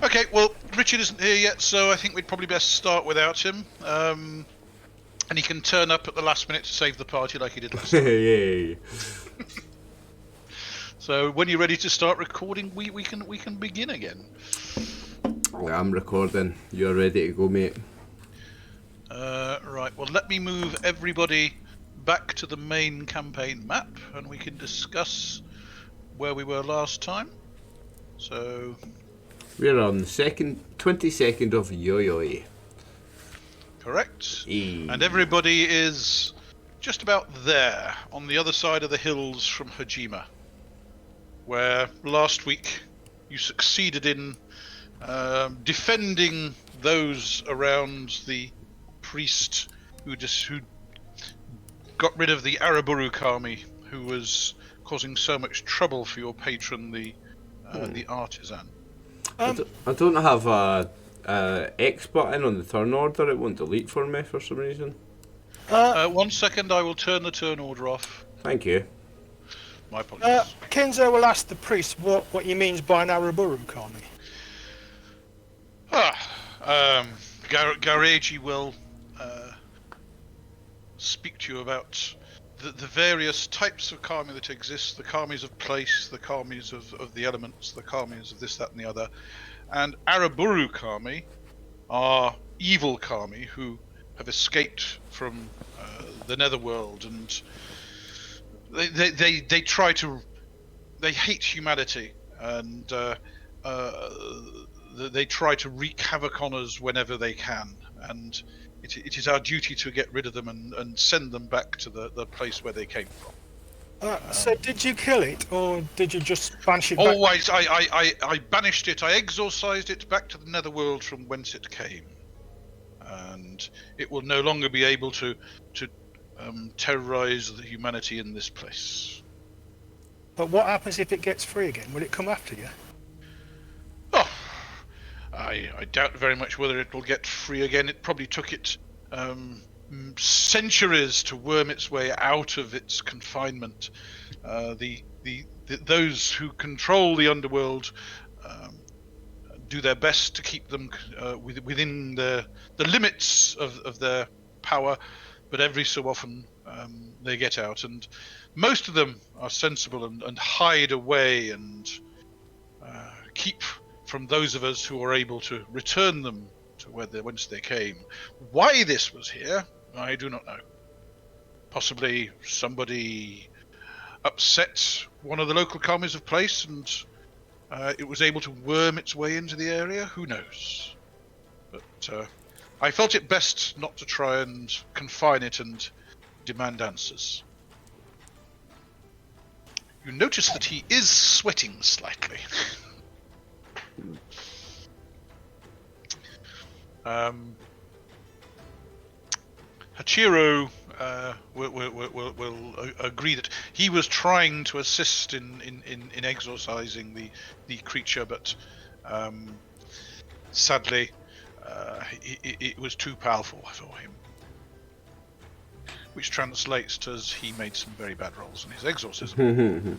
Okay, well, Richard isn't here yet, so I think we'd probably best start without him. And he can turn up at the last minute to save the party like he did last time. Yay. So when you're ready to start recording, we can begin again. I'm recording. You're ready to go, mate. Right, well, let me move everybody back to the main campaign map, and we can discuss where we were last time. So We're on the 22nd of Yoyoi. correct. And everybody is just about there, on the other side of the hills from Hajima, where last week you succeeded in defending those around the priest who got rid of the Araburu Kami, who was causing so much trouble for your patron, the artisan. I don't have a X button on the turn order. It won't delete for me for some reason. 1 second, I will turn the turn order off. Thank you. My apologies. Kinzo will ask the priest what he means by an Araburu Kami. Gareji will speak to you about the various types of kami that exist, the kamis of place, the kamis of the elements, the kamis of this, that, and the other. And Araburu kami are evil kami who have escaped from the netherworld, and they try to, they hate humanity, and they try to wreak havoc on us whenever they can, and it is our duty to get rid of them and send them back to the place where they came from. So did you kill it, or did you just banish it back? Always, I banished it, I exorcised it back to the netherworld from whence it came. And it will no longer be able to terrorize the humanity in this place. But what happens if it gets free again? Will it come after you? Oh, I doubt very much whether it will get free again. It probably took it centuries to worm its way out of its confinement. Those who control the underworld do their best to keep them within the limits of their power, but every so often they get out, and most of them are sensible and hide away and keep from those of us who are able to return them to whence they came. Why this was here, I do not know. Possibly somebody upset one of the local kamis of place, and it was able to worm its way into the area. Who knows? But I felt it best not to try and confine it and demand answers. You notice that he is sweating slightly. Hachiro will agree that he was trying to assist in exorcising the creature, but sadly it was too powerful for him. Which translates to as he made some very bad rolls in his exorcism.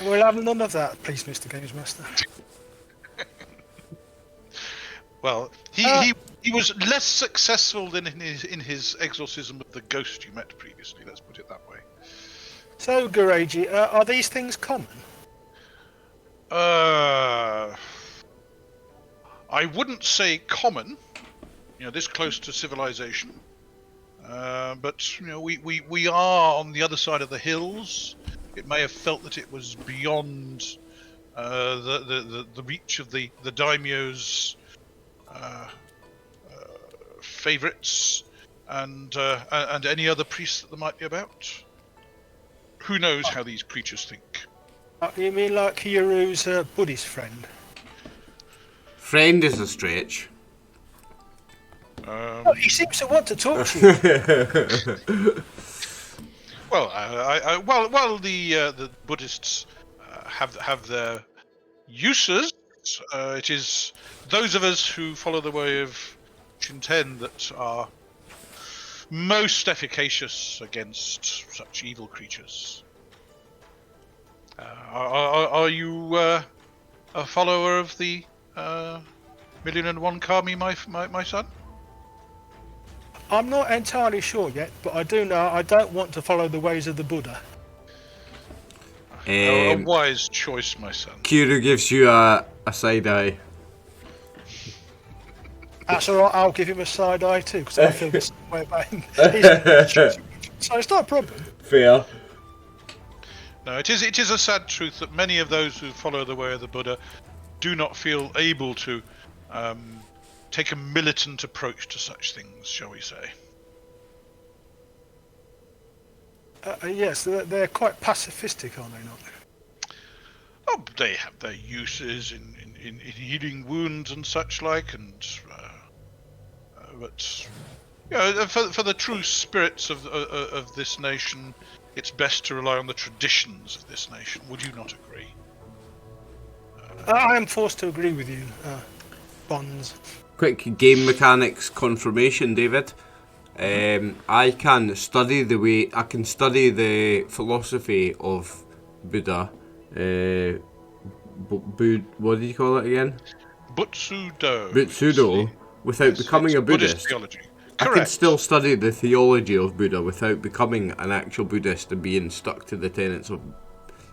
We'll have none of that, please, Mr. Games Master. Well, he was less successful than in his exorcism of the ghost you met previously. Let's put it that way. So, Gareji, are these things common? I wouldn't say common. This close to civilization. But we are on the other side of the hills. It may have felt that it was beyond the reach of the daimyo's favorites and any other priests that there might be about. Who knows how these creatures think? You mean like Kyūryū's Buddhist friend? Friend is a stretch. He seems to want to talk to you. Well, while the Buddhists have their uses, it is those of us who follow the way of Shinten that are most efficacious against such evil creatures. Are you a follower of the 1,000,001 Kami, my son? I'm not entirely sure yet, but I do know I don't want to follow the ways of the Buddha. A wise choice, my son. Kyūryū gives you a side eye. That's alright, I'll give him a side eye too, because I feel the same way about him. So it's not a problem. Fair. No, it is a sad truth that many of those who follow the way of the Buddha do not feel able to take a militant approach to such things, shall we say. Yes, they're quite pacifistic, are they not? Oh, they have their uses in healing wounds and such like, and but you know, for the true spirits of this nation, it's best to rely on the traditions of this nation. Would you not agree? I am forced to agree with you, Bonds. Quick game mechanics confirmation, David. I can study the philosophy of Buddha. What did you call it again? Bushido, without becoming a Buddhist. Theology. I Correct. can still study the theology of Buddha without becoming an actual Buddhist and being stuck to the tenets of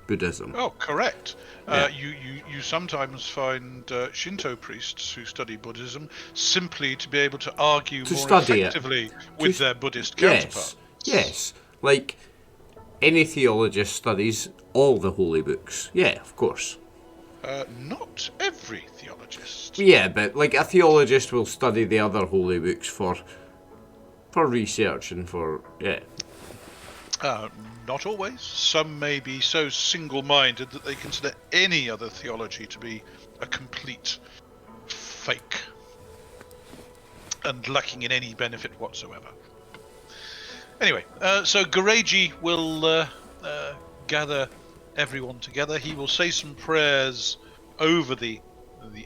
Buddhism. Oh, correct. Yeah. You sometimes find Shinto priests who study Buddhism simply to be able to argue more effectively with their Buddhist counterparts. Yes. Like, any theologist studies all the holy books. Yeah, of course. Not every theologist. Yeah, but like a theologist will study the other holy books for research and for Not always. Some may be so single-minded that they consider any other theology to be a complete fake and lacking in any benefit whatsoever. Anyway, so Gareji will gather everyone together. He will say some prayers over the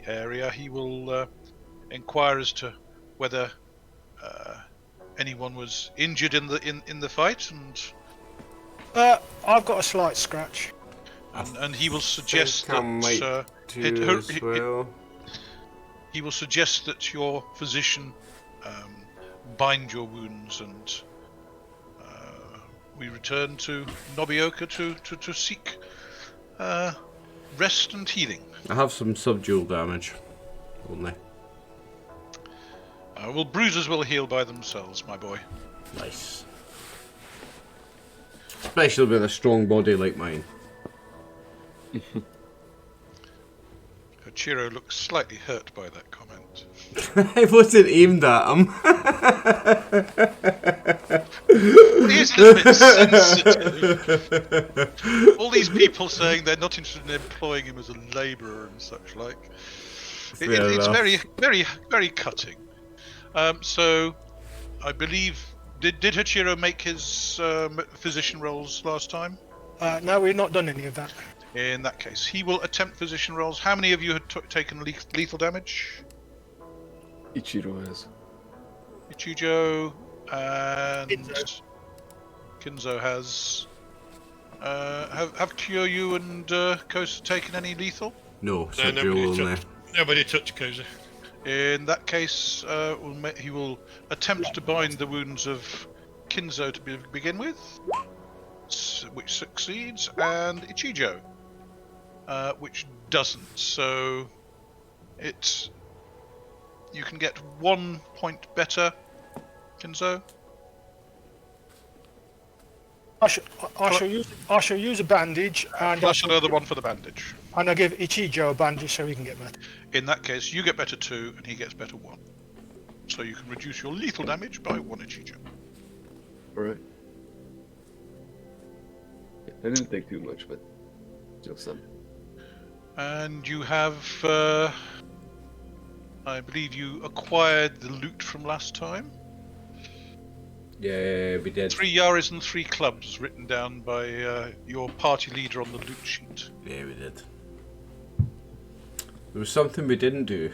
area. He will inquire as to whether anyone was injured in the fight, and I've got a slight scratch. and he will suggest that he will suggest that your physician bind your wounds, and we return to Nobeoka to seek rest and healing. I have some subdual damage only. Well, bruises will heal by themselves, my boy. Nice. Especially with a strong body like mine. Ichijō looks slightly hurt by that comment. It wasn't aimed at him. He's a little bit sensitive. All these people saying they're not interested in employing him as a labourer and such like. It's very, very, very cutting. So, I believe, did Ichijō make his physician rolls last time? No, we've not done any of that. In that case, he will attempt physician rolls. How many of you had taken lethal damage? Ichijō has. Ichijō and Kinzo has. Have Kyūryū and Kosa taken any lethal? No, subdual only. Nobody touched Kosa. In that case, he will attempt to bind the wounds of Kinzo to begin with, which succeeds, and Ichijō, which doesn't. So you can get 1 point better, Kinzo. I shall use a bandage, and Plus another one for the bandage. And I give Ichijō a bandage so he can get better. In that case, you get better 2, and he gets better 1. So you can reduce your lethal damage by 1 Ichijō. Alright. I didn't take too much, but still some. And you have, I believe you acquired the loot from last time. Yeah, we did. 3 Yaris and 3 clubs written down by your party leader on the loot sheet. Yeah, we did. There was something we didn't do.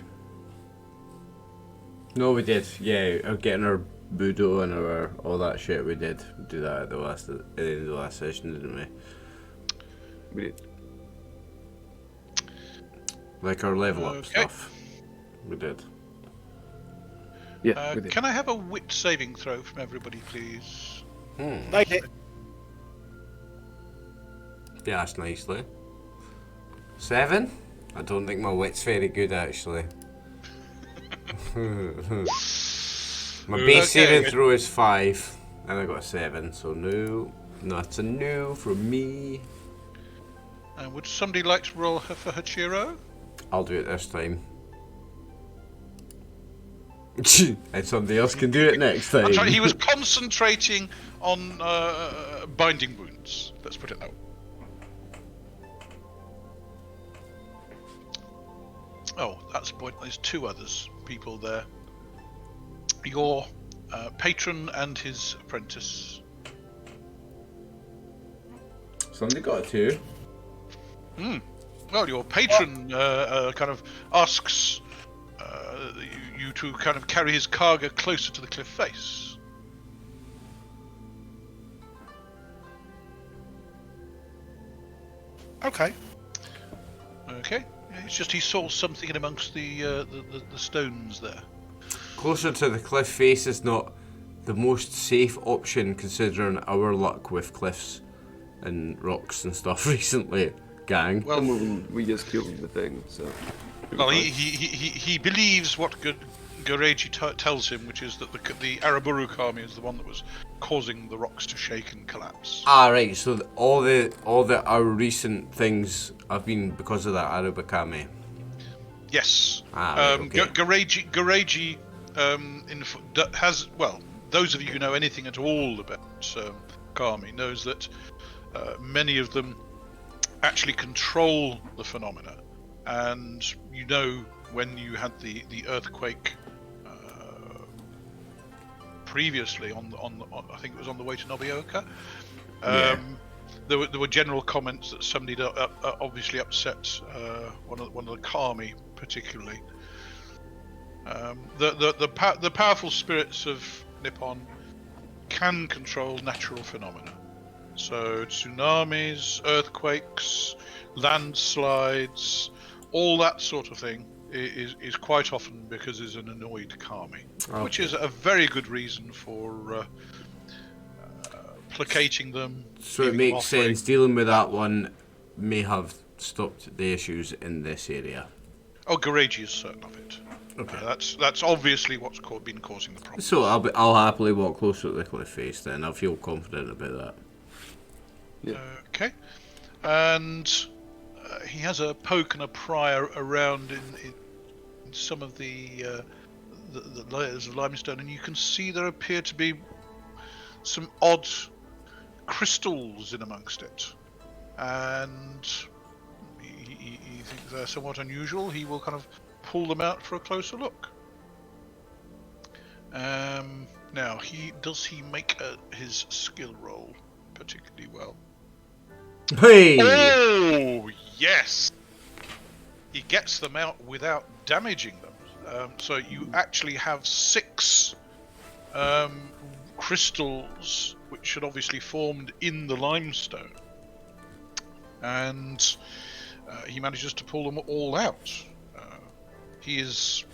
No, we did. Yeah, getting our Budo and our all that shit. We did do that at the end of the last session, didn't we? We did. Like our level up Okay. stuff. We did. Yeah, we did. Can I have a wit saving throw from everybody, please? Made it. Yeah, that's nicely. 7? I don't think my wit's very good actually. My base saving throw is 5, and I got a 7, so no, not a no from me. And would somebody like to roll her for Hachiro? I'll do it this time. And somebody else can do it next time. That's right, he was concentrating on binding wounds. Let's put it that way. Oh, that's the point. There's 2 others people there. Your patron and his apprentice. Somebody got a 2. Well, your patron kind of asks you to kind of carry his cargo closer to the cliff face. Okay. Okay. It's just he saw something in amongst the stones there. Closer to the cliff face is not the most safe option considering our luck with cliffs and rocks and stuff recently, gang. Well, Some of them, we just killed the thing, so... well, he believes what Goreiji tells him, which is that the Araburu Kami is the one that was causing the rocks to shake and collapse. Ah, right. So all our recent things have been because of that Arabakami. Yes. Ah, right, okay. Goreiji has, well, those of you who know anything at all about Kami knows that many of them actually control the phenomena, and you know when you had the earthquake previously on I think it was on the way to Nobeoka. There were general comments that somebody obviously upset one of the Kami particularly. The powerful spirits of Nippon can control natural phenomena, so tsunamis, earthquakes, landslides, all that sort of thing is quite often because there's an annoyed Kami, which is a very good reason for placating them. So it makes sense. Dealing with that one may have stopped the issues in this area. Oh, Goreiji is certain of it. Okay. That's obviously what's been causing the problem. So I'll happily walk closer to the cliff face then. I feel confident about that. Yeah. Okay. And he has a poke and a pry around in some of the layers of limestone, and you can see there appear to be some odd crystals in amongst it. And he thinks they're somewhat unusual. He will kind of pull them out for a closer look. Now, does he make his skill roll particularly well? Hey! Oh, yes! He gets them out without damaging them. So you actually have 6 crystals, which had obviously formed in the limestone. And he manages to pull them all out. He is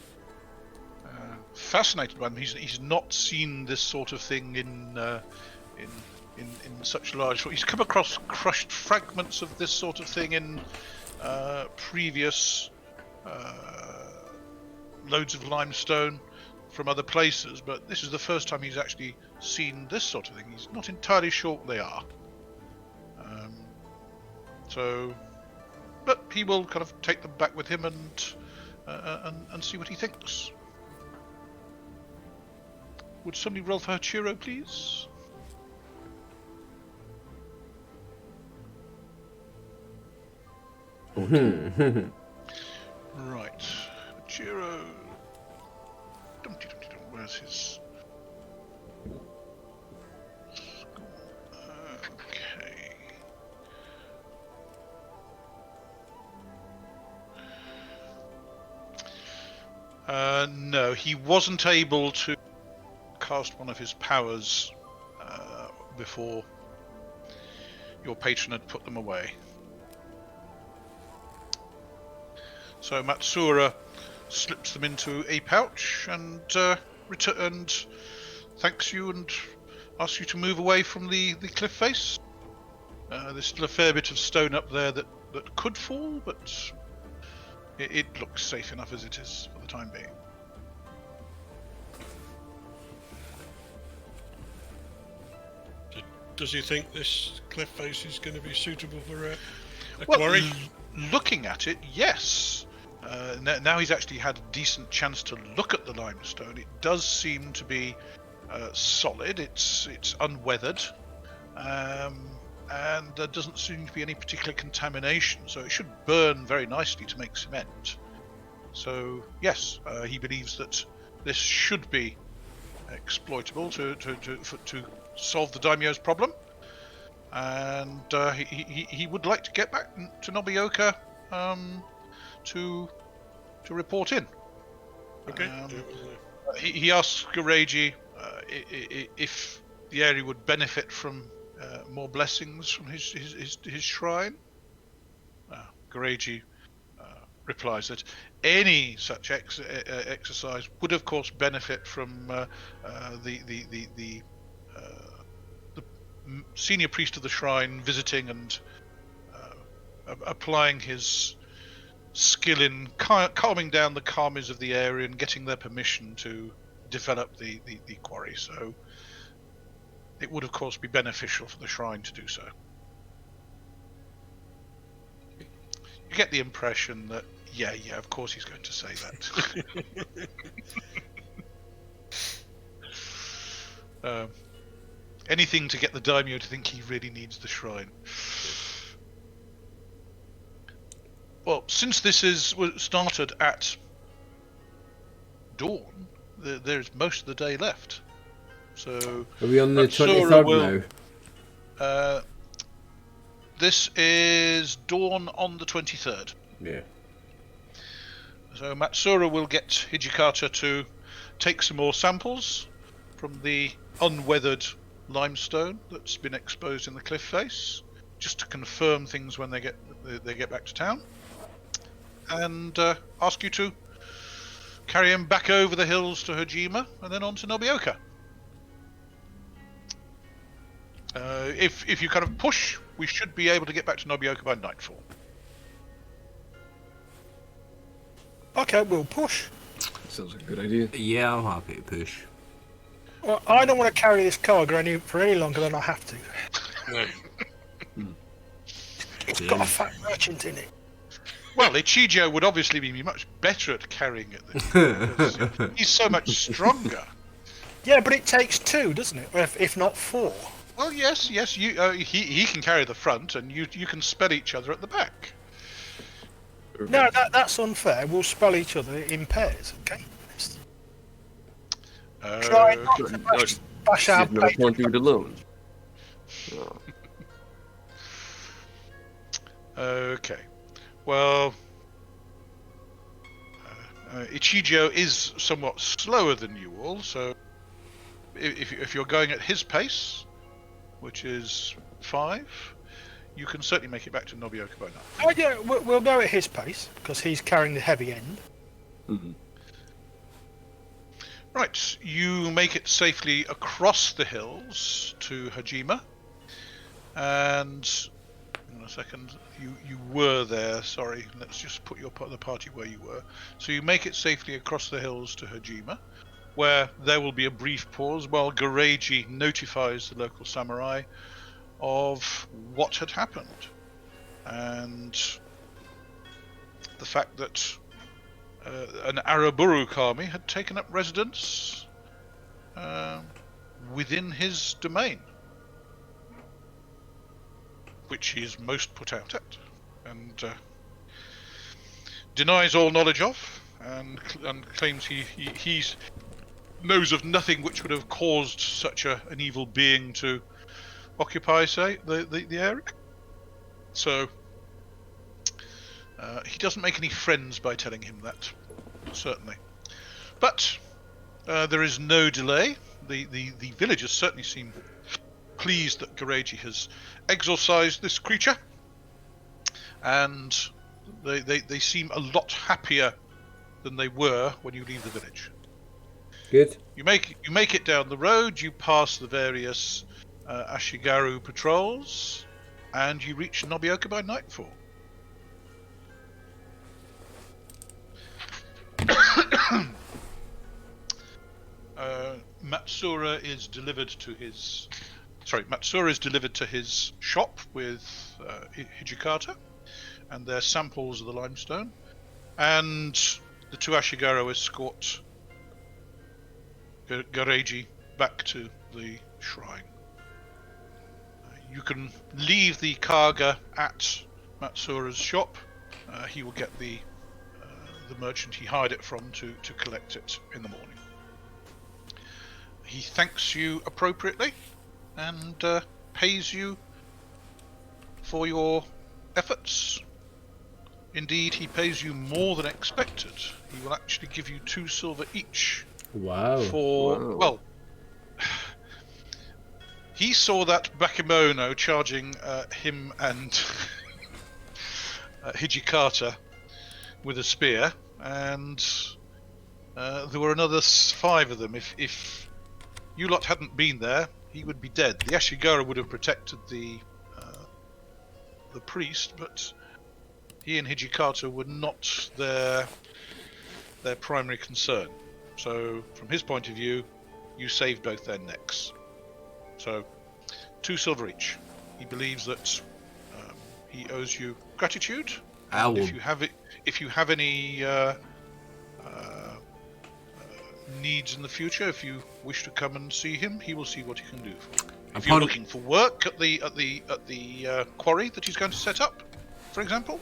fascinated by them. He's not seen this sort of thing in such large. He's come across crushed fragments of this sort of thing in previous loads of limestone from other places, but this is the first time he's actually seen this sort of thing. He's not entirely sure what they are. But he will kind of take them back with him and see what he thinks. Would somebody roll for Hachiro, please? Right, Hachiro. Where's his? Okay. No, he wasn't able to cast one of his powers before your patron had put them away. So Matsura slips them into a pouch and thanks you and asks you to move away from the cliff face. There's still a fair bit of stone up there that could fall, but it looks safe enough as it is for the time being. Does he think this cliff face is going to be suitable for a Well, quarry? looking at it, yes. Now he's actually had a decent chance to look at the limestone. It does seem to be solid. It's unweathered, and there doesn't seem to be any particular contamination. So it should burn very nicely to make cement. So yes, he believes that this should be exploitable to solve the daimyo's problem, and he would like to get back to Nobeoka to report in. Okay. He asks Gureji if the area would benefit from more blessings from his shrine. Gureji replies that any such exercise would, of course, benefit from the senior priest of the shrine visiting and applying his skill in calming down the karmis of the area and getting their permission to develop the quarry. So it would, of course, be beneficial for the shrine to do so. You get the impression that, yeah, of course he's going to say that. Anything to get the daimyo to think he really needs the shrine. Well, since this was started at dawn, there's most of the day left. So Are we on the Matsura 23rd now? This is dawn on the 23rd. Yeah. So Matsura will get Hijikata to take some more samples from the unweathered limestone that's been exposed in the cliff face, just to confirm things when they get back to town, and ask you to carry him back over the hills to Hajime and then on to Nobeoka. If you kind of push, we should be able to get back to Nobeoka by nightfall. Okay, we'll push. Sounds like a good idea. Yeah, I'm happy to push. Well, I don't want to carry this cargo for any longer than I have to. No. It's got a fat merchant in it. Well, Ichijō would obviously be much better at carrying it than because he's so much stronger. Yeah, but it takes two, doesn't it? If not four. Well, yes. You, he can carry the front, and you can spell each other at the back. No, that's unfair. We'll spell each other in pairs, okay? Try not to bash our Never plate. can't do it alone. Oh. Okay. Well, Ichijō is somewhat slower than you all, so if you're going at his pace, which is 5, you can certainly make it back to Nobeoka by now. Oh, yeah, we'll go at his pace, because he's carrying the heavy end. Mm-hmm. Right, you make it safely across the hills to Hajime, and in a second, you were there. Sorry, let's just put the party where you were. So you make it safely across the hills to Hajime, where there will be a brief pause while Gureji notifies the local samurai of what had happened, and the fact that an Araburu kami had taken up residence within his domain, which he is most put out at, and denies all knowledge of, and claims he knows of nothing which would have caused such an evil being to occupy, say, the area. So he doesn't make any friends by telling him that, certainly. But there is no delay. The villagers certainly seem pleased that Gureji has exorcised this creature, and They seem a lot happier than they were when you leave the village. Good. You make it down the road. You pass the various Ashigaru patrols, and you reach Nobeoka by nightfall. Matsura is delivered to his shop with Hijikata and their samples of the limestone, and the two Ashigaru escort Gareji back to the shrine. You can leave the Kaga at Matsura's shop. He will get the merchant he hired it from to collect it in the morning. He thanks you appropriately and pays you for your efforts. Indeed, he pays you more than expected. He will actually give you 2 silver each. Wow. Well, he saw that Bakemono charging him and Hijikata with a spear, and there were another 5 of them. If you lot hadn't been there, he would be dead. The Ashigaru would have protected the priest, but he and Hijikata were not their primary concern. So, from his point of view, you saved both their necks. So, 2 silver each. He believes that he owes you gratitude. If you have any needs in the future, if you wish to come and see him, he will see what he can do for you. If you're looking for work at the quarry that he's going to set up, for example.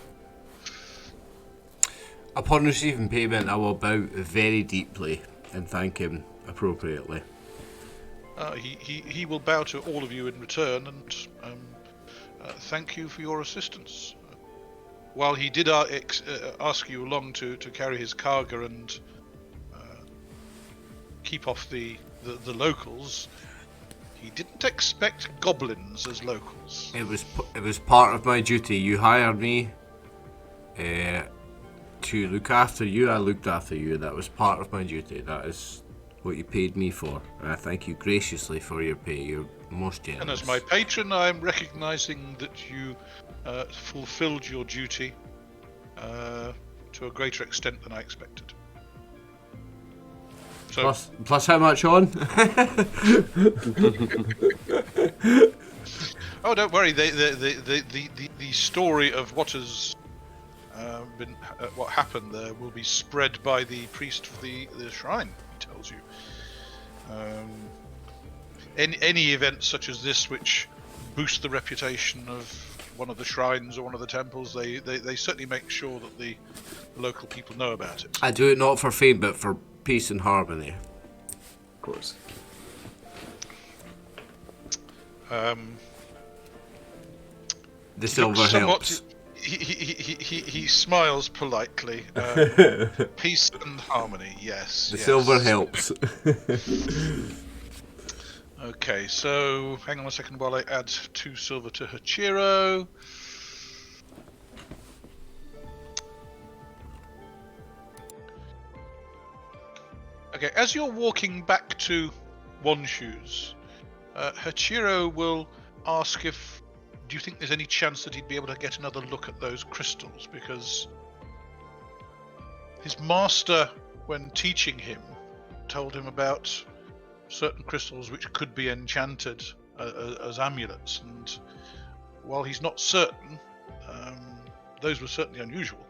Upon receiving payment, I will bow very deeply and thank him appropriately. He will bow to all of you in return and thank you for your assistance. While he did ask you along to carry his cargo and keep off the locals, he didn't expect goblins as locals. It was part of my duty. You hired me to look after you. I looked after you. That was part of my duty. That is what you paid me for. And I thank you graciously for your pay. You're most generous. And as my patron, I am recognising that you fulfilled your duty to a greater extent than I expected. So, plus how much on? Oh, don't worry. The story of what has what happened there will be spread by the priest of the shrine. He tells you. Any event such as this, which boost the reputation of one of the shrines or one of the temples, they certainly make sure that the local people know about it. I do it not for fame, but for peace and harmony. Of course. The silver helps. He smiles politely. Peace and harmony, yes. The silver helps. Okay, so hang on a second while I add 2 silver to Hachiro. Okay, as you're walking back to One Shoes, Hachiro will ask if, do you think there's any chance that he'd be able to get another look at those crystals? Because his master, when teaching him, told him about certain crystals which could be enchanted as amulets, and while he's not certain, those were certainly unusual.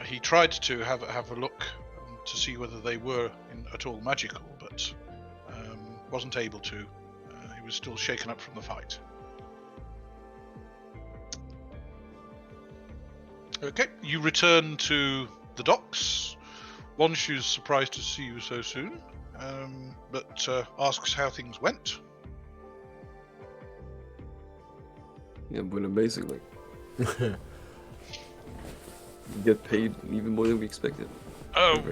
He tried to have a look to see whether they were at all magical, but wasn't able to. He was still shaken up from the fight. Okay, you return to the docks. One Shoe's surprised to see you so soon, but asks how things went. Yeah, went amazingly. Get paid even more than we expected. Oh.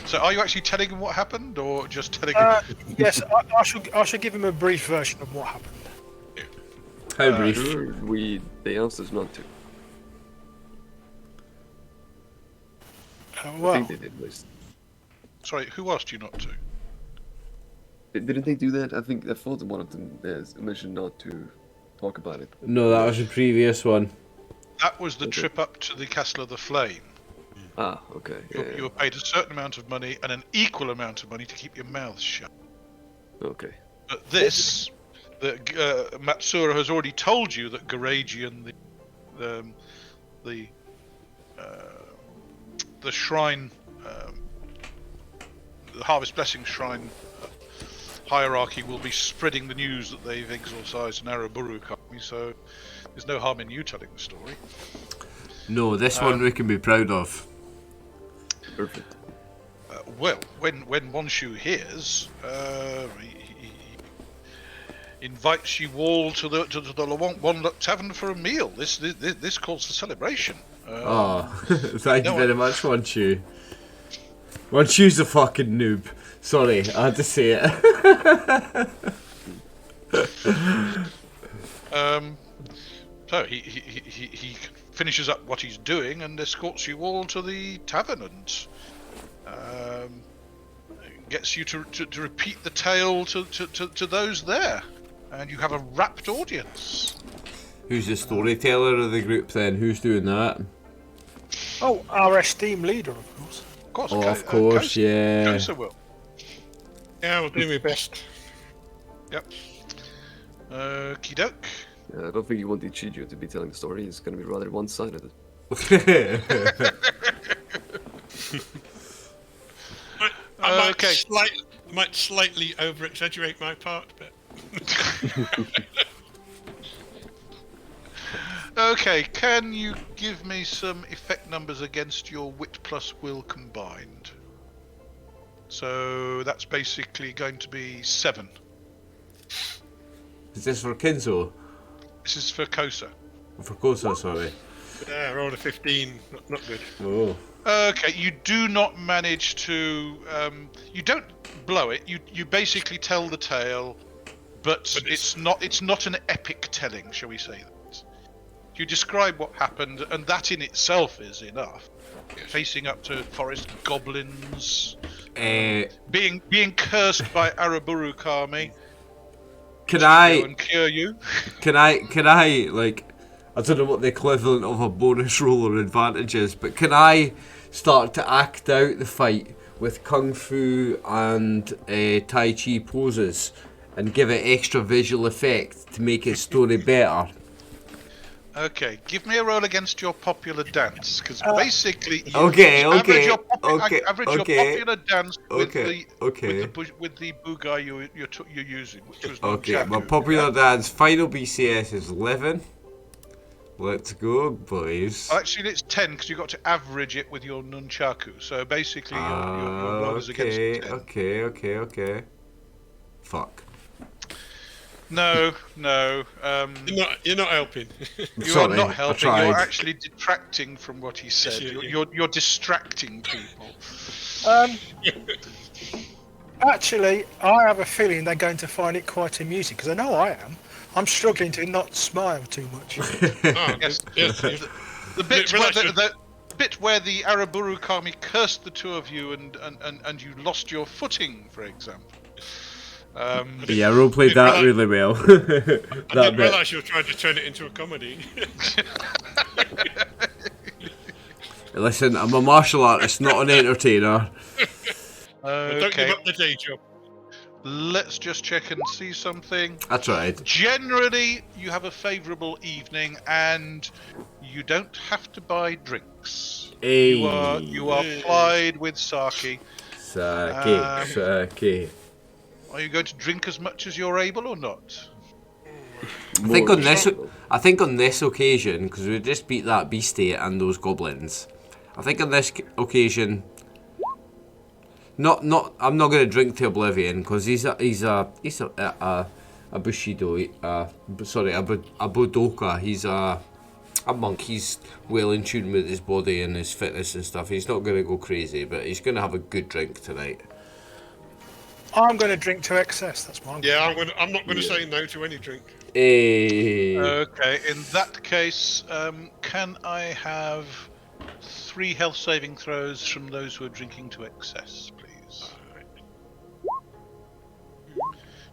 So are you actually telling him what happened, or just telling him? Yes, I shall give him a brief version of what happened. How brief? Sure, they asked us not to. I Well, think they did, at least. Sorry, who asked you not to? Didn't they do that? I thought one of them mentioned not to talk about it. No, that was the previous one. That was the Okay. trip up to the Castle of the Flame. Ah, okay. You were paid a certain amount of money and an equal amount of money to keep your mouth shut. Okay. But this, Matsura has already told you that Garaji and the shrine, the Harvest Blessing Shrine hierarchy will be spreading the news that they've exorcised an Araburu Kami, so there's no harm in you telling the story. No, this one we can be proud of. Perfect. Well, when Wonshu hears, he invites you all to the One Luck Tavern for a meal. This calls for celebration. Thank you very much, Wonshu. Wonshu's a fucking noob. Sorry, I had to say it. So he finishes up what he's doing and escorts you all to the tavern and gets you to repeat the tale to those there, and you have a rapt audience. Who's the storyteller of the group then? Who's doing that? oh, our esteemed leader, of course. Of course, Oh, of course, Kosa, yeah. Kosa will. Yeah, I'll do my best. Yep. Kidok. Yeah, I don't think you want Ichijō to be telling the story. It's going to be rather one-sided. I Okay. might slightly over-exaggerate my part, but Okay, can you give me some effect numbers against your wit plus will combined? So that's basically going to be 7. Is this for Kinzo? This is for Kosa. For Kosa, sorry. yeah, rolled a 15. Not good. Oh. Okay, you do not manage to. You don't blow it. You basically tell the tale, but it's not an epic telling, shall we say that? You describe what happened, and that in itself is enough. Facing up to forest goblins, being cursed by Araburu Kami. Can I, And Kyūryū. can I, like, I don't know what the equivalent of a bonus roll or advantage is, but can I start to act out the fight with Kung Fu and Tai Chi poses and give it extra visual effect to make its story better? Okay, give me a roll against your popular dance, because basically you Okay, average your okay, popular dance with okay. with the bugai you're using, which was Okay, nunchaku. my popular dance final BCS is 11. Let's go, boys. Well, actually, it's 10 because you got to average it with your nunchaku. So basically, your roll is against 10. Okay. Fuck. No. You're not helping. You Sorry, are not I helping. tried. You're actually detracting from what he said. Yes, You're distracting people. Actually, I have a feeling they're going to find it quite amusing, because I know I am. I'm struggling to not smile too much. Yes. yes. The bit where Relax, the bit where the Araburu Kami cursed the two of you and you lost your footing, for example. Yeah, roleplayed that really well. I That didn't bit. realise you were trying to turn it into a comedy. Listen, I'm a martial artist, not an entertainer. Don't give up the day job. Let's just check and see something. That's right. Generally, you have a favourable evening, and you don't have to buy drinks. Hey. You are plied with sake. Sake. Are you going to drink as much as you're able, or not? I think on this occasion, because we just beat that beastie and those goblins. I think on this occasion, I'm not going to drink to oblivion, because he's a Bushido. Sorry, a Budoka. He's a monk. He's well in tune with his body and his fitness and stuff. He's not going to go crazy, but he's going to have a good drink tonight. I'm going to drink to excess. That's what I'm Yeah, I'm not going to say no to any drink. Okay, in that case, can I have 3 health saving throws from those who are drinking to excess, please?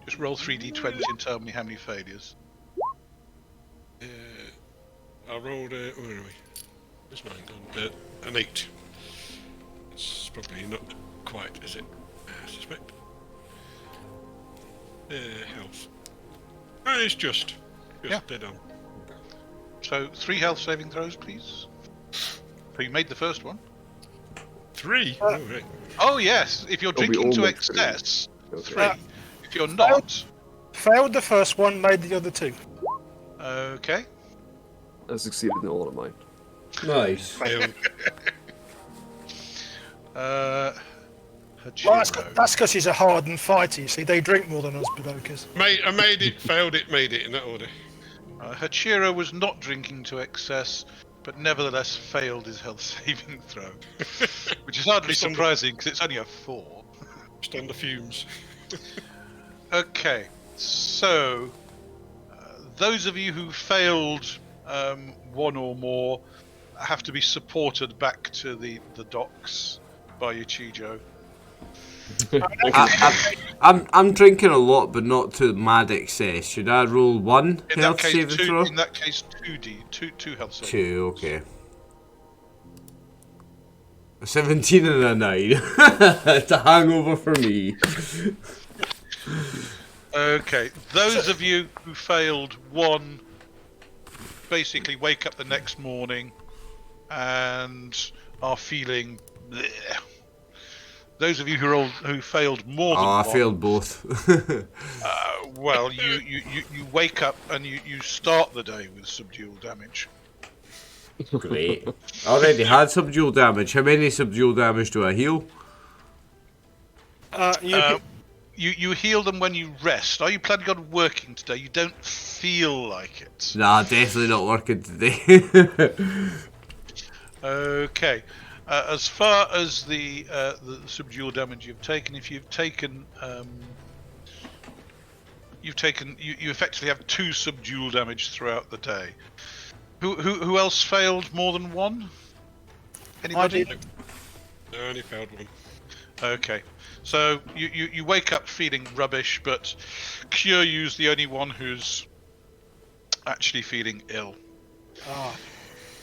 Just roll 3d20 and tell me how many failures. I rolled where are we? Where's mine gone? An 8. It's probably not quite, is it? I suspect. Health. It's just dead on. So 3 health saving throws, please. So you made the first one. 3? Oh, right. Oh yes, if you're Oh, we drinking all to made excess, 3. 3. Okay. If you're not, Failed the first one, made the other 2. okay. I succeeded in all of mine. Nice. Failed. Hachiro. That's because he's a hardened fighter, you see. They drink more than us, Badokas. I made it, failed it, made it in that order. Hachiro was not drinking to excess, but nevertheless failed his health saving throw. Which is hardly Just on the- surprising, because it's only a 4. Just on the fumes. Okay, so those of you who failed 1 or more have to be supported back to the docks by Ichijō. I'm drinking a lot, but not to mad excess. Should I roll 1 In that health case, saving throw? in that case, 2 health saving. 2, okay. A 17 and a 9. It's a hangover for me. Okay, those of you who failed 1 basically wake up the next morning and are feeling bleh. Those of you who failed more than 1, I failed both. well, you wake up and you start the day with subdual damage. Great. I already had subdual damage. How many subdual damage do I heal? You heal them when you rest. Are you planning on working today? You don't feel like it. Nah, definitely not working today. Okay. As far as the subdual damage you've taken, if you've taken you effectively have 2 subdual damage throughout the day. Who else failed more than 1? Anybody? I did. I only failed 1. Okay. So you wake up feeling rubbish, but Kyūryū's the only one who's actually feeling ill.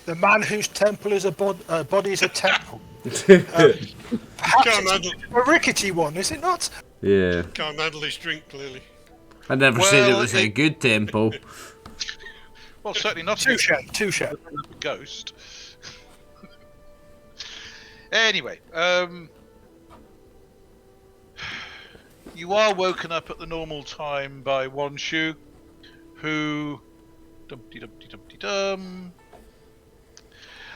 The man whose temple is a body is a temple. Can't Perhaps handle, it's a rickety one, is it not? Yeah. can't handle his drink, clearly. I never said it Well, was a good tempo. Well, certainly not Touche. a ghost. Anyway, you are woken up at the normal time by Wonshu, who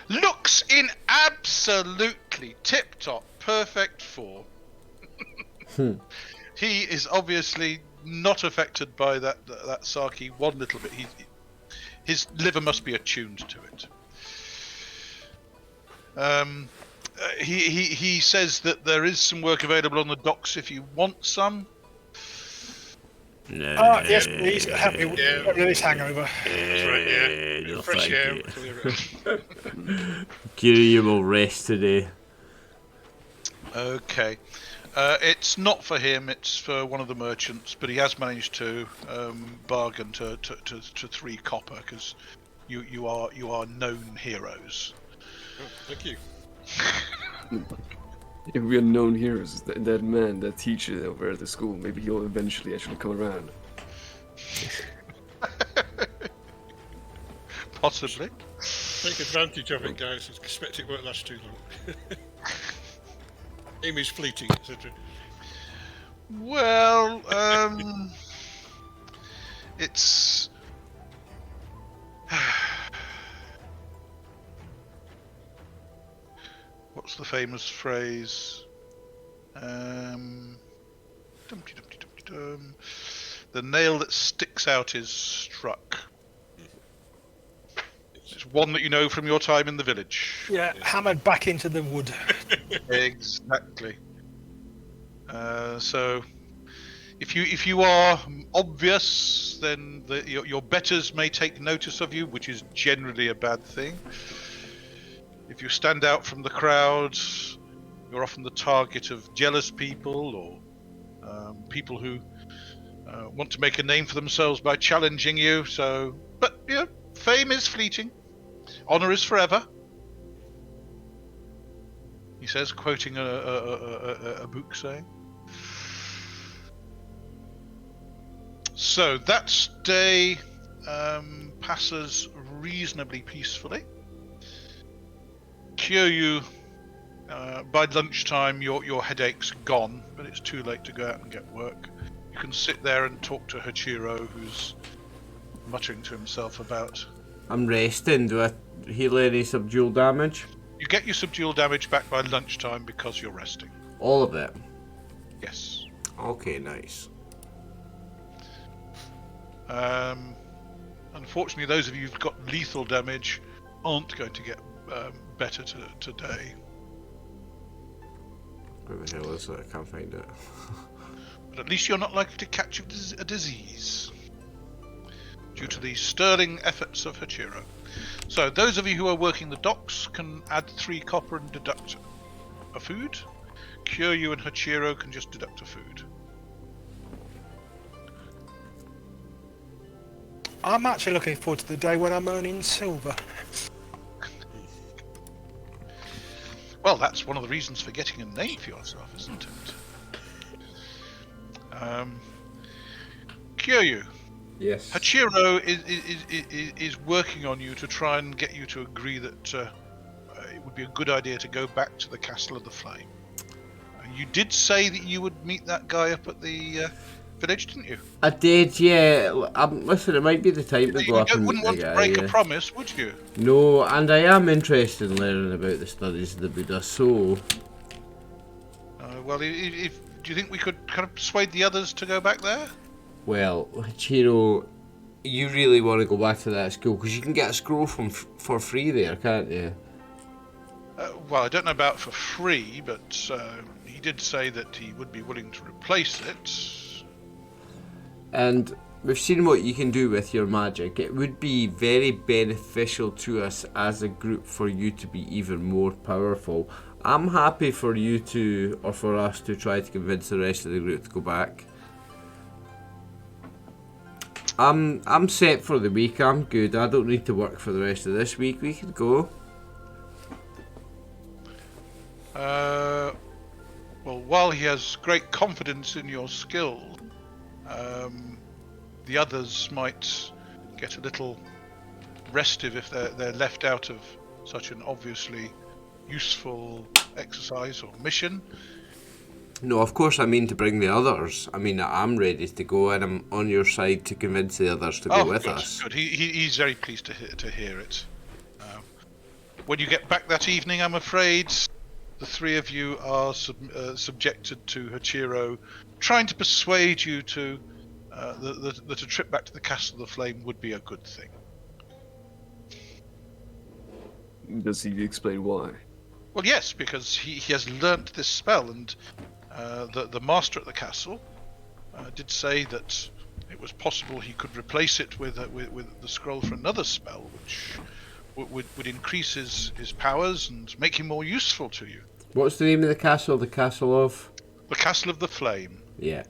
looks in absolutely tip-top perfect form. He is obviously not affected by that sake one little bit. His liver must be attuned to it. He says that there is some work available on the docks if you want some. No. Yes, please. Help me with this hangover. That's right, yeah. No, Fresh thank air, you. clear it. Kyūryū will rest today. Okay. It's not for him, it's for one of the merchants, but he has managed to bargain to 3 copper, because you are known heroes. Oh, thank you. If we are known heroes, that man, that teacher over at the school, maybe he'll eventually actually come around. Possibly. Take advantage of it, guys. I expect it won't last too long. Aim is fleeting, etc. Well, it's... What's the famous phrase? The nail that sticks out is struck. It's one that you know from your time in the village. Yeah, hammered back into the wood. Exactly. So If you are obvious, then your betters may take notice of you, which is generally a bad thing. If you stand out from the crowd, you're often the target of jealous people or people who want to make a name for themselves by challenging you. So, but fame is fleeting, honor is forever. He says, quoting a book saying. So that day passes reasonably peacefully. Kyūryū, by lunchtime, your headache's gone, but it's too late to go out and get work. You can sit there and talk to Hachiro, who's muttering to himself about... I'm resting. Do I heal any subdual damage? You get your subdual damage back by lunchtime because you're resting. All of it? Yes. Okay, nice. Unfortunately, those of you who've got lethal damage aren't going to get better today. Where the hell is it? I can't find it. But at least you're not likely to catch a disease due to the sterling efforts of Hachiro. So those of you who are working the docks can add 3 copper and deduct a food. Kyūryū and Hachiro can just deduct a food. I'm actually looking forward to the day when I'm earning silver. Well, that's one of the reasons for getting a name for yourself, isn't it? Kyūryū. Yes. Hachiro is working on you to try and get you to agree that it would be a good idea to go back to the Castle of the Flame. You did say that you would meet that guy up at the village, didn't you? I did, yeah. Listen, it might be the time to go up and wouldn't meet want the to guy, break yeah. a promise, would you? No, and I am interested in learning about the studies of the Buddha, so... Well, do you think we could kind of persuade the others to go back there? Well, Hachiro, you really want to go back to that school, because you can get a scroll for free there, can't you? Well, I don't know about for free, but he did say that he would be willing to replace it. And we've seen what you can do with your magic. It would be very beneficial to us as a group for you to be even more powerful. I'm happy for you to, or for us to try to convince the rest of the group to go back. I'm set for the week. I'm good. I don't need to work for the rest of this week. We could go. Well, while he has great confidence in your skill, the others might get a little restive if they're left out of such an obviously useful exercise or mission. No, of course I mean to bring the others. I mean, I'm ready to go and I'm on your side to convince the others to go with good, us. Good. He's very pleased to hear it. When you get back that evening, I'm afraid the 3 of you are subjected to Hachiro trying to persuade you to that a trip back to the Castle of the Flame would be a good thing. Does he explain why? Well, yes, because he has learnt this spell, and the master at the castle did say that it was possible he could replace it with the scroll for another spell, which would increase his powers and make him more useful to you. What's the name of the castle? The Castle of? The Castle of the Flame. Yeah.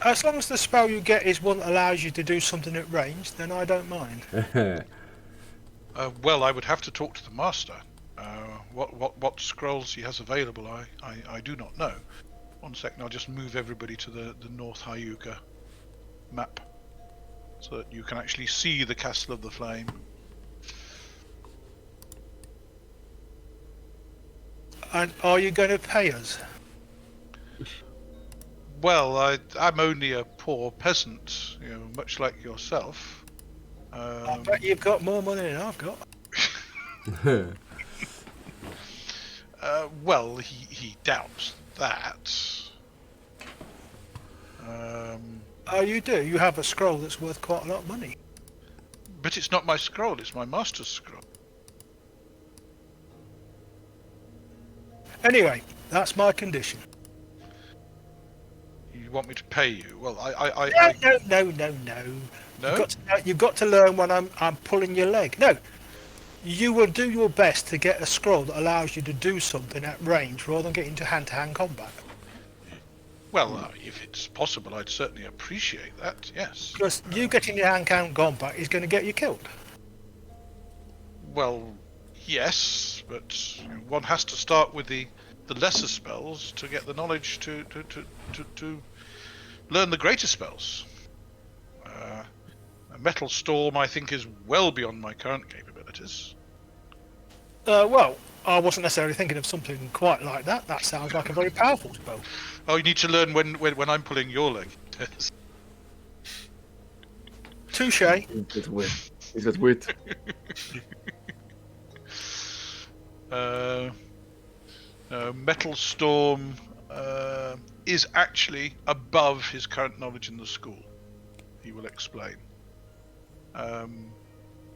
As long as the spell you get is one that allows you to do something at range, then I don't mind. Well, I would have to talk to the master. What scrolls he has available, I do not know. 1 second, I'll just move everybody to the North Hyuga map so that you can actually see the Castle of the Flame. And are you going to pay us? Well, I'm only a poor peasant, much like yourself. I bet you've got more money than I've got. Well, he doubts that. Oh, you do? You have a scroll that's worth quite a lot of money. But it's not my scroll, it's my master's scroll. Anyway, that's my condition. want me to pay you. Well, No. No? You've got to learn when I'm pulling your leg. No. You will do your best to get a scroll that allows you to do something at range rather than get into hand-to-hand combat. Well, if it's possible, I'd certainly appreciate that, yes. Because you getting your hand-to-hand combat is going to get you killed. Well, yes, but one has to start with the lesser spells to get the knowledge to learn the greater spells. A Metal Storm, I think, is well beyond my current capabilities. Well, I wasn't necessarily thinking of something quite like that. That sounds like a very powerful spell. Oh, you need to learn when I'm pulling your leg. Touche. He's got wit. Metal Storm is actually above his current knowledge in the school. He will explain.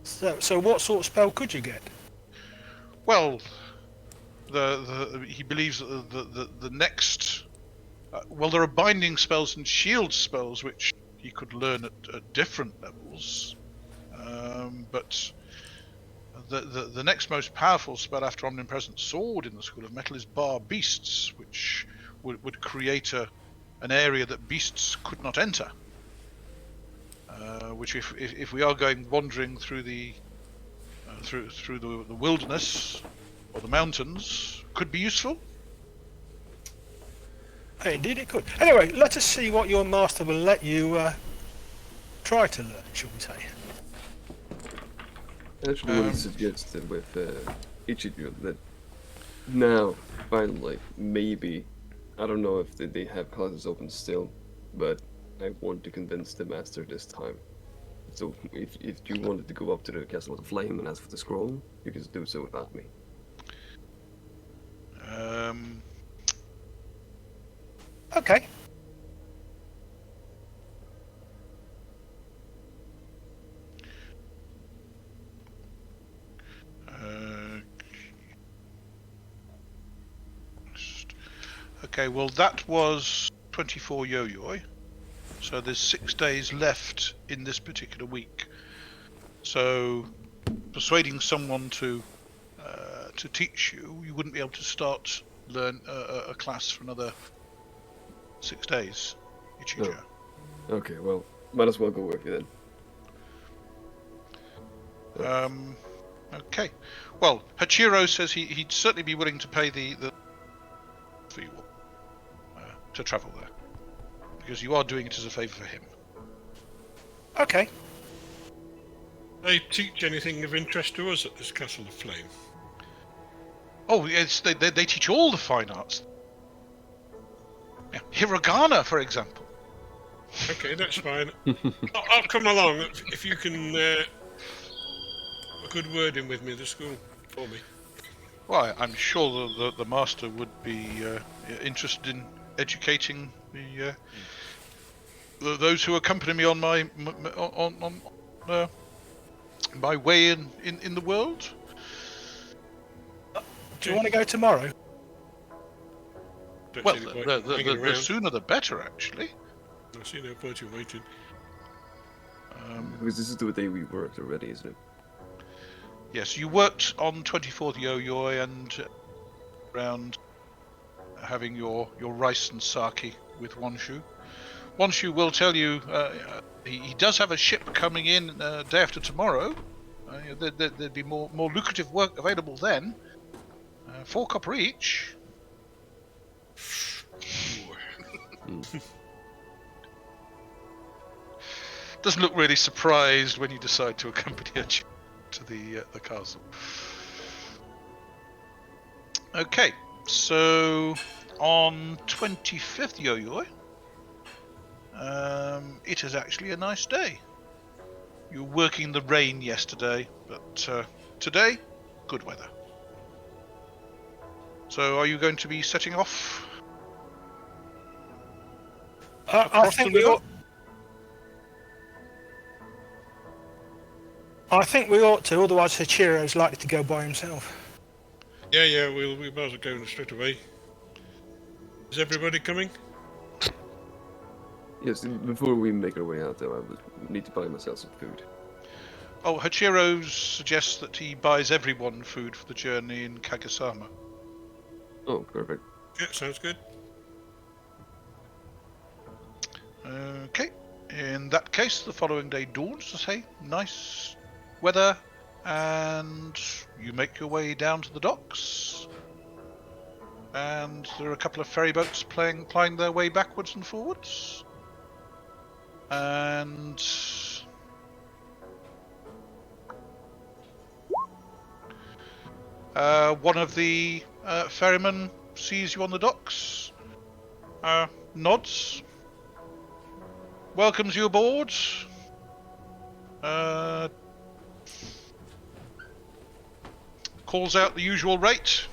So what sort of spell could you get? Well, he believes that the next. Well, there are binding spells and shield spells which he could learn at different levels, but the next most powerful spell after Omnipresent Sword in the School of Metal is Bar Beasts, which would create an area that beasts could not enter. Which, if we are going wandering through the wilderness or the mountains, could be useful. Indeed it could. Anyway, let us see what your master will let you try to learn, shall we say. I actually want to suggest that with Ichijō that now, finally, maybe, I don't know if they have classes open still, but I want to convince the master this time. So if you wanted to go up to the Castle of the Flame and ask for the scroll, you can do so without me. Okay. Okay, well that was 24 yo-yoi. So there's 6 days left in this particular week. So persuading someone to teach you, you wouldn't be able to start learn a class for another 6 days. Ichijō. Oh. Okay, well, might as well go with you then. Okay. Well, Hachiro says he'd certainly be willing to pay the for you to travel there, because you are doing it as a favour for him. Okay. They teach anything of interest to us at this Castle of Flame? Oh, yes, they teach all the fine arts. Yeah, hiragana, for example. Okay, that's fine. I'll come along if you can a good word in with me at the school for me. Well, I'm sure the master would be interested in educating those who accompany me on my my way in the world. Do you want to go tomorrow? Don't Well, see any point the hanging around. sooner the better, actually. I see no point in waiting. Because this is the day we worked already, isn't it? Yes, you worked on 24th yo-yoi and around having your rice and sake with Wanshu. Wanshu will tell you he does have a ship coming in day after tomorrow. There'd be more lucrative work available then. 4 copper each. Doesn't look really surprised when you decide to accompany her to the castle. Okay, so on 25th yo-yoi, it is actually a nice day. You were working in the rain yesterday, but today, good weather. So are you going to be setting off? I think we ought. I think we ought to, otherwise Hachiro's likely to go by himself. Yeah, we might as well go straight away. Is everybody coming? Yes, before we make our way out, though, I would need to buy myself some food. Oh, Hachiro suggests that he buys everyone food for the journey in Kagasama. Oh, perfect. Yeah, sounds good. Okay. In that case, the following day dawns, to say, nice weather, and you make your way down to the docks. And there are a couple of ferry boats plying their way backwards and forwards. And one of the ferrymen sees you on the docks, nods, welcomes you aboard, calls out the usual rate,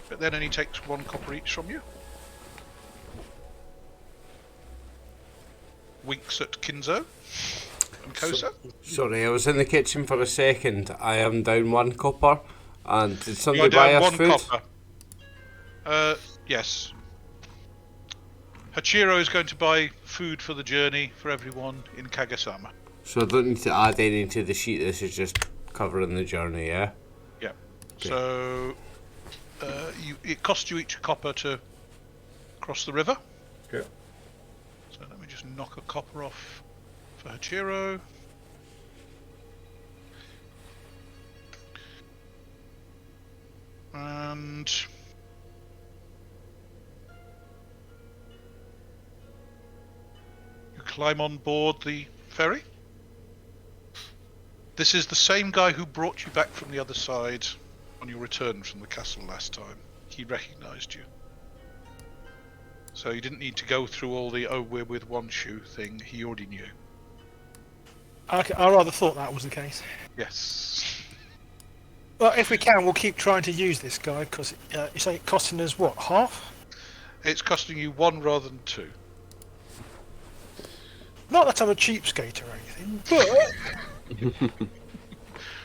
but then only takes 1 copper each from you. Winks at Kinzo and Kosa. Sorry, I was in the kitchen for a second. I am down 1 copper. And did You somebody are buy down us 1 food? copper. Yes. Hachiro is going to buy food for the journey for everyone in Kagasama. So I don't need to add any to the sheet. This is just covering the journey, yeah? Yeah. Okay. So it costs you each a copper to cross the river. Okay. So let me just knock a copper off for Hachiro. And you climb on board the ferry. This is the same guy who brought you back from the other side on your return from the castle last time. He recognised you. So you didn't need to go through all the "oh, we're with one shoe" thing. He already knew. I rather thought that was the case. Yes. Well, if we can, we'll keep trying to use this guy, because you say it costing us, what, half? It's costing you 1 rather than 2. Not that I'm a cheapskate or anything, but...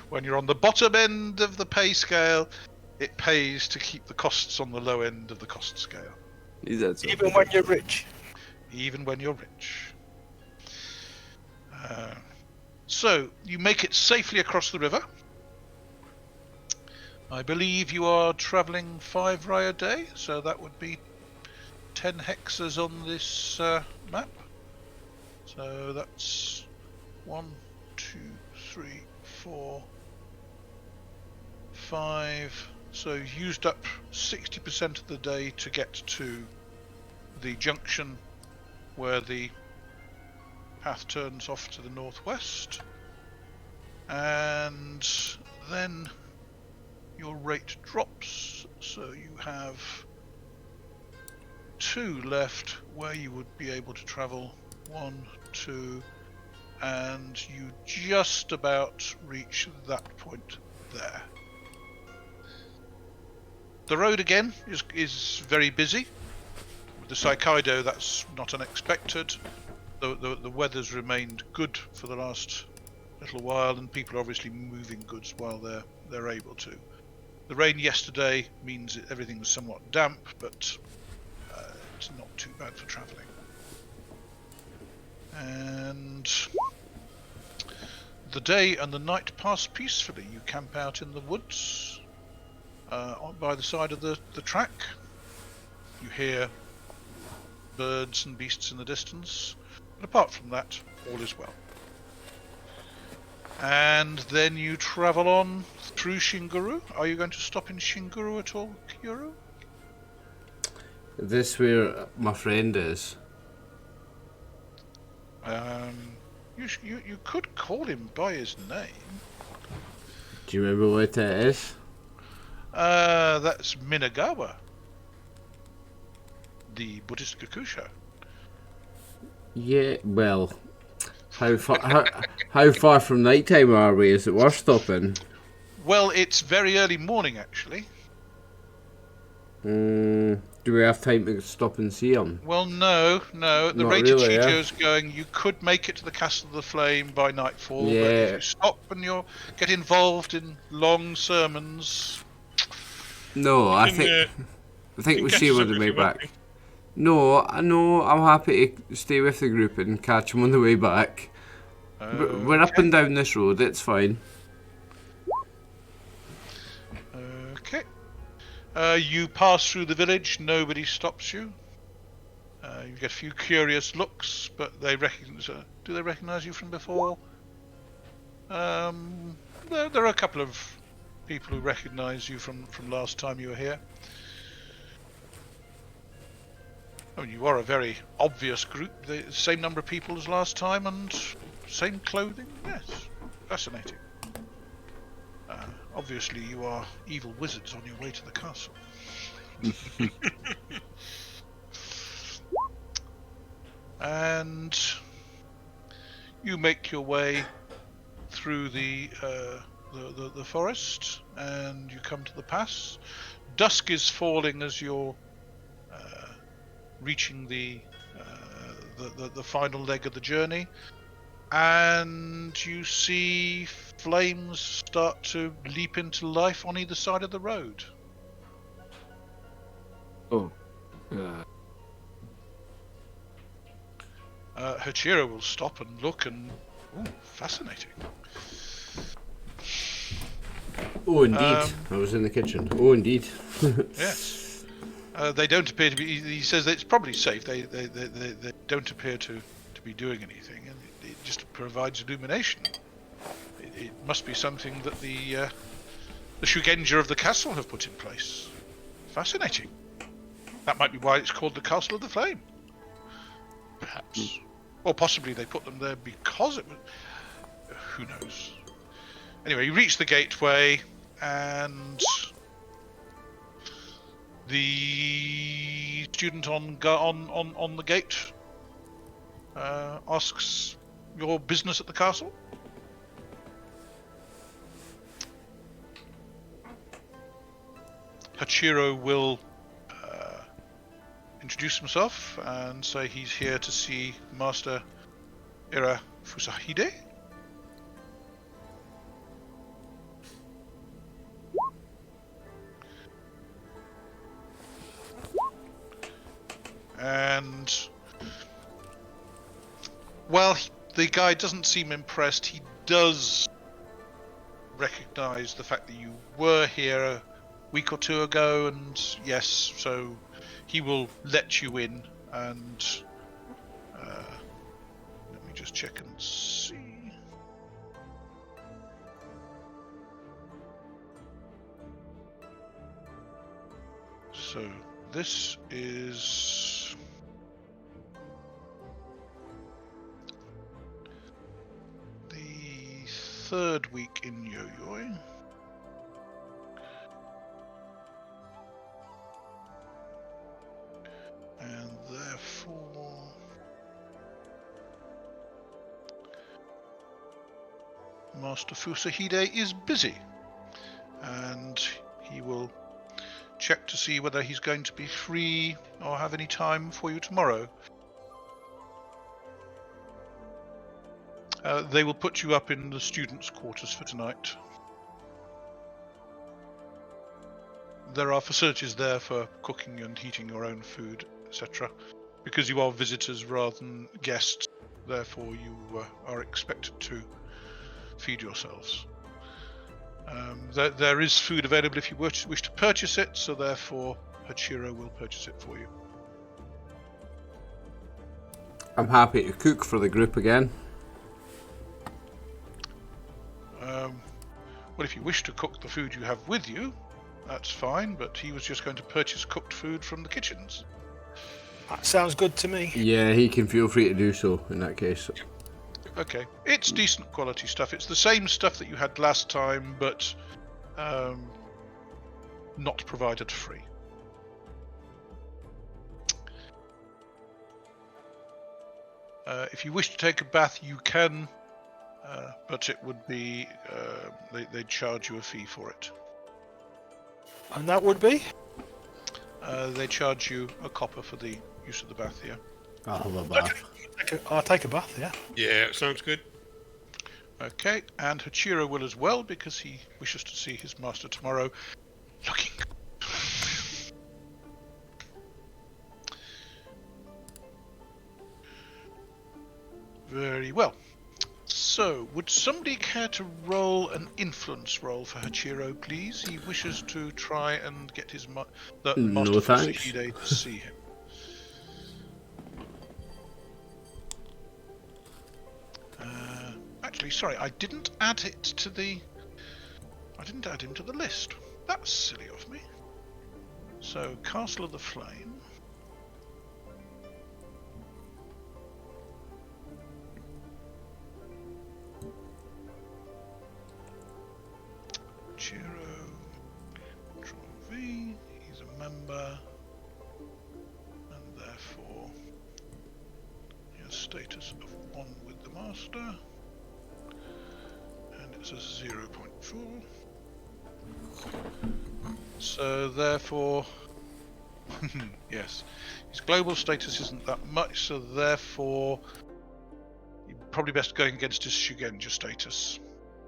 When you're on the bottom end of the pay scale, it pays to keep the costs on the low end of the cost scale. Is that so? even when you're rich. Even when you're rich. So, you make it safely across the river. I believe you are travelling 5 rai a day, so that would be 10 hexas on this map. So that's 1, 2, 3, 4, 5. So you've used up 60% of the day to get to the junction where the path turns off to the northwest. And then your rate drops, so you have 2 left where you would be able to travel 1, 2, and you just about reach that point there. The road again is very busy. With the Saikaido, that's not unexpected. The weather's remained good for the last little while, and people are obviously moving goods while they're able to. The rain yesterday means that everything's somewhat damp, but it's not too bad for travelling. And the day and the night pass peacefully. You camp out in the woods by the side of the track. You hear birds and beasts in the distance, but apart from that, all is well. And then you travel on through Shinguru. Are you going to stop in Shinguru at all, Kyūryū? This where my friend is. You could call him by his name. Do you remember what that is? That's Minagawa, the Buddhist Gakusha. Yeah, well, how far from nighttime are we? Is it worth stopping? Well, it's very early morning, actually. Do we have time to stop and see him? Well, no. At the Not rate really, Ichijō's going, you could make it to the Castle of the Flame by nightfall, but Yeah. if you stop and you get involved in long sermons... No, I Can, think we catch see us when up they if make you want back. No, I'm happy to stay with the group and catch them on the way back. We're up Okay. and down this road, it's fine. Okay. You pass through the village, nobody stops you. You get a few curious looks, but they recognize. Do they recognize you from before? There are a couple of people who recognize you from last time you were here. I mean, you are a very obvious group. The same number of people as last time and same clothing. Yes, fascinating. Obviously, you are evil wizards on your way to the castle. And you make your way through the forest, and you come to the pass. Dusk is falling as you're reaching the final leg of the journey, and you see flames start to leap into life on either side of the road. Oh. Hachiro will stop and look and... Ooh, fascinating. Oh, indeed. I was in the kitchen. Oh, indeed. Yes. They don't appear to be... He says that it's probably safe. They don't appear to be doing anything, and it just provides illumination. It must be something that the Shugenja of the castle have put in place. Fascinating. That might be why it's called the Castle of the Flame. Perhaps. Or possibly they put them there because it was... Who knows? Anyway, you reach the gateway, and the student on the gate asks your business at the castle. Hachiro will introduce himself and say he's here to see Master Ira Fusahide. And while the guy doesn't seem impressed, he does recognize the fact that you were here a week or two ago, and yes, so he will let you in, and let me just check and see. So this is the third week in Yo-Yoi. And therefore Master Fusahide is busy, and he will check to see whether he's going to be free or have any time for you tomorrow. They will put you up in the students' quarters for tonight. There are facilities there for cooking and heating your own food, etc. Because you are visitors rather than guests, therefore you are expected to feed yourselves. There is food available if you wish to purchase it, so therefore Hachiro will purchase it for you. I'm happy to cook for the group again. Well, if you wish to cook the food you have with you, that's fine, but he was just going to purchase cooked food from the kitchens. That sounds good to me. Yeah, he can feel free to do so in that case. Okay, it's decent quality stuff. It's the same stuff that you had last time, but not provided free. If you wish to take a bath, you can, but it would be they'd charge you a fee for it. And that would be? They charge you a copper for the use of the bath here. I'll have a bath. I'll take a bath, yeah. Yeah, sounds good. Okay, and Hachiro will as well, because he wishes to see his master tomorrow. Looking good. Very well. So, would somebody care to roll an influence roll for Hachiro, please? He wishes to try and get his the No, Master thanks. Fusahide to see him. Actually, sorry, I didn't add it to the. I didn't add him to the list. That's silly of me. So, Castle of the Flame. Chiro, Control V, he's a member, and therefore he has status of 1 with the Master, and it's a 0.4. So therefore, yes, his global status isn't that much, so therefore you're probably best going against his Shugenja status.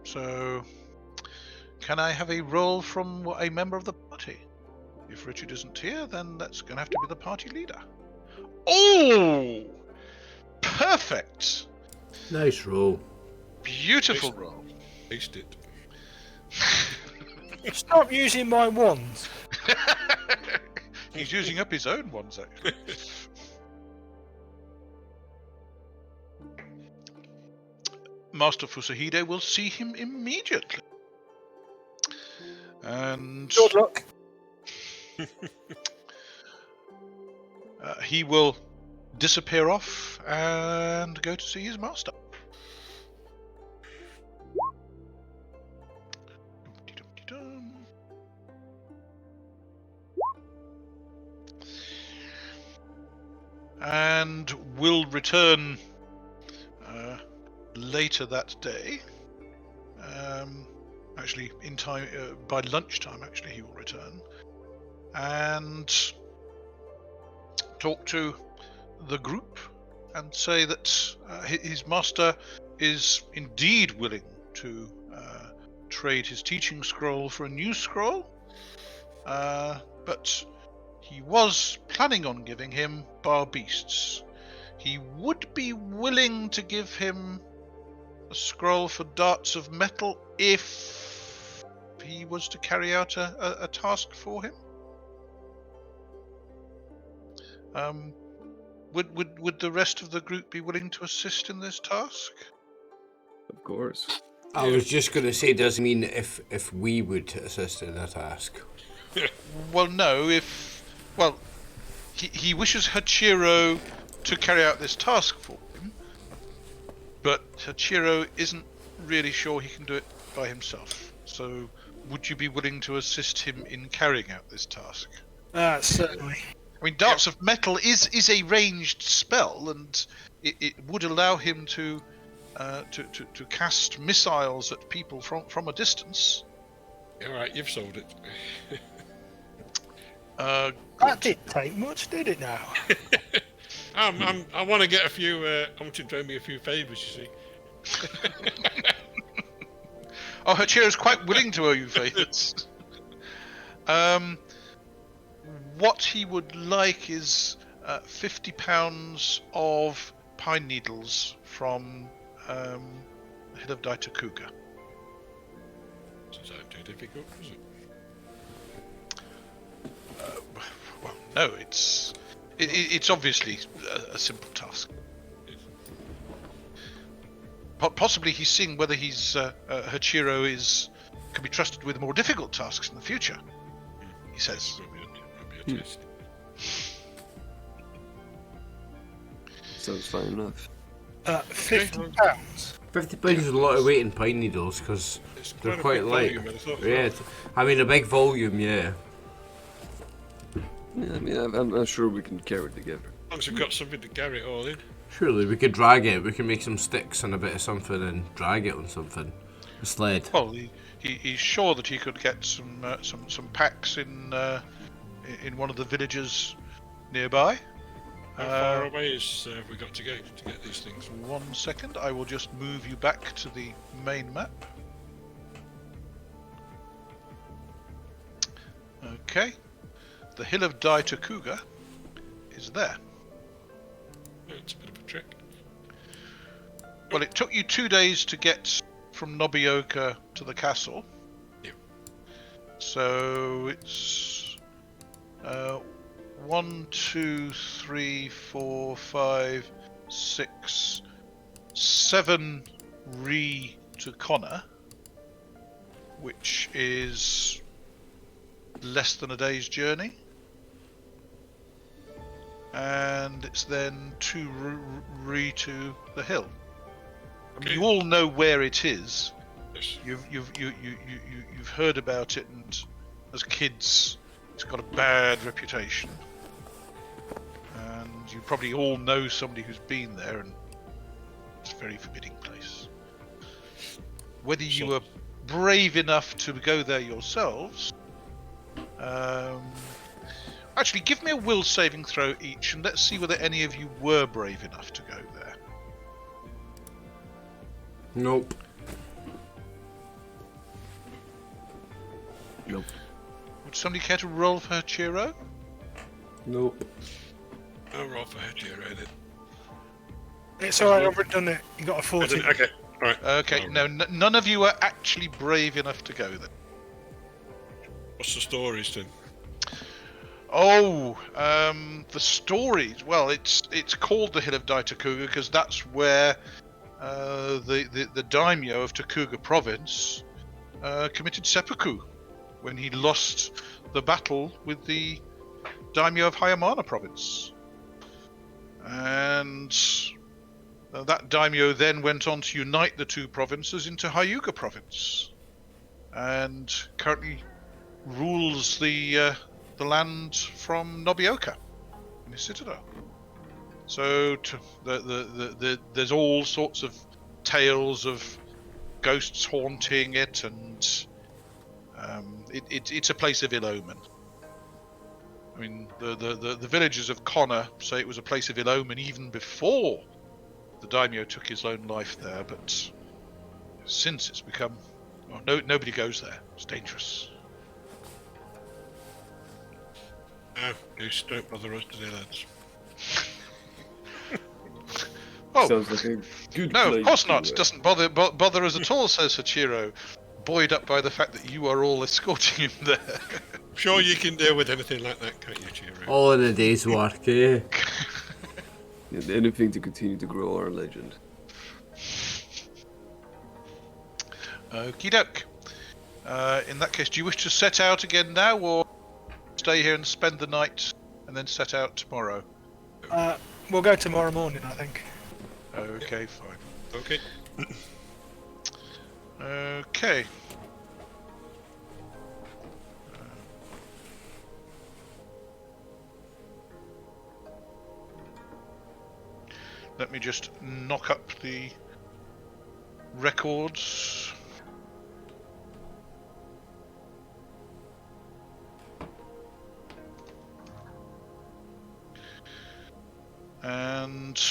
So, can I have a roll from a member of the party? If Richard isn't here, then that's going to have to be the party leader. Oh! Perfect! Nice roll. Beautiful roll. Taste it. Stop using my wands. He's using up his own ones, actually. Master Fusahide will see him immediately. And Good luck. he will disappear off and go to see his master. And will return later that day. Actually, in time by lunchtime. Actually, he will return and talk to the group and say that his master is indeed willing to trade his teaching scroll for a new scroll, but he was planning on giving him bar beasts. He would be willing to give him a scroll for darts of metal if he was to carry out a task for him. Would the rest of the group be willing to assist in this task? Of course. I was just going to say, does it mean if we would assist in a task? Well, no. He wishes Hachiro to carry out this task for him, but Hachiro isn't really sure he can do it by himself. So, would you be willing to assist him in carrying out this task? Certainly. I mean, darts of metal is a ranged spell, and it would allow him to cast missiles at people from a distance. All right, you've sold it. That didn't take much, did it now? I want to get a few. I want you to do me a few favours, you see. Oh, Hachiro's quite willing to owe you favours. What he would like is 50 pounds of pine needles from the hill of Daikuga. Doesn't sound too difficult, does it? Well, no, it's obviously a simple task. Possibly he's seeing whether Hachiro can be trusted with more difficult tasks in the future. He says. Probably a test. Sounds fine enough. £50. £50 is a lot of weight in pine needles because It's they're a quite big light. volume, I thought. Yeah, I mean a big volume, yeah. Yeah, I mean, I'm not sure we can carry it together. Once we've got something to carry it all in. Surely we could drag it. We can make some sticks and a bit of something and drag it on something. A sled. Well, he's sure that he could get some packs in one of the villages nearby. How far away have we got to go to get these things? 1 second, I will just move you back to the main map. Okay, the hill of Daikuga is there. It's a bit of a trick. Well, it took you 2 days to get from Nobeoka to the castle. Yeah. So it's 1, 2, 3, 4, 5, 6, 7 re to Connor, which is less than a day's journey. And it's then 2 re to the hill. I mean, Okay. you all know where it is. Yes. You've heard about it, and as kids, it's got a bad reputation. And you probably all know somebody who's been there, and it's a very forbidding place. Whether you So- are brave enough to go there yourselves, actually, give me a will saving throw each, and let's see whether any of you were brave enough to go there. Nope. Nope. Would somebody care to roll for Kyūryū? Nope. I'll roll for Hachiro then. It's alright, I've already done it. You got a 14. Okay, alright. Okay, no, none of you are actually brave enough to go there. What's the stories then? Oh, the stories. Well, it's called the Hill of Daikuga because that's where the daimyo of Takuga province committed seppuku when he lost the battle with the daimyo of Hayamana province. And that daimyo then went on to unite the two provinces into Hyuga province, and currently rules the land from Nobeoka in his citadel. So there's all sorts of tales of ghosts haunting it, and it's a place of ill omen. I mean, the villagers of Connor say it was a place of ill omen even before the daimyo took his own life there, but since it's become... well, nobody goes there. It's dangerous. No, Goose, don't bother us today, lads. Oh, Sounds like a good no, place of course to, not. Doesn't bother us at all, says Hachiro, buoyed up by the fact that you are all escorting him there. I'm sure you can deal with anything like that, can't you, Chiro? All in a day's work, eh? and anything to continue to grow our legend. Okie doke. In that case, do you wish to set out again now, or stay here and spend the night and then set out tomorrow? We'll go tomorrow morning, I think. Okay, fine. Okay. Okay. Let me just knock up the records. And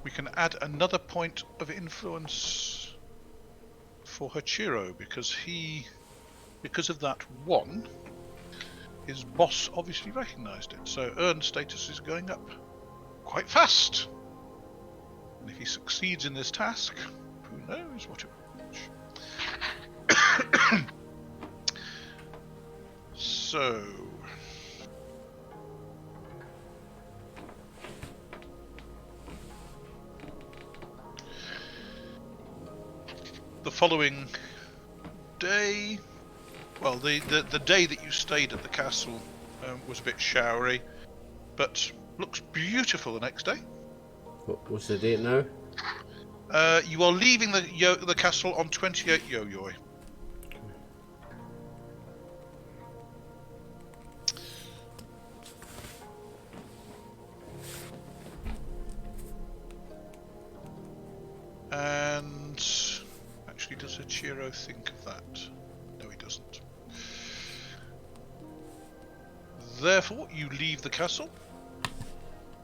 we can add another point of influence for Hachiro, because of that one, his boss obviously recognized it. So earn status is going up quite fast. And if he succeeds in this task, who knows what it will reach. So... the following day, well, the day that you stayed at the castle was a bit showery, but looks beautiful the next day. What's the date now? You are leaving the castle on 28 Yo-Yoi. And actually, does Hachiro think of that? No, he doesn't. Therefore, you leave the castle.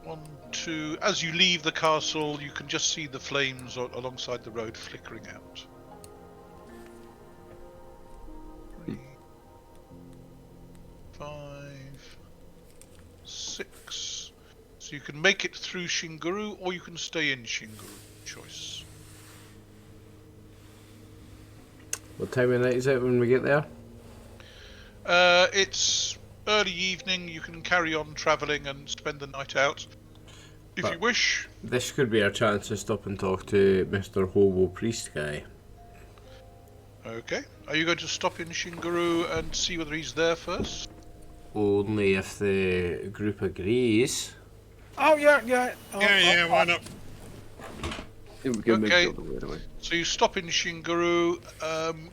1, 2. As you leave the castle, you can just see the flames alongside the road flickering out. 3, 5, 6. So you can make it through Shinguru, or you can stay in Shinguru. Choice. What time of night is it when we get there? It's early evening. You can carry on travelling and spend the night out if you wish. This could be our chance to stop and talk to Mr. Hobo Priest guy. Okay. Are you going to stop in Shinguru and see whether he's there first? Only if the group agrees. Oh, yeah. Yeah, why not? Yeah, we can make Okay. it all the way away. So you stop in Shinguru.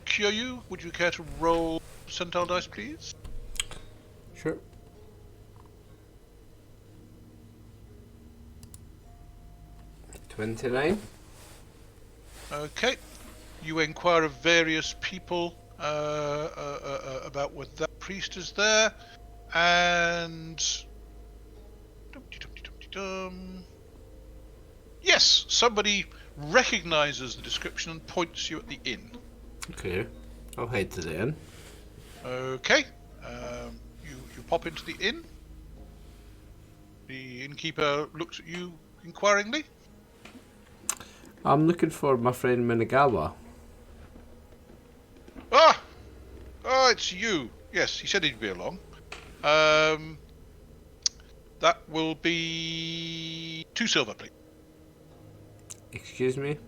Kyūryū, would you care to roll percentile dice, please? Sure. $29. Okay. You inquire of various people about whether that priest is there, and yes, somebody recognizes the description and points you at the inn. Okay. I'll head to the inn. Okay. You pop into the inn. The innkeeper looks at you inquiringly. I'm looking for my friend Minagawa. Ah! Oh, it's you. Yes, he said he'd be along. That will be 2 silver, please. Excuse me?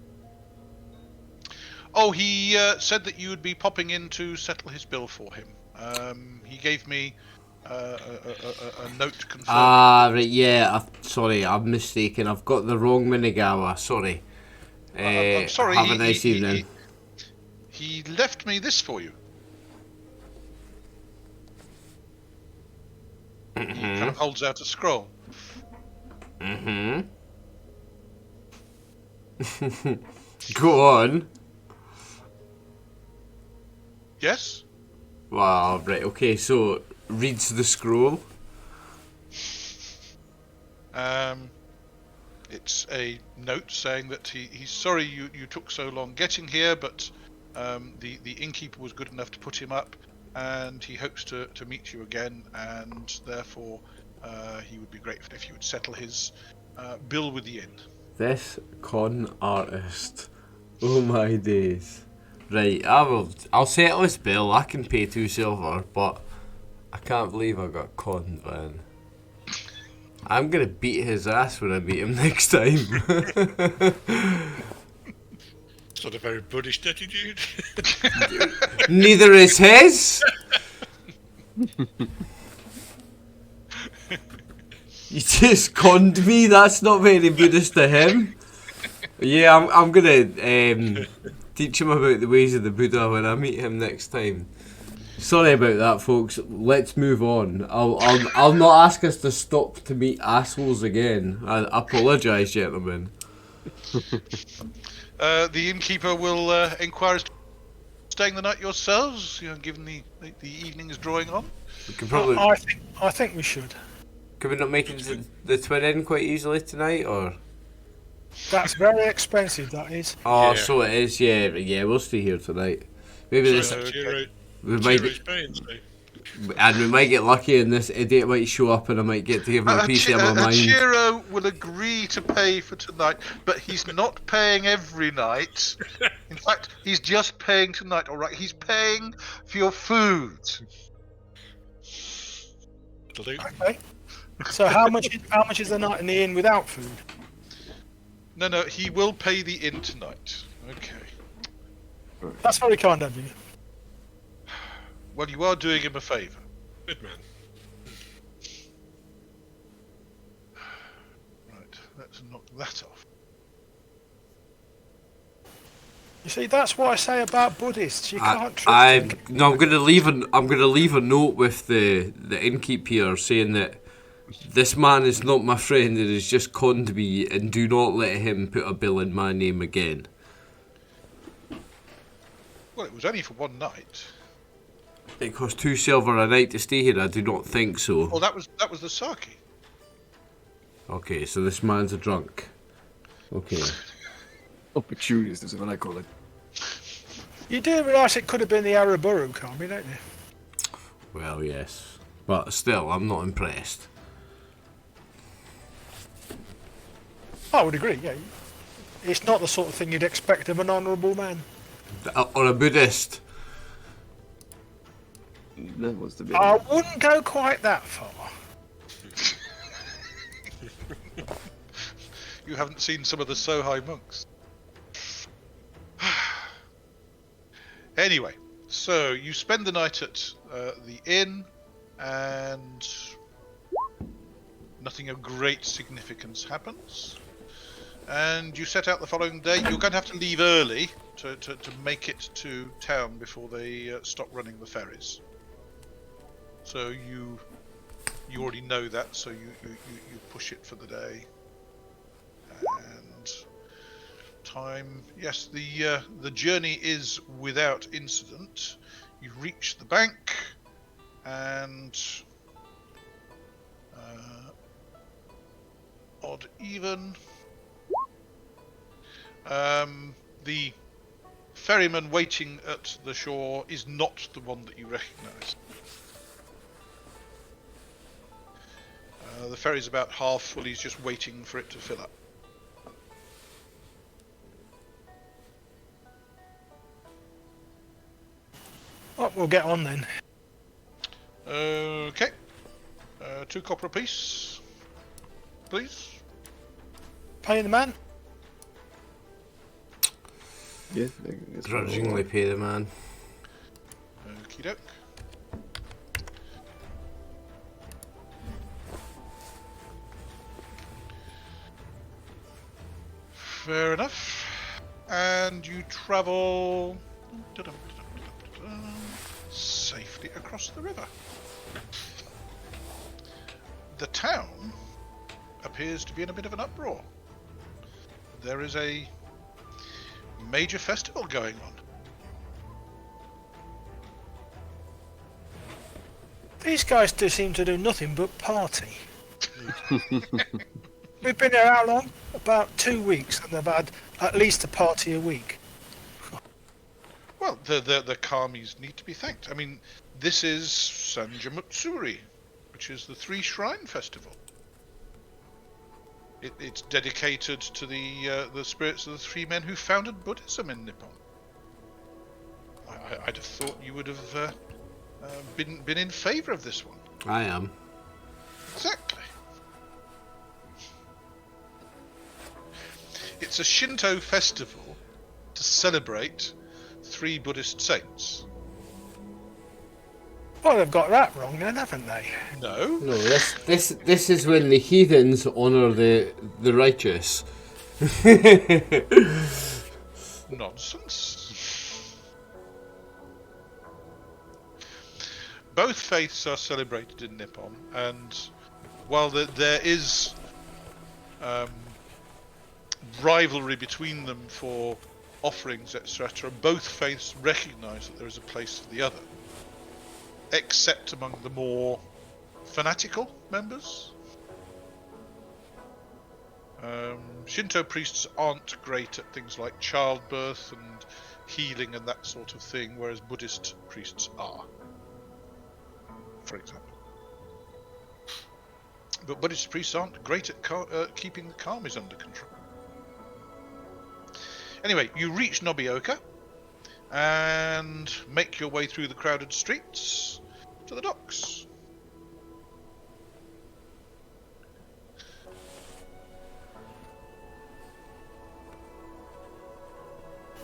Oh, he said that you would be popping in to settle his bill for him. He gave me a note confirming. Ah, right, yeah. Sorry, I'm mistaken. I've got the wrong Minagawa. Sorry. I'm sorry. Have a nice evening. He left me this for you. He kind of holds out a scroll. Mm-hmm. Go on. Yes? Wow, right, okay, so reads the scroll. It's a note saying that he's sorry you took so long getting here, but the innkeeper was good enough to put him up, and he hopes to meet you again, and therefore he would be grateful if you would settle his bill with the inn. This con artist. Oh my days. Right, I'll settle his bill. I can pay 2 silver, but I can't believe I got conned, man. I'm gonna beat his ass when I meet him next time. It's not a very Buddhist attitude. Neither is his. You just conned me. That's not very Buddhist to him. Yeah, I'm gonna teach him about the ways of the Buddha when I meet him next time. Sorry about that, folks. Let's move on. I'll not ask us to stop to meet assholes again. I apologise, gentlemen. The innkeeper will inquire as to staying the night yourselves, given the evening is drawing on. We can probably. I think we should. Could we not make it to the Twin Inn quite easily tonight, or? That's very expensive, that is. Oh, Yeah. so it is. Yeah. We'll stay here tonight. Maybe this. We might get, and we might get lucky, and this idiot might show up, and I might get to give him a piece of my mind. Ichijō will agree to pay for tonight, but he's not paying every night. In fact, he's just paying tonight. All right, he's paying for your food. Okay. So how much is the night in the inn without food? No, he will pay the inn tonight. Okay. That's very kind of you. Well, you are doing him a favour. Good man. Right, let's knock that off. You see, that's what I say about Buddhists. You can't trust I'm them. I'm gonna leave a note with the innkeep here saying that this man is not my friend and has just conned me, and do not let him put a bill in my name again. Well, it was only for one night. It costs 2 silver a night to stay here. I do not think so. Well, that was the sake. Okay, so this man's a drunk. Okay. Opportunist is what I call it. You do realise it could have been the Araburu Kami, don't you? Well, yes, but still, I'm not impressed. I would agree, yeah. It's not the sort of thing you'd expect of an honourable man. Or a Buddhist. That was the bit. I wouldn't go quite that far. You haven't seen some of the Sohai monks. Anyway, so you spend the night at the inn, and nothing of great significance happens. And you set out the following day. You're going to have to leave early to make it to town before they stop running the ferries. So you already know that, so you push it for the day. And time, yes, the journey is without incident. You reach the bank, and odd even. The ferryman waiting at the shore is not the one that you recognise. The ferry's about half full. He's just waiting for it to fill up. Oh, we'll get on then. Okay. 2 copper apiece, please. Pay the man. Yeah, I guess Grudgingly pay the man. Okie doke. Fair enough. And you travel safely across the river. The town appears to be in a bit of an uproar. There is a major festival going on. These guys do seem to do nothing but party. We've been there how long? About 2 weeks, and they've had at least a party a week. Well, the Kamis need to be thanked. I mean, this is Sanjamatsuri, which is the 3 Shrine Festival. It's dedicated to the spirits of the 3 men who founded Buddhism in Nippon. I'd have thought you would have been in favour of this one. I am. Exactly. It's a Shinto festival to celebrate 3 Buddhist saints. Well, they've got that wrong then, haven't they? No. No, this is when the heathens honour the righteous. Nonsense. Both faiths are celebrated in Nippon, and while there is rivalry between them for offerings, etc., both faiths recognise that there is a place for the other, except among the more fanatical members. Shinto priests aren't great at things like childbirth and healing and that sort of thing, whereas Buddhist priests are, for example. But Buddhist priests aren't great at keeping the Kamis under control. Anyway, you reach Nobeoka and make your way through the crowded streets to the docks.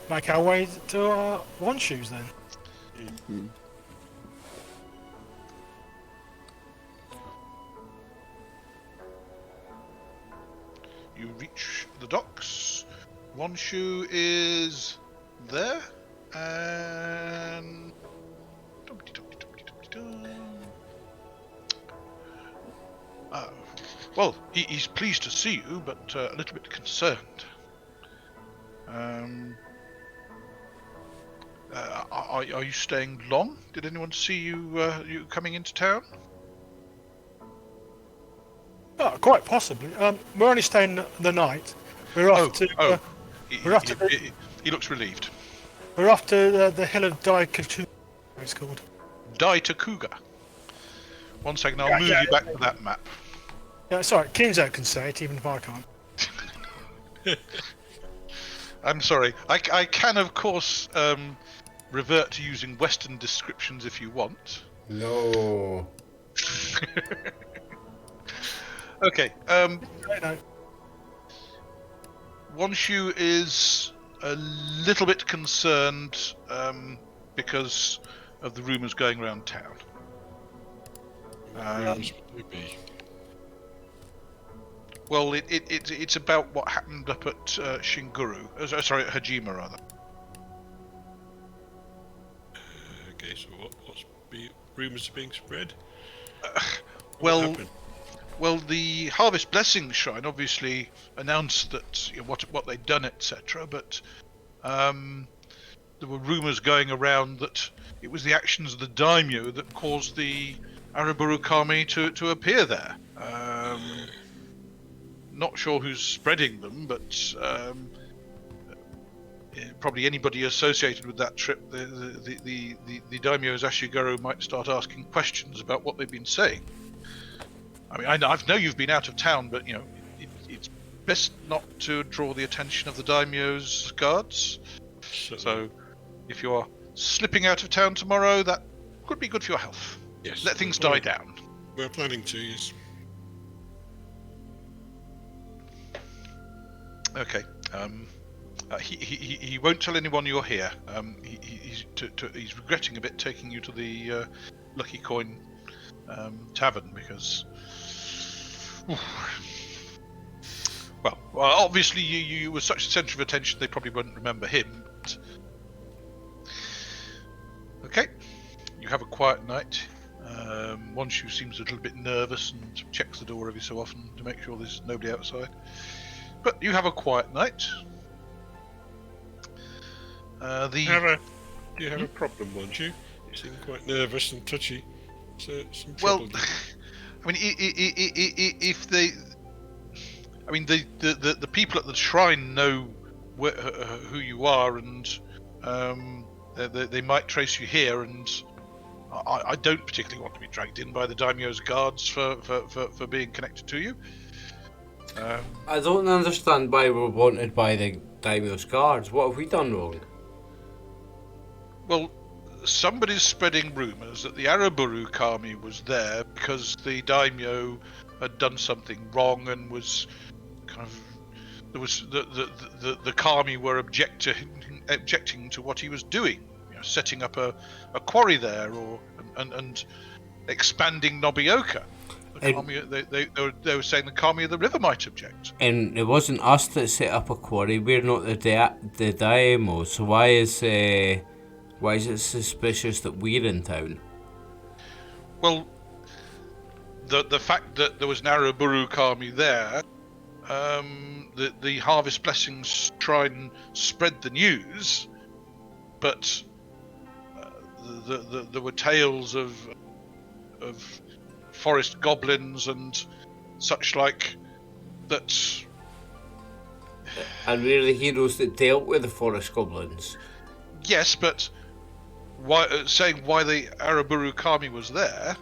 Make our way to our one shoes then. Mm-hmm. You reach the docks. One shoe is there, and well, he's pleased to see you, but a little bit concerned. Are you staying long? Did anyone see you coming into town? Oh, quite possibly. We're only staying the night. We're off to. He looks relieved. We're off to the hill of Daikuga. It's called Daikuga. 1 second, I'll move you back to that map. Yeah, sorry. Kinzo can say it, even if I can't. I'm sorry. I can, of course, revert to using Western descriptions if you want. No. Okay. I know. Wonshu is a little bit concerned because of the rumours going around town. Rumours would they be? Well, it's about what happened up at Shinguru. Sorry, at Hajime rather. Okay, so rumours are being spread? Well, What happened? Well, the Harvest Blessing Shrine obviously announced that what they'd done, etc. But there were rumours going around that it was the actions of the daimyo that caused the Araburu Kami to appear there. Not sure who's spreading them, but probably anybody associated with that trip. The daimyo's Ashigaru might start asking questions about what they've been saying. I mean, I know you've been out of town, but it's best not to draw the attention of the daimyo's guards. So, if you're slipping out of town tomorrow, that could be good for your health. Yes. Let things die down. We're planning to, yes. Okay. He won't tell anyone you're here. He's regretting a bit taking you to the Lucky Coin tavern because. Well, obviously you were such a centre of attention they probably won't remember him. But... Okay, you have a quiet night. Wonshu seems a little bit nervous and checks the door every so often to make sure there's nobody outside. But you have a quiet night. You have a problem, won't you? You seem quite nervous and touchy. So some trouble. Well, I mean, if they, I mean, the people at the shrine know who you are, and they might trace you here, and I don't particularly want to be dragged in by the daimyo's guards for being connected to you. I don't understand why we're wanted by the daimyo's guards. What have we done wrong? Well, somebody's spreading rumours that the Araburu Kami was there because the daimyo had done something wrong and was kind of there was the Kami were objecting to what he was doing, setting up a quarry there and expanding Nobeoka. They were saying the Kami of the river might object. And it wasn't us that set up a quarry. We're not the daimyo. So why is it suspicious that we're in town? Well, the fact that there was an Araburu Kami there, the Harvest Blessings Shrine spread the news, but there were tales of forest goblins and such like that. And we're the heroes that dealt with the forest goblins. Yes, but saying why the Araburu Kami was there,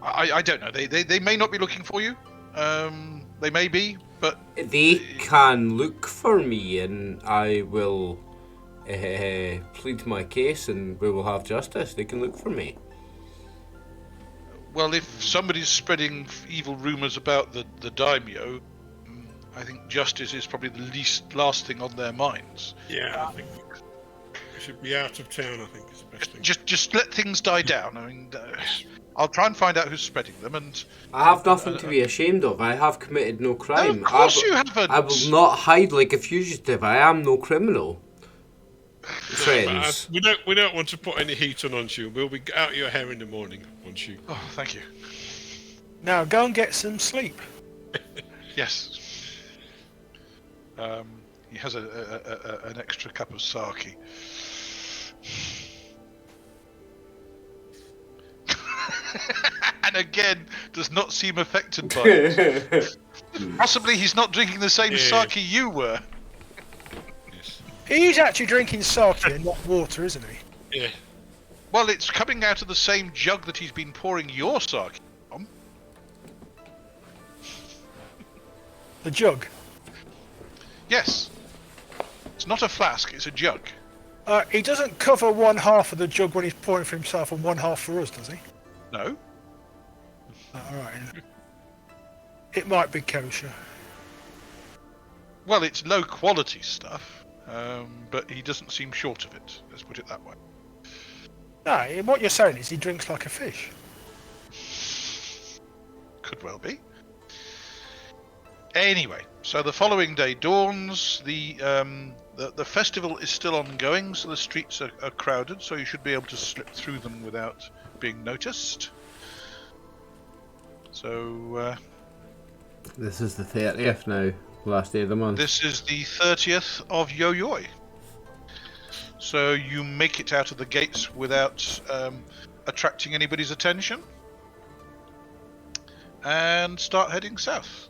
I don't know. They may not be looking for you. They may be, but they can look for me, and I will plead my case, and we will have justice. They can look for me. Well, if somebody's spreading evil rumours about the daimyo, I think justice is probably the last thing on their minds. Yeah, I think we should be out of town. I think is the best thing. Just let things die down. I mean, I'll try and find out who's spreading them, and I have nothing to be ashamed of. I have committed no crime. No, of course you haven't. I will not hide like a fugitive. I am no criminal. Friends. We don't want to put any heat on you. We'll be out your hair in the morning, won't you? Oh, thank you. Now go and get some sleep. Yes. He has an extra cup of sake. And again, does not seem affected by it. Possibly he's not drinking the same sake you were. Yes. He's actually drinking sake and not water, isn't he? Yeah. Well, it's coming out of the same jug that he's been pouring your sake from. The jug. Yes. It's not a flask, it's a jug. He doesn't cover one half of the jug when he's pouring for himself and one half for us, does he? No. Alright. It might be kosher. Well, it's low quality stuff, but he doesn't seem short of it. Let's put it that way. No, what you're saying is he drinks like a fish. Could well be. Anyway, so the following day dawns. The festival is still ongoing, so the streets are crowded. So you should be able to slip through them without being noticed. So This is the 30th now, last day of the month. this is the 30th of Yoyoi. So you make it out of the gates without attracting anybody's attention, and start heading south.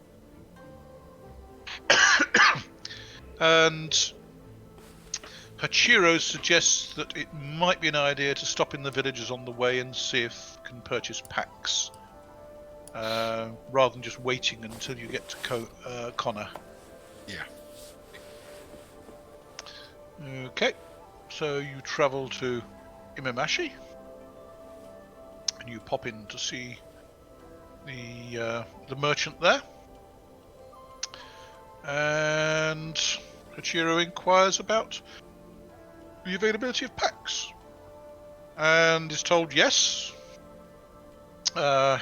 And Hachiro suggests that it might be an idea to stop in the villages on the way and see if you can purchase packs, rather than just waiting until you get to Connor. Yeah. Okay, so you travel to Imamashi, and you pop in to see the merchant there, and Hachiro inquires about the availability of packs, and is told yes,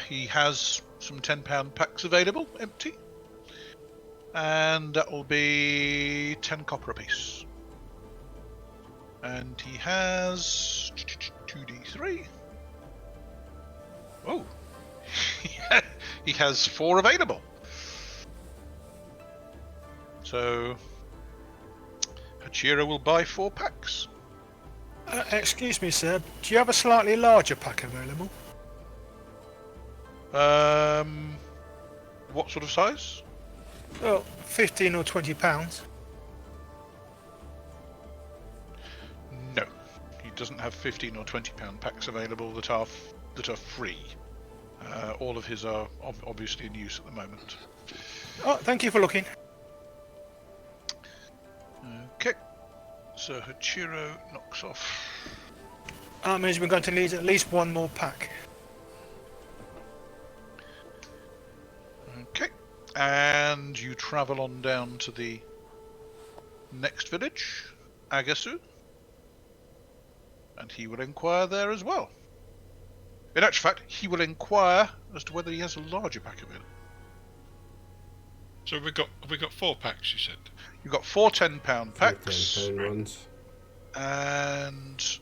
he has some £10 packs available, empty, and that will be 10 copper apiece. And he has 2d3. Oh, he has 4 available. So Hachiro will buy 4 packs. Excuse me, sir. Do you have a slightly larger pack available? What sort of size? Well, 15 or 20 pounds. No, he doesn't have 15 or 20 pound packs available that are free. All of his are obviously in use at the moment. Oh, thank you for looking. Okay, so Hachiro knocks off. That means we're going to need at least one more pack. Okay, and you travel on down to the next village, Agasu, and he will inquire there as well. In actual fact, he will inquire as to whether he has a larger pack available. So we got 4 packs, you said. You've got 4 £10 packs, £10 ones. and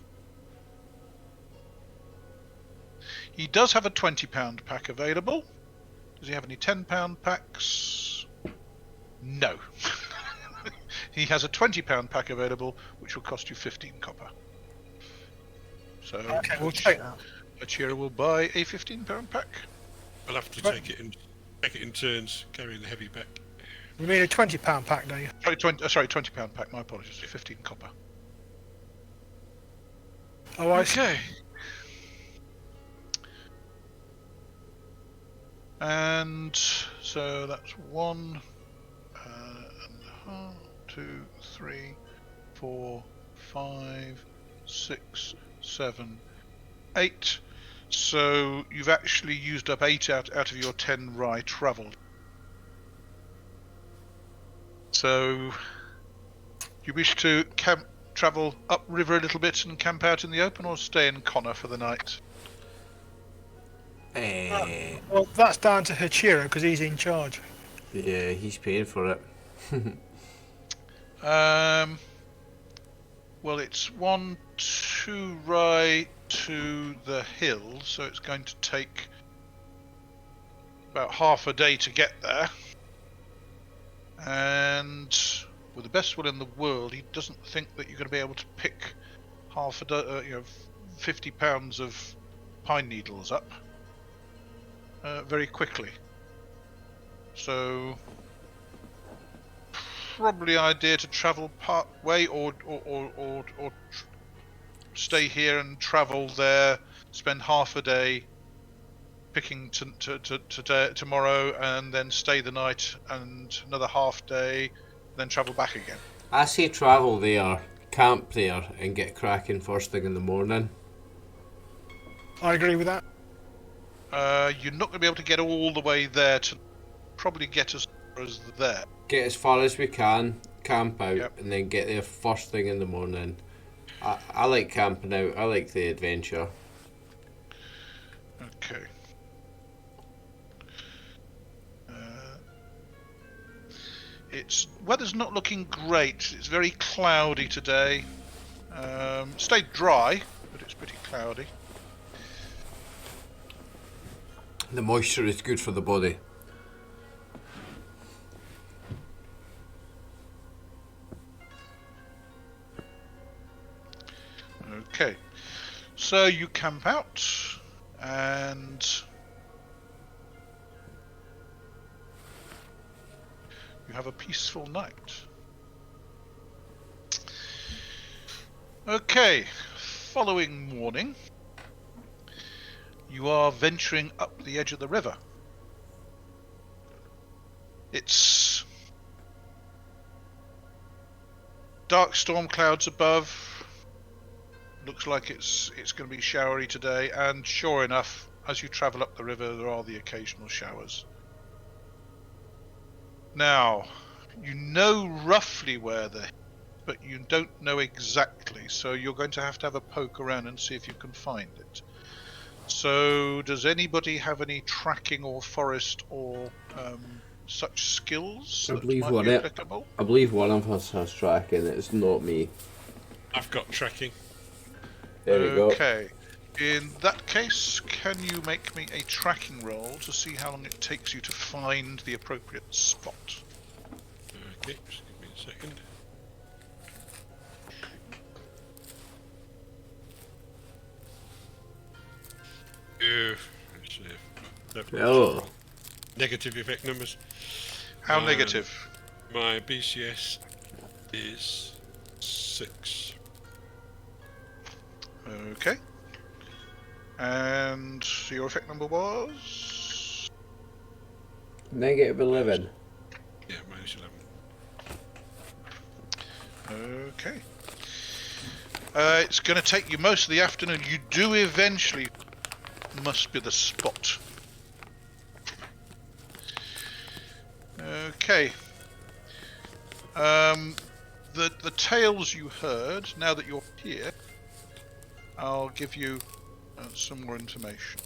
he does have a £20 pack available. Does he have any £10 packs? No. He has a £20 pack available, which will cost you 15 copper. So Okay, we'll take that. Hachiro will buy a £15 pack. I'll have to Right. take it in turns, carrying the heavy pack. You mean a 20 pound pack, don't you? Sorry, £20 pack. My apologies. 15 copper. Oh, I see. Okay. And so that's 1, 2, 3, 4, 5, 6, 7, 8. So you've actually used up 8 out of your 10 rye travelled. So you wish to travel upriver a little bit and camp out in the open, or stay in Connor for the night? Well, that's down to Hachiro because he's in charge. Yeah, he's paying for it. Well, it's 1, 2 rye to the hill, so it's going to take about half a day to get there. And with the best will in the world, he doesn't think that you're going to be able to pick 50 pounds of pine needles up very quickly. So probably idea to travel part way, or stay here and travel there, spend half a day picking tomorrow, and then stay the night and another half day, then travel back again. I say travel there camp there and get cracking first thing in the morning. I agree with that. You're not going to be able to get all the way there to probably get as far as there. Get as far as we can, camp out, Yep. and then get there first thing in the morning. I like camping out. I like the adventure. Okay. Weather's not looking great. It's very cloudy today. Stayed dry, but it's pretty cloudy. The moisture is good for the body. Okay. So you camp out, and you have a peaceful night. Okay. Following morning, you are venturing up the edge of the river. It's dark storm clouds above. Looks like it's going to be showery today, and sure enough, as you travel up the river, there are the occasional showers. Now, you know roughly where they're, but you don't know exactly, so you're going to have a poke around and see if you can find it. So, does anybody have any tracking or forest or such skills I that believe might one be it. applicable? I believe one of us has tracking. It's not me. I've got tracking. There we go. Okay. In that case, can you make me a tracking roll to see how long it takes you to find the appropriate spot? Okay, just give me a second. Let's see. That was Oh. Negative effect numbers. How negative? My BCS is 6. Okay. And your effect number was? -11. Yeah, minus 11. Okay. It's going to take you most of the afternoon. You do eventually must be the spot. Okay. The tales you heard, now that you're here, I'll give you some more information.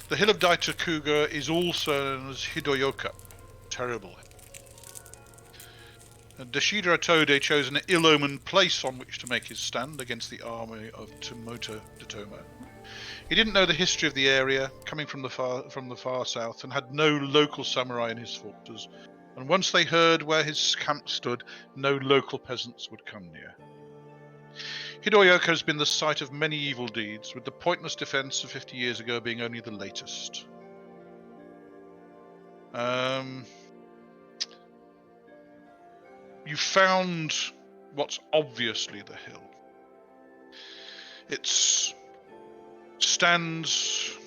The hill of Daikuga is also known as Hidoyoka. Terrible. And Deshidra Tode chose an ill-omened place on which to make his stand against the army of Tomoto Dotoma. He didn't know the history of the area, coming from the far south, and had no local samurai in his forces. And once they heard where his camp stood, no local peasants would come near. Hidoyoka has been the site of many evil deeds, with the pointless defense of 50 years ago being only the latest. You found what's obviously the hill. It stands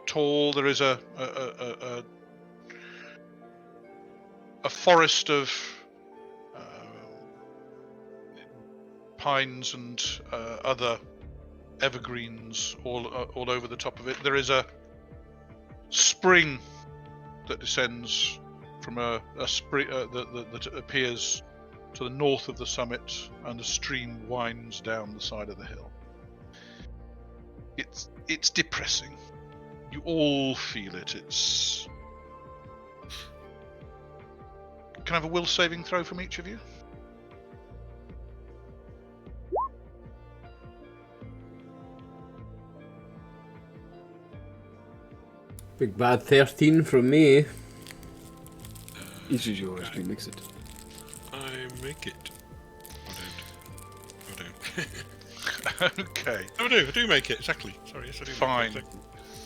tall. There is a forest of pines and other evergreens all over the top of it. There is a spring that descends from a spring that appears to the north of the summit, and the stream winds down the side of the hill. It's depressing. You all feel it. It's. Can I have a will saving throw from each of you? Big bad 13 from me. Ichijō has been mixed. I make it. I don't. Okay. I do make it, exactly. Sorry, yes I do. Fine. Make it, exactly.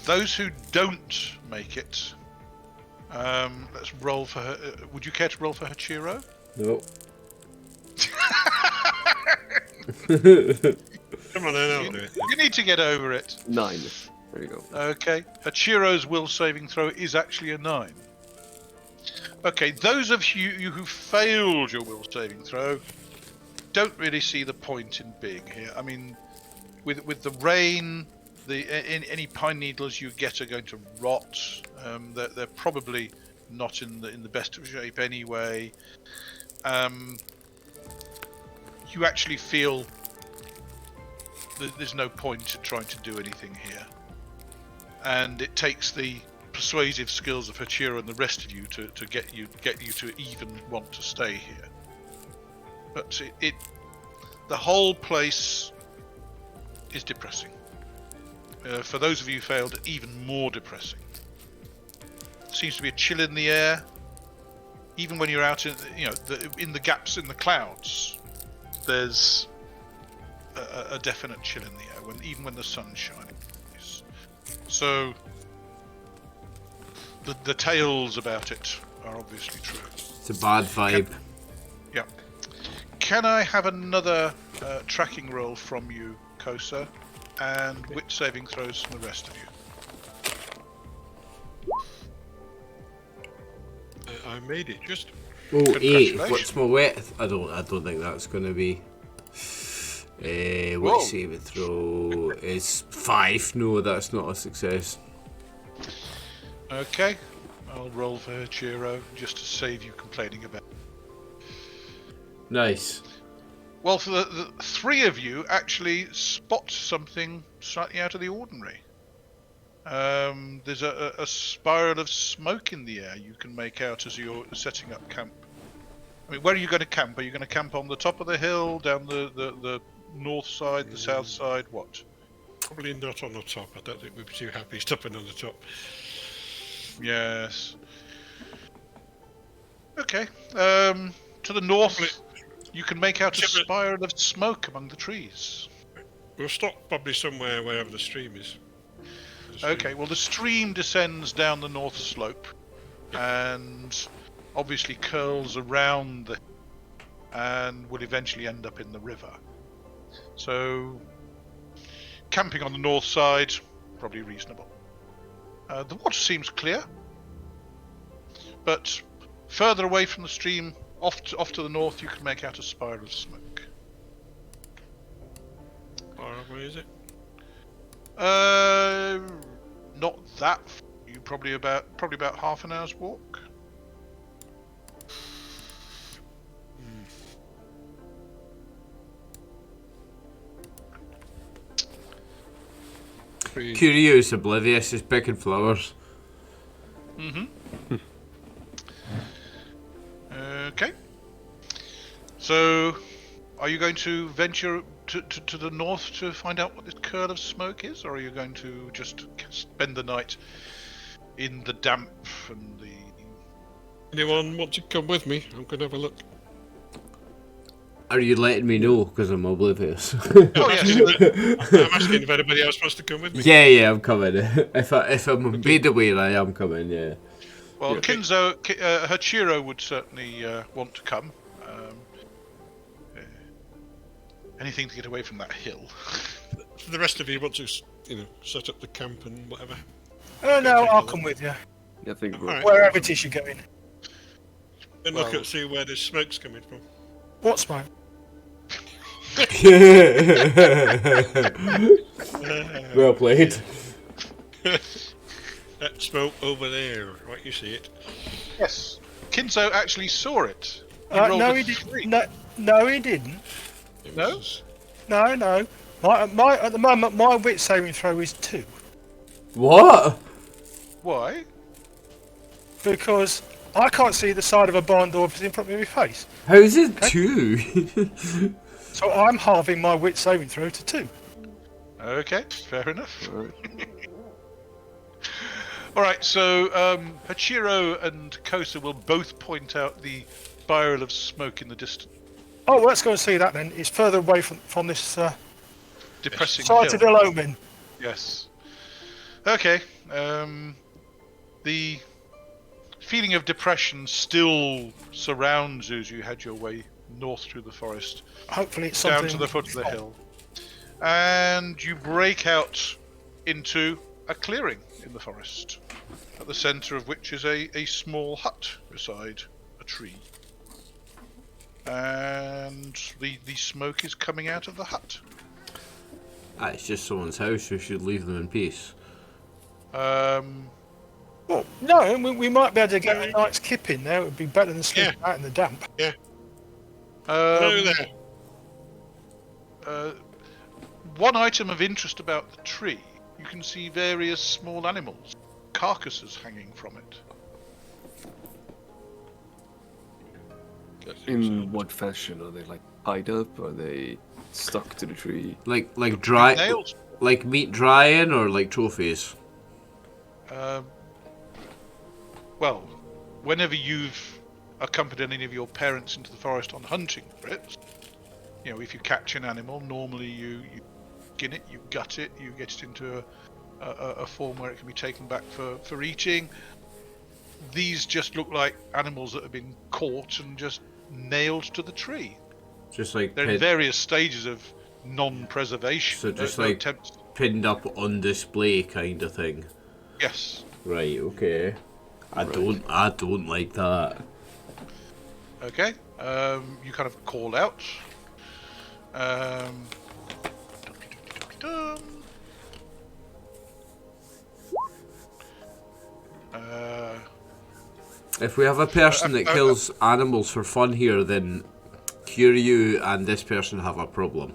Those who don't make it, let's roll for her. Would you care to roll for Hachiro? No. Come on then, I'll do it. You need to get over it. 9. There you go. Okay. Hachiro's will saving throw is actually a 9. Okay, those of you who failed your will saving throw don't really see the point in being here. I mean, with the rain, any pine needles you get are going to rot. They're probably not in the best of shape anyway. You actually feel that there's no point in trying to do anything here, and it takes the persuasive skills of Hachiro and the rest of you to get you to even want to stay here. But the whole place is depressing. For those of you who failed, even more depressing. Seems to be a chill in the air. Even when you're out in the gaps in the clouds, there's a definite chill in the air. Even when the sun's shining. So the tales about it are obviously true. It's a bad vibe. Can I have another tracking roll from you, Kosa, and wit saving throws from the rest of you? I made it. Just. Oh, 8. Congratulations. What's my wit? I don't think that's going to be. Whoa. Wit saving throw is 5. No, that's not a success. Okay, I'll roll for Hachiro just to save you complaining about it. Nice. Well, for the three of you actually spot something slightly out of the ordinary. There's a spiral of smoke in the air you can make out as you're setting up camp. I mean, where are you going to camp? Are you going to camp on the top of the hill, down the north side, the south side, what? Probably not on the top. I don't think we'd be too happy stopping on the top. Yes. Okay. To the north, you can make out a spiral of smoke among the trees. We'll stop probably somewhere wherever the stream is. Okay, well the stream descends down the north slope and obviously curls around and will eventually end up in the river. So camping on the north side, probably reasonable. The water seems clear, but further away from the stream, off to the north, you can make out a spiral of smoke. Far away is it? Not that. You probably about half an hour's walk. Kyūryū is oblivious, he's picking flowers. Okay. So, are you going to venture to the north to find out what this curl of smoke is, or are you going to just spend the night in the damp and the... Anyone want to come with me? I'm going to have a look. Are you letting me know? Because I'm oblivious. Oh, yes. I'm asking if anybody else wants to come with me. Yeah, I'm coming. If I'm made aware, I am coming, yeah. Well, Kinzo, Hachiro would certainly want to come. Anything to get away from that hill. The rest of you want to, set up the camp and whatever. Oh no, I'll come with you. Yeah, I think we're Alright. Wherever it is you're going. Then look at see where the smoke's coming from. What's mine? Well played. That smoke over there, right? You see it? Yes. Kinzo actually saw it. rolled No, a he 3. didn't. No, he didn't. It No? was- No. My at the moment, my wit saving throw is 2 What? Why? because I can't see the side of a barn door if it's in front of my face. How's it 2? So I'm halving my wit saving throw to 2. Okay, fair enough. alright. Alright, so Hachiro and Kosa will both point out the spiral of smoke in the distance. Oh, well, let's go and see that then. It's further away from this Depressing site hill. of the Omen. Yes. Okay. The feeling of depression still surrounds you as you head your way north through the forest, Hopefully it's down something... to the foot of the hill. And you break out into a clearing in the forest, at the centre of which is a small hut beside a tree. And the smoke is coming out of the hut. It's just someone's house. We should leave them in peace. Well, no, we might be able to get a night's kip in there. It would be better than sleeping out in the damp. Yeah. Hello there. One item of interest about the tree, you can see various small animals, carcasses hanging from it. In what fashion? Are they like tied up? Are they stuck to the tree? Like dry, Nails. like meat drying, or like trophies? Well, whenever you've accompanied any of your parents into the forest on hunting trips, you know, if you catch an animal, normally you skin it, you gut it, you get it into a form where it can be taken back for eating. These just look like animals that have been caught and just nailed to the tree. Just like They're in various stages of non-preservation. So just No like attempts. pinned up on display kind of thing. Yes. Right. Okay. I don't like that. Okay. You kind of call out. If we have a person that kills animals for fun here, then Kyūryū and this person have a problem.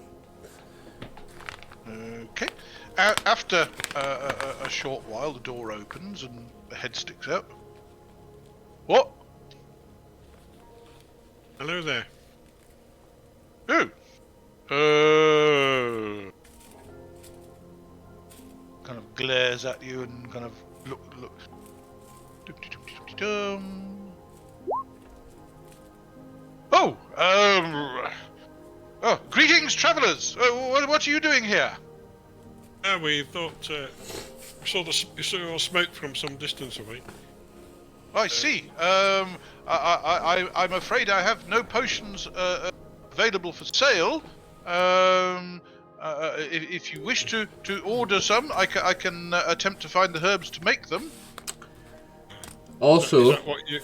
Okay. After a short while, the door opens and the head sticks out. What? Hello there. Who? Kind of glares at you and kind of look. Oh, greetings, travellers. What are you doing here? We thought we saw smoke from some distance away. I see. I'm afraid I have no potions available for sale. If you wish to order some, I can attempt to find the herbs to make them. Also, Is that what you...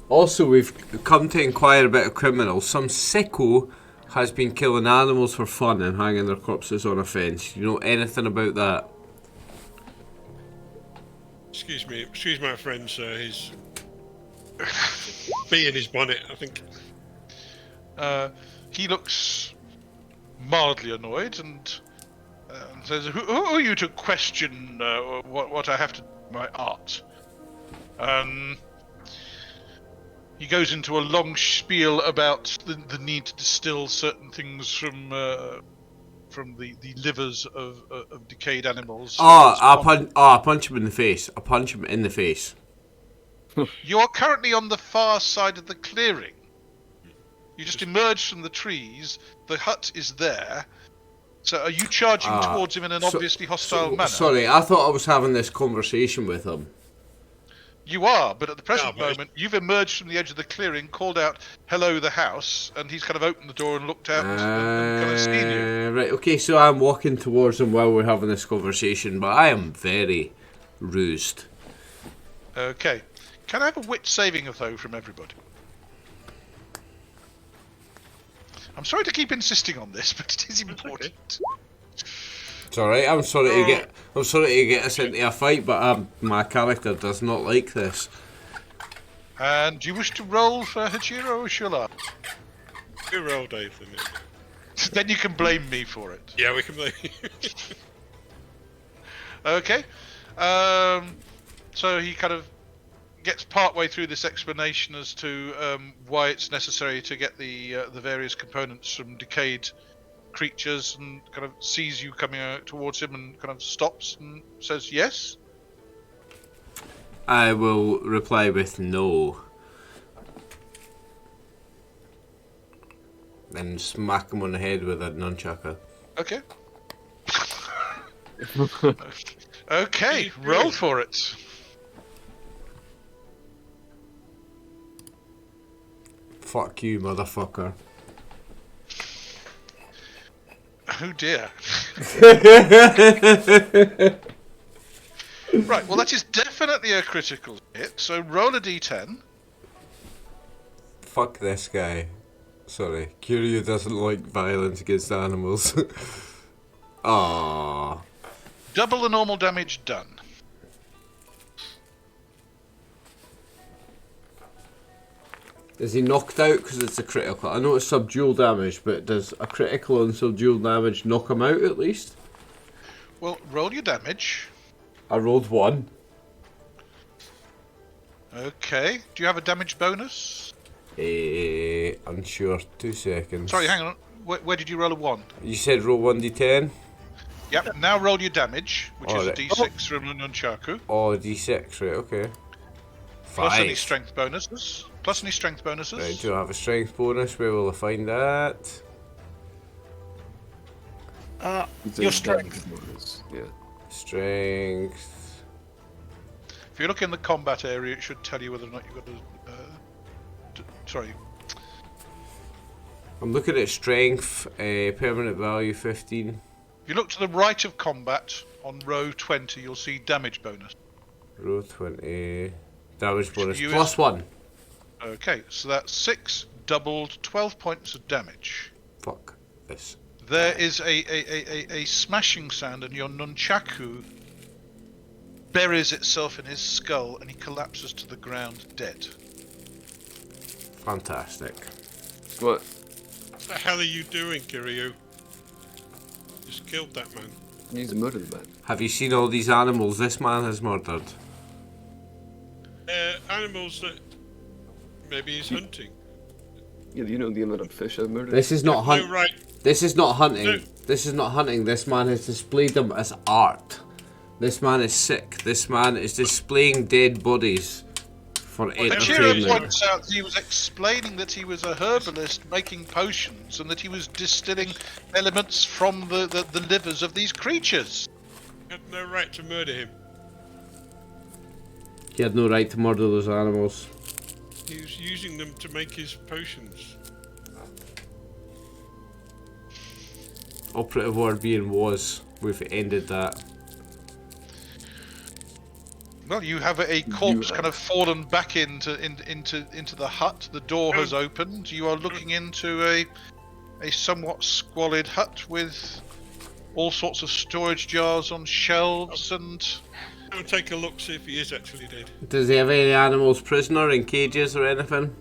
also we've come to inquire about a criminal. Some sicko has been killing animals for fun and hanging their corpses on a fence. You know anything about that? Excuse my friend, sir. He's bee in his bonnet, I think. He looks mildly annoyed and says, "Who are you to question what I have to do with my art?" He goes into a long spiel about the need to distill certain things from the livers of decayed animals. I punch him in the face. I punch him in the face. You are currently on the far side of the clearing. You just emerged from the trees. The hut is there. So are you charging towards him in an obviously hostile manner? Sorry, I thought I was having this conversation with him. You are, but at the present moment, you've emerged from the edge of the clearing, called out, "Hello, the house," and he's kind of opened the door and looked out and kind of seen you. Right, okay, so I'm walking towards him while we're having this conversation, but I am very rused. Okay. Can I have a wit saving throw from everybody? I'm sorry to keep insisting on this, but it is important. It's alright, I'm sorry to get us into a fight, but my character does not like this. And do you wish to roll for Ichijō or shall I? You roll, Dave. Then you can blame me for it. Yeah, we can blame you. Okay. So he kind of gets partway through this explanation as to why it's necessary to get the various components from decayed creatures, and kind of sees you coming towards him and kind of stops and says yes. I will reply with no. Then smack him on the head with a nunchaka. Okay. Okay, roll for it. Fuck you, motherfucker. Oh dear. Right, well that is definitely a critical hit, so roll a d10. Fuck this guy. Sorry, Kyūryū doesn't like violence against animals. Aww. Double the normal damage done. Is he knocked out because it's a critical? I know it's subdual damage, but does a critical and subdual damage knock him out at least? Well, roll your damage. I rolled 1. Okay. Do you have a damage bonus? Unsure. 2 seconds. Sorry, hang on. Where did you roll a 1? You said roll 1d10? Yep, now roll your damage, which is a Alright. d6 from the nunchaku. Oh, d6, right, okay. Plus any 5. strength bonuses. Plus any strength bonuses. Right, do I have a strength bonus? Where will I find that? It's Your a strength. damage bonus, yeah. Strength. If you look in the combat area, it should tell you whether or not you've got a... sorry. I'm looking at strength, permanent value 15. If you look to the right of combat, on row 20, you'll see damage bonus. Row 20. Damage bonus You plus 1. Okay, so that's 6 doubled, 12 points of damage. Fuck this. There is a smashing sound, and your nunchaku buries itself in his skull, and he collapses to the ground dead. Fantastic. What? What the hell are you doing, Kyūryū? Just killed that man. He's murdered, man. Have you seen all these animals this man has murdered? Animals that maybe he's hunting. Yeah, do you know the amount of fish I've murdered? This is not No, hunt. right. This is not hunting. No. This is not hunting. This man has displayed them as art. This man is sick. This man is displaying dead bodies for Ichijō entertainment. points out that he was explaining that he was a herbalist making potions, and that he was distilling elements from the livers of these creatures. You had no right to murder him. He had no right to murder those animals. He was using them to make his potions. Operative word being was. We've ended that. Well, you have a corpse kind of fallen back into the hut. The door has opened. You are looking into a somewhat squalid hut with all sorts of storage jars on shelves and. I'll take a look, see if he is actually dead. Does he have any animals prisoner in cages or anything?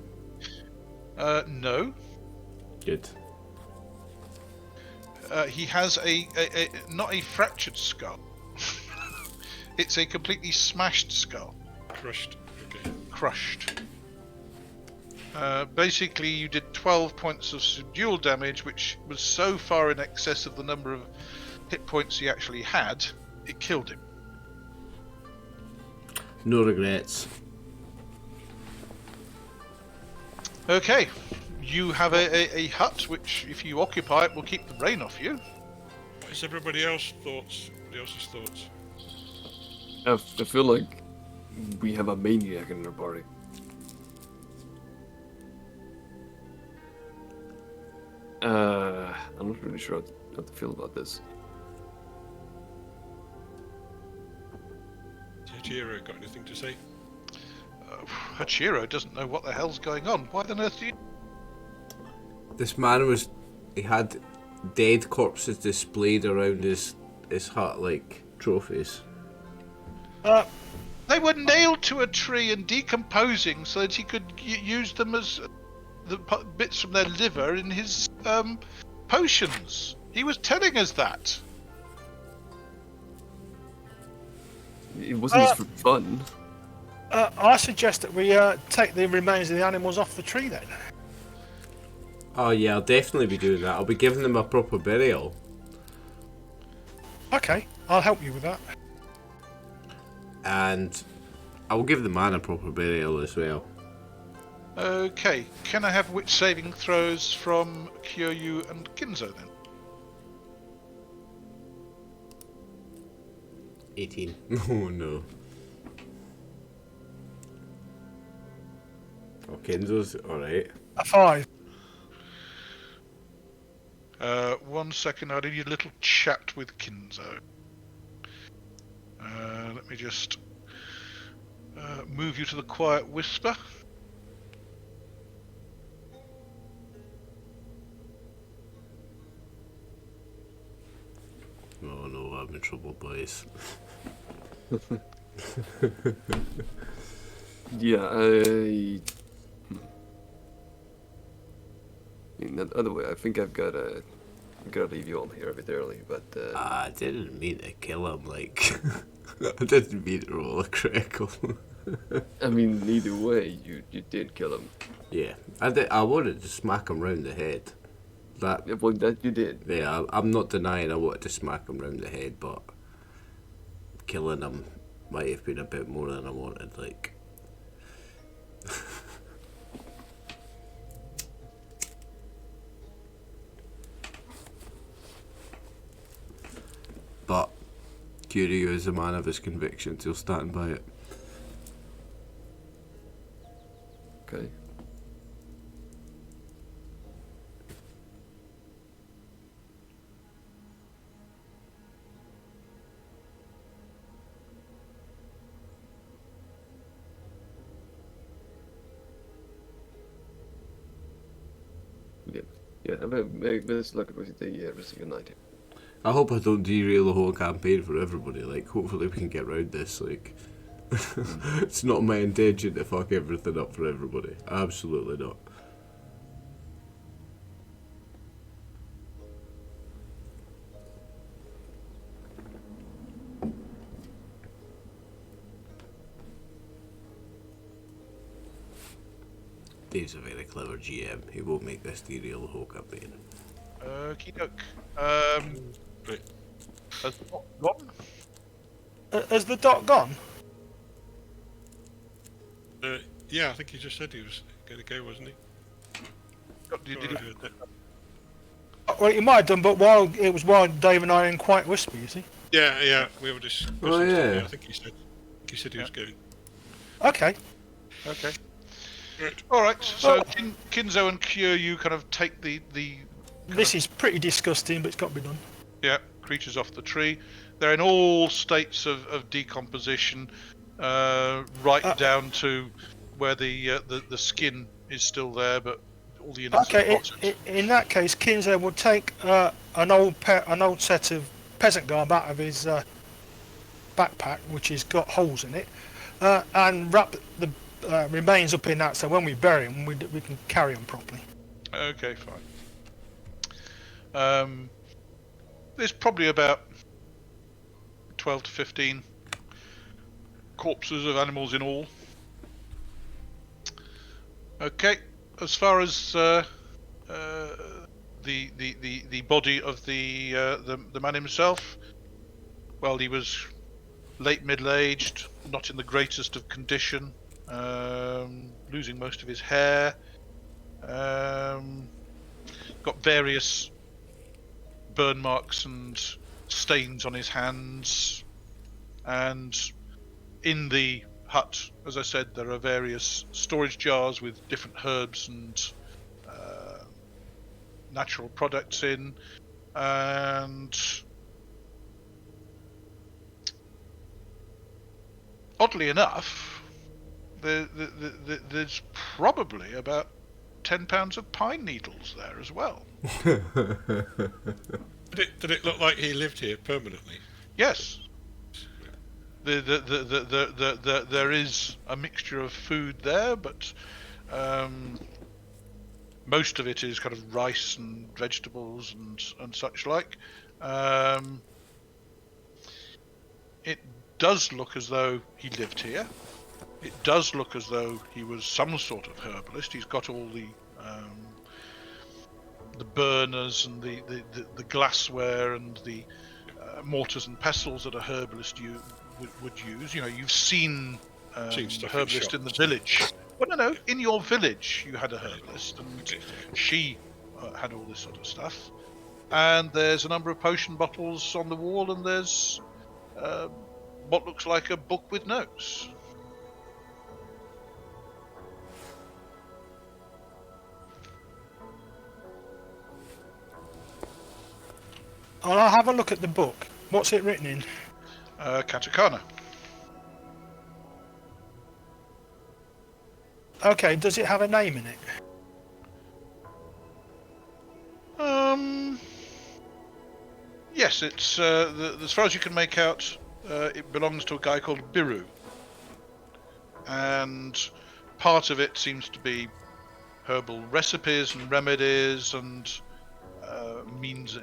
No. Good. He has not a fractured skull. It's a completely smashed skull. Crushed. Okay. Crushed. Basically, you did 12 points of subdual damage, which was so far in excess of the number of hit points he actually had, it killed him. No regrets. Okay, you have a hut, which, if you occupy it, will keep the rain off you. What is everybody else's thoughts? Everybody else's thoughts? I feel like we have a maniac in our party. I'm not really sure how to feel about this. Ichijō got anything to say? Hachiro doesn't know what the hell's going on. Why on earth do you... This man was. He had dead corpses displayed around his hut like trophies. They were nailed to a tree and decomposing so that he could use them as the bits from their liver in his potions. He was telling us that. It wasn't just for fun. I suggest that we take the remains of the animals off the tree then. Oh yeah, I'll definitely be doing that. I'll be giving them a proper burial. Okay, I'll help you with that. And I will give the man a proper burial as well. Okay, can I have witch saving throws from Kyūryū and Kinzo then? 18. Oh no. Oh, Kinzo's alright. A 5. 1 second, I need a little chat with Kinzo. Let me just move you to the quiet whisper. Oh no, I'm in trouble, boys. Yeah, I mean, other way, I think I've gotta leave you all here a bit early, but I didn't mean to kill him, like... I didn't mean to roll a critical. I mean, either way, you did kill him. Yeah, I wanted to smack him round the head. That, Yeah, well, that you did. yeah, I'm not denying I wanted to smack him round the head, but killing him might have been a bit more than I wanted, like... But Kyūryū is a man of his convictions, he'll stand by it. Okay. Yeah, let's look at the rest of your night. I hope I don't derail the whole campaign for everybody, like, hopefully we can get round this, like... It's not my intention to fuck everything up for everybody, absolutely not. Dave's a very clever GM, he won't make this derail the whole campaign. Okey-doke. Right. Has the dot gone? Has the dot gone? Yeah, I think he just said he was going to go, wasn't he? Did Sure, he- I heard that. Well, he might have done, but while Dave and I were in quiet whisper, you see. Yeah, we were just. Oh, yeah. I think he said he was going. Okay. Okay. Right. All right. So Oh. Kinzo and Kyūryū kind of take the This is pretty disgusting, but it's got to be done. creatures off the tree. They're in all states of decomposition, right down to where the skin is still there, but all the innards are Okay. rotted. In that case, Kinzo will take an old set of peasant garb out of his backpack, which has got holes in it, and wrap the remains up in that, so when we bury them, we can carry them properly. Okay, fine. There's probably about 12 to 15 corpses of animals in all. Okay, as far as the body of the man himself, well, he was late middle-aged, not in the greatest of condition, losing most of his hair, got various burn marks and stains on his hands, and in the hut, as I said, there are various storage jars with different herbs and natural products in, and oddly enough, there's probably about 10 pounds of pine needles there as well. Did it look like he lived here permanently? Yes. There is a mixture of food there, but most of it is kind of rice and vegetables and such like. It does look as though he lived here. It does look as though he was some sort of herbalist. He's got all the burners and the glassware and the mortars and pestles that a herbalist would use. You know, you've seen Seen stuff in herbalist in the shops. village. Well, no, in your village you had a herbalist, and Okay. she had all this sort of stuff. And there's a number of potion bottles on the wall, and there's what looks like a book with notes. I'll have a look at the book. What's it written in? Katakana. Okay, does it have a name in it? Yes, it's as far as you can make out, it belongs to a guy called Biru, and part of it seems to be herbal recipes and remedies and means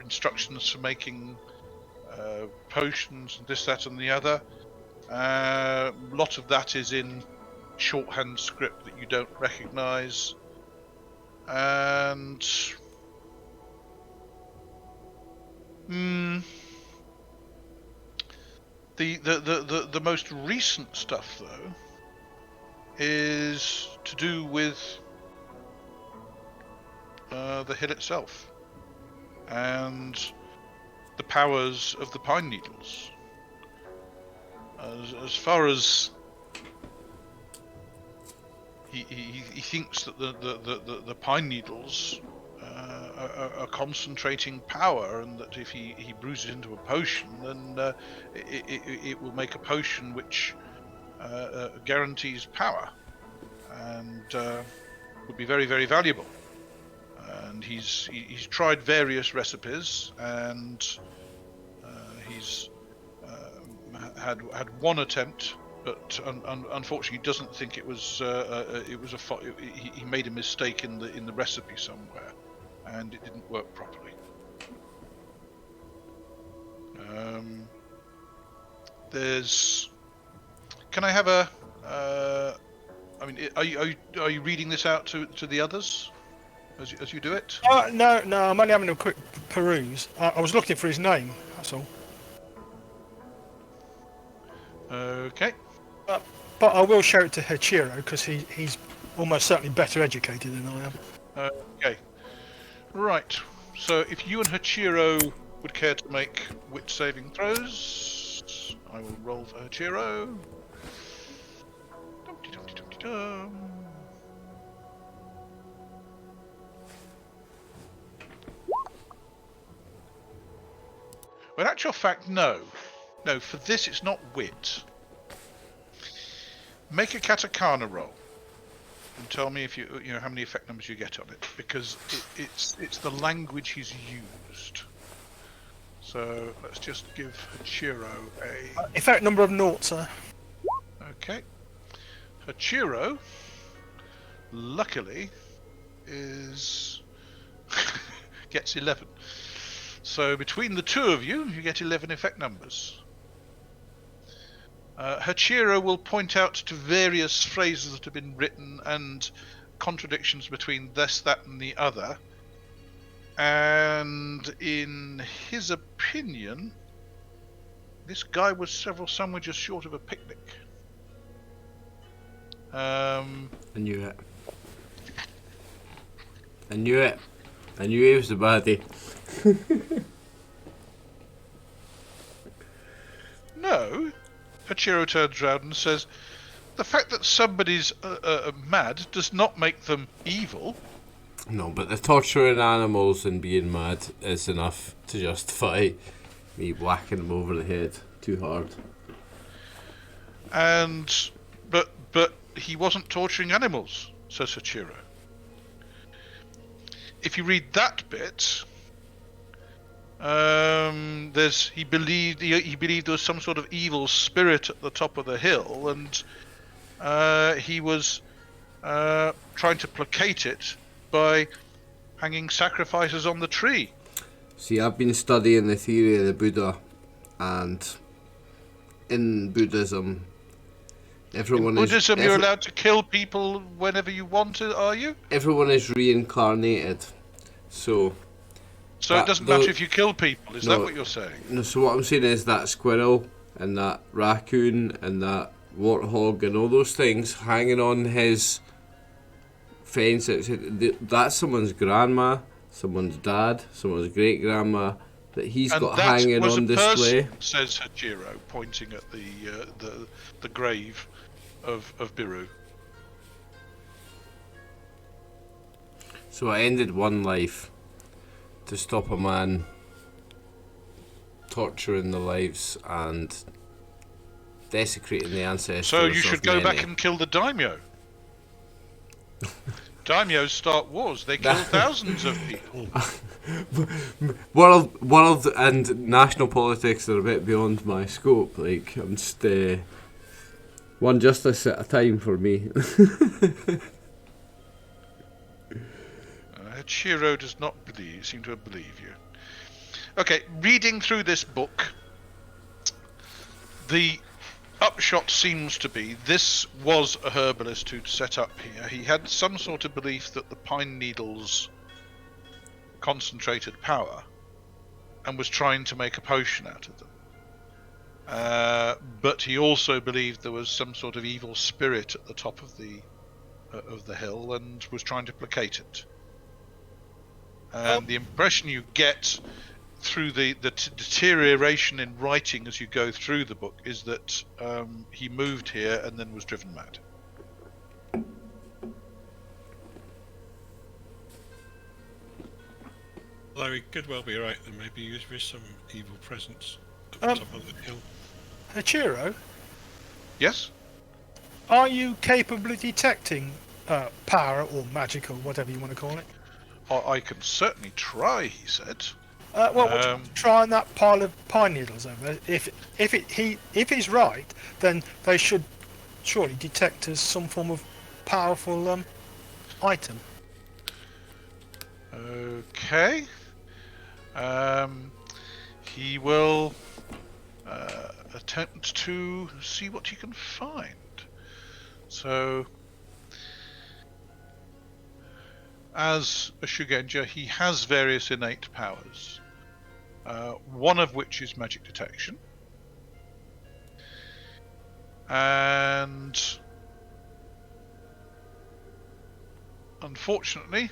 instructions for making potions and this, that, and the other. A lot of that is in shorthand script that you don't recognise, and the most recent stuff though is to do with the hill itself and the powers of the pine needles. As far as he thinks that the pine needles are concentrating power, and that if he brews it into a potion, then it will make a potion which guarantees power and would be very, very valuable. And he's tried various recipes, and he's had one attempt, but unfortunately doesn't think it was he made a mistake in the recipe somewhere, and it didn't work properly. Can I have a? I mean, are you reading this out to the others as you do it? No, I'm only having a quick peruse. I was looking for his name, that's all. Okay. But I will show it to Hachiro, because he's almost certainly better educated than I am. Okay. Right. So if you and Hachiro would care to make wit saving throws, I will roll for Hachiro. Dum-de-dum-de-dum-de-dum. Well, in actual fact, no. No, for this it's not wit. Make a katakana roll and tell me if you know how many effect numbers you get on it, because it's the language he's used. So let's just give Hachiro a Effect number of naught, sir. okay. Hachiro, luckily, gets 11. So between the two of you, you get 11 effect numbers. Hachiro will point out to various phrases that have been written and contradictions between this, that, and the other. And in his opinion, this guy was somewhere just short of a picnic. I knew it. I knew it. I knew he was the baddie. No. Hachiro turns around and says, the fact that somebody's mad does not make them evil. No, but the torturing animals and being mad is enough to justify me whacking them over the head too hard. But he wasn't torturing animals, says Hachiro. If you read that bit, he believed there was some sort of evil spirit at the top of the hill, and he was trying to placate it by hanging sacrifices on the tree. See, I've been studying the theory of the Buddha, and in Buddhism, you're allowed to kill people whenever you want to, are you? Everyone is reincarnated, so it doesn't matter if you kill people, is that what you're saying? No, so what I'm saying is that squirrel and that raccoon and that warthog and all those things hanging on his fence, that's someone's grandma, someone's dad, someone's great grandma that he's and got hanging on display. Person, says Hachiro, pointing at the grave of Biru. So I ended one life to stop a man torturing the lives and desecrating the ancestors. So you should of go many. back and kill the daimyo. Daimyos start wars. They kill thousands of people. World and national politics are a bit beyond my scope. Like, I'm just one justice at a time for me. Ichijō does not seem to believe you. Okay, reading through this book, the upshot seems to be this was a herbalist who'd set up here. He had some sort of belief that the pine needles concentrated power and was trying to make a potion out of them. But he also believed there was some sort of evil spirit at the top of the hill and was trying to placate it. And the impression you get through the deterioration in writing as you go through the book is that he moved here and then was driven mad. Although he could well be right, then maybe there is some evil presence at the top of the hill. Ichijō, Yes? are you capable of detecting power or magic or whatever you want to call it? I can certainly try, he said. Well, try on that pile of pine needles over there. If he's right, then they should surely detect as some form of powerful item. Okay. He will attempt to see what he can find. So, as a Shugenja, he has various innate powers. One of which is magic detection. And unfortunately,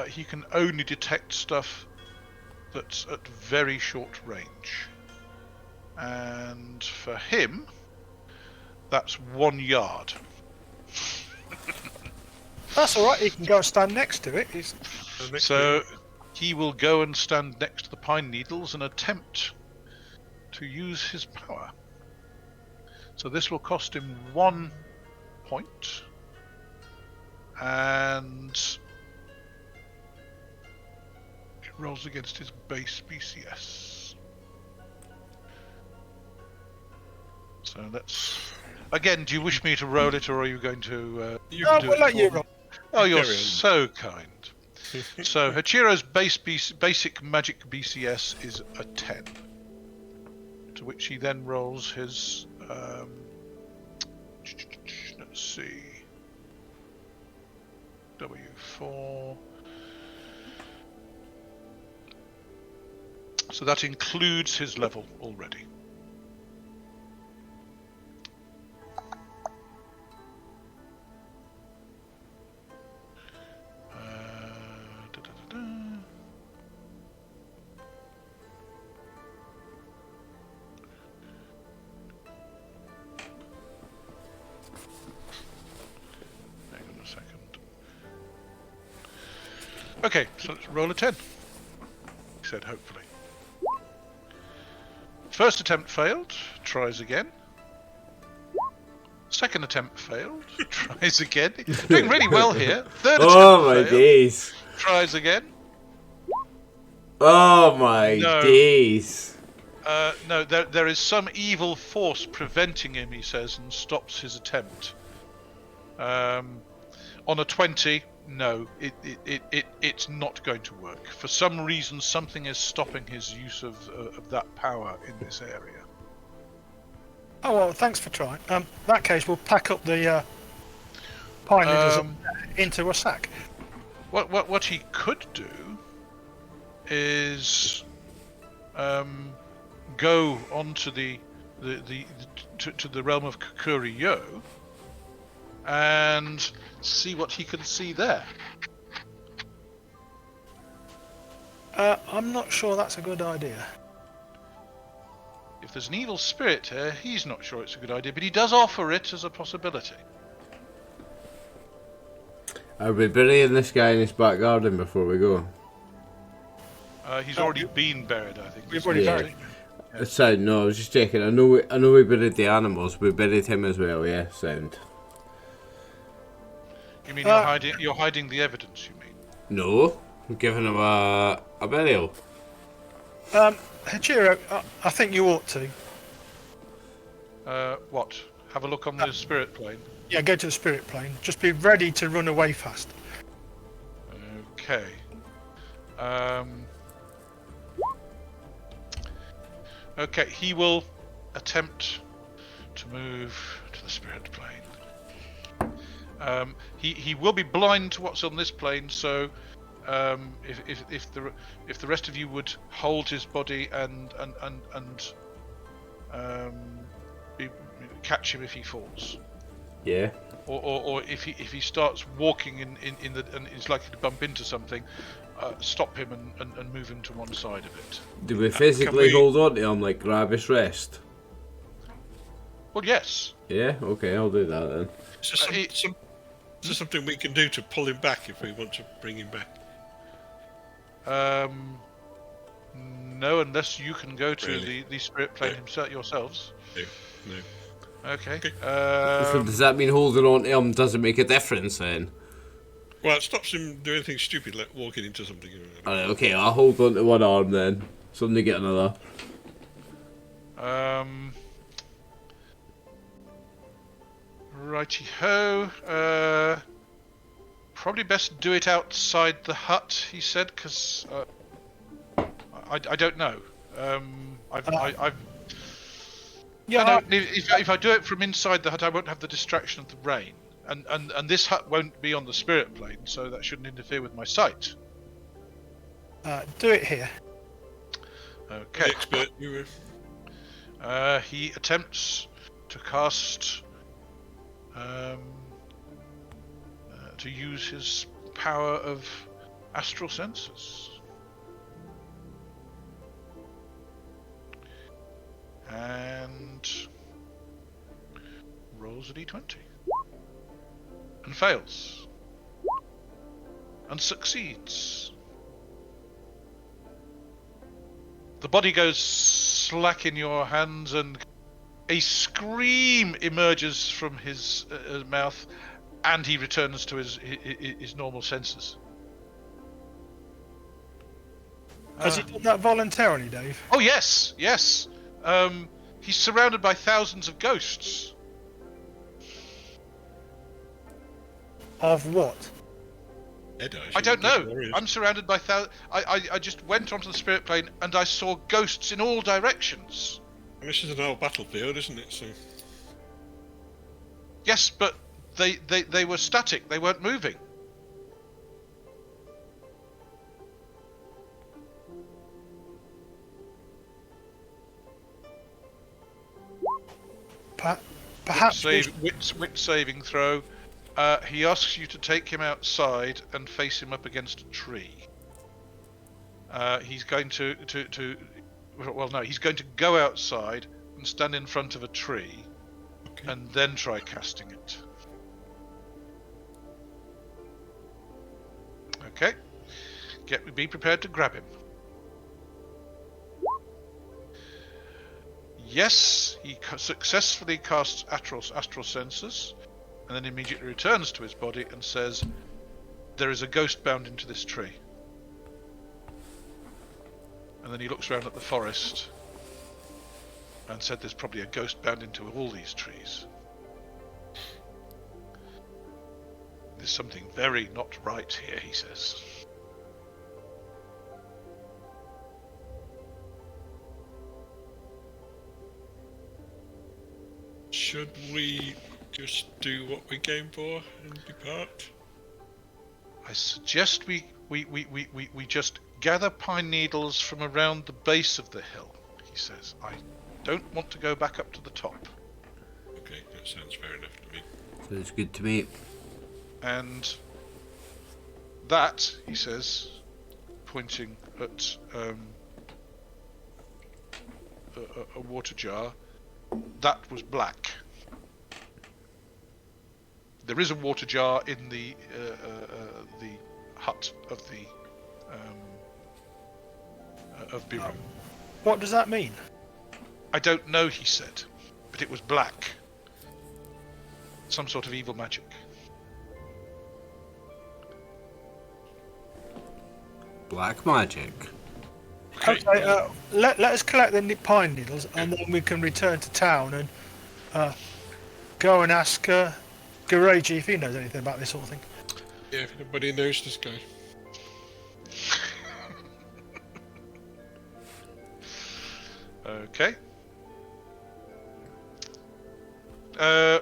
he can only detect stuff that's at very short range. And for him, that's 1 yard. That's all right. He can go and stand next to it. So he will go and stand next to the pine needles and attempt to use his power. So this will cost him 1 point. And it rolls against his base BCS. So let's... Again, do you wish me to roll it, or are you going to... No, we'll let you roll. Oh, you're Carry on. so kind. So Hachiro's basic magic BCS is a 10, to which he then rolls his. Let's see. W4. So that includes his level already. Okay, so let's roll a 10. He said, hopefully. First attempt failed, tries again. Second attempt failed, tries again. Doing really well here. Third attempt Oh my failed, days. tries again. Oh my days. No, there is some evil force preventing him, he says, and stops his attempt. On a 20, no, it's not going to work. For some reason, something is stopping his use of that power in this area. Oh well, thanks for trying. In that case, we'll pack up the pine needles into a sack. What he could do is go onto the realm of Kyūryū and see what he can see there. I'm not sure that's a good idea. If there's an evil spirit here, he's not sure it's a good idea, but he does offer it as a possibility. Are we burying this guy in his back garden before we go? He's already been buried, I think. We've already buried him. Sound, no, I was just checking. I know we buried the animals. We buried him as well, yeah, sound. You mean Uh, you're hiding the evidence, you mean? No, I'm giving him a burial. Hachiro, I think you ought to. What? Have a look on the spirit plane. Yeah, go to the spirit plane. Just be ready to run away fast. Okay. Okay, he will attempt to move to the spirit plane. He will be blind to what's on this plane, so if the rest of you would hold his body and catch him if he falls. Yeah. Or if he starts walking in the and is likely to bump into something, stop him and move him to one side of it. Do we physically hold on to him, like grab his wrist? Well, yes. Yeah, okay, I'll do that then. Is there something we can do to pull him back if we want to bring him back? No, unless you can go to Really? the spirit plane himself yourselves. No. Okay. So does that mean holding on to him doesn't make a difference then? Well, it stops him doing anything stupid like walking into something. Alright, okay, I'll hold on to one arm then. Somebody get another. Righty ho. Probably best do it outside the hut, he said, because I don't know. If I do it from inside the hut, I won't have the distraction of the rain, and this hut won't be on the spirit plane, so that shouldn't interfere with my sight. Do it here. Okay. Expert, you were. He attempts to cast, to use his power of astral senses. And rolls a d20 and fails and succeeds. The body goes slack in your hands and a scream emerges from his mouth, and he returns to his normal senses. Has he done that voluntarily, Dave? Oh yes. He's surrounded by thousands of ghosts. Of what? I don't know. I'm surrounded by I just went onto the spirit plane and I saw ghosts in all directions. And this is an old battlefield, isn't it? So Yes, but they were static. They weren't moving. Perhaps. Wit saving throw. He asks you to take him outside and face him up against a tree. He's going to well, no, he's going to go outside and stand in front of a tree, okay. and then try casting it. Okay. Be prepared to grab him. Yes, he successfully casts astral senses, and then immediately returns to his body and says, "There is a ghost bound into this tree." And then he looks around at the forest and said, "There's probably a ghost bound into all these trees. There's something very not right here," he says. Should we just do what we came for and depart? I suggest we just gather pine needles from around the base of the hill, he says. I don't want to go back up to the top. Okay, that sounds fair enough to me. Sounds good to me. And that, he says, pointing at a water jar, that was black. There is a water jar in the hut of the of Biro. What does that mean? I don't know, he said, but it was black. Some sort of evil magic. Black magic. Okay, let us collect the pine needles, and then we can return to town and go and ask Gareji if he knows anything about this sort of thing. Yeah, if anybody knows this guy. Okay.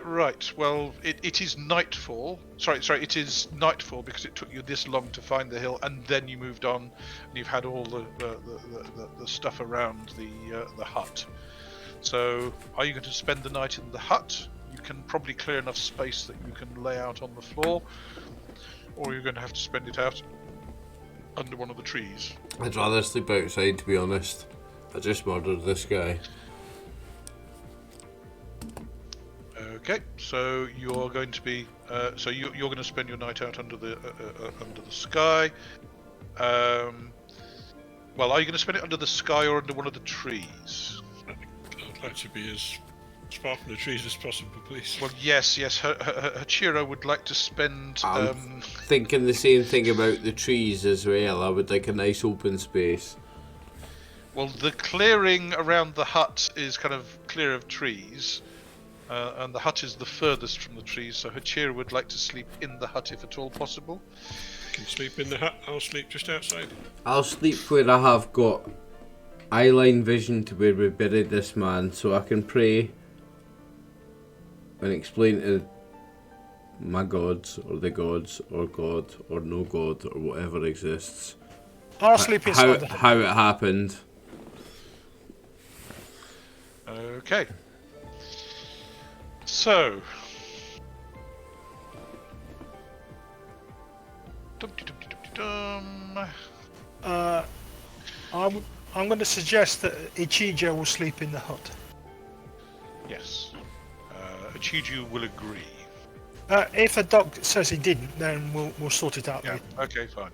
Right. Well, it is nightfall. Sorry. It is nightfall because it took you this long to find the hill, and then you moved on, and you've had all the stuff around the hut. So, are you going to spend the night in the hut? You can probably clear enough space that you can lay out on the floor, or you're going to have to spend it out under one of the trees. I'd rather sleep outside, to be honest. I just murdered this guy. Okay, so you're going to be you're going to spend your night out under the sky. Well, are you going to spend it under the sky or under one of the trees? I'd like to be as far from the trees as possible, please. Well, yes. Ichijō would like to spend. I'm thinking the same thing about the trees as well. I would like a nice open space. Well, the clearing around the hut is kind of clear of trees. And the hut is the furthest from the trees, so Ichijō would like to sleep in the hut if at all possible. I can sleep in the hut, I'll sleep just outside. I'll sleep where I have got eyeline vision to where we buried this man, so I can pray and explain to my gods, or the gods, or God, or no God, or whatever exists, I'll sleep inside the hut. how it happened. Okay. So, I'm going to suggest that Ichijō will sleep in the hut. yes, Ichijō will agree. If the doc says he didn't, then we'll sort it out. Yeah. Later. Okay, fine.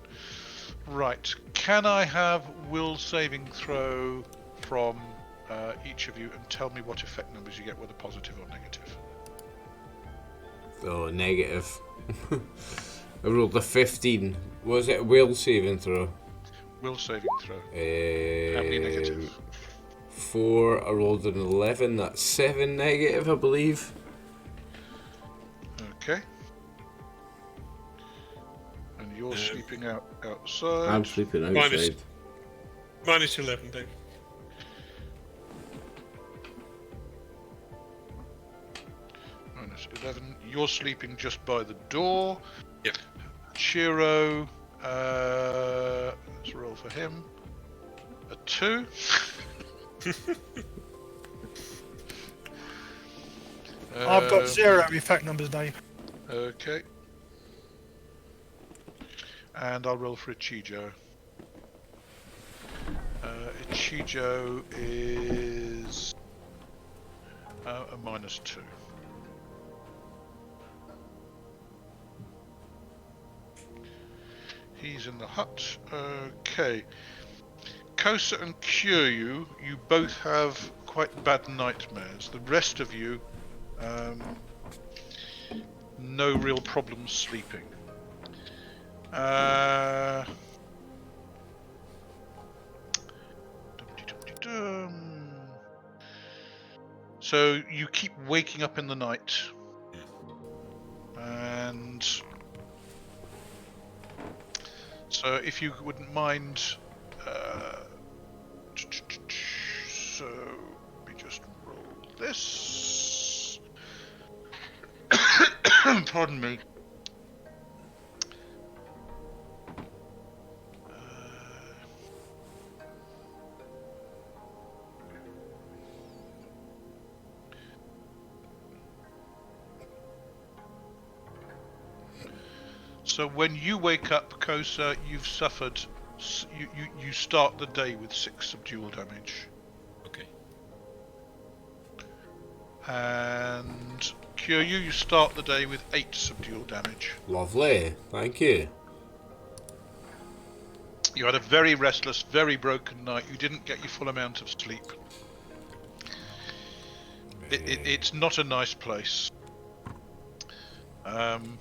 Right. Can I have will saving throw from each of you, and tell me what effect numbers you get, whether positive or negative? Oh, negative. I rolled a 15. Was it a will saving throw? Will saving throw. How many negative? 4. I rolled an 11. That's 7 negative, I believe. Okay. And you're sleeping outside. I'm sleeping outside. Minus 11, Dave. Minus 11. You're sleeping just by the door. Yep. Ichijō, let's roll for him. A 2. I've got 0 effect numbers, Dave. Okay. And I'll roll for Ichijō. Ichijō is a minus 2. He's in the hut. Okay. Kosa and Kyūryū, you both have quite bad nightmares. The rest of you, no real problems sleeping. So you keep waking up in the night, and so if you wouldn't mind, so let me just roll this. Pardon me. So when you wake up, Kosa, you've suffered. You start the day with 6 subdual damage. Okay. And Kyūryū, you start the day with 8 subdual damage. Lovely, thank you. You had a very restless, very broken night. You didn't get your full amount of sleep. It's not a nice place. And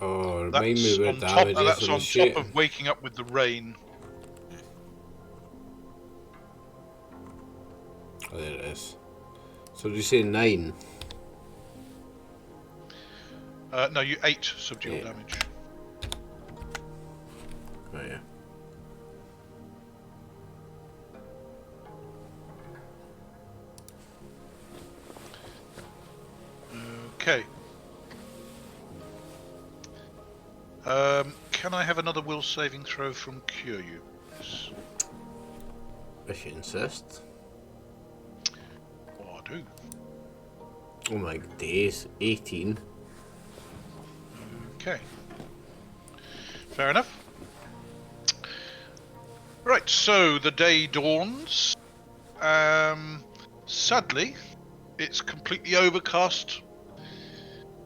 Oh, that's remind me where on damage is that's when on I top shoot. of waking up with the rain. Oh, there it is. So did you say 9? No, you 8 subdual 8. damage. Right, yeah. Okay. Can I have another will saving throw from Kyūryū? Yes. If you insist. Oh, I do. Oh my days. 18. Okay. Fair enough. Right, so the day dawns. Sadly, it's completely overcast.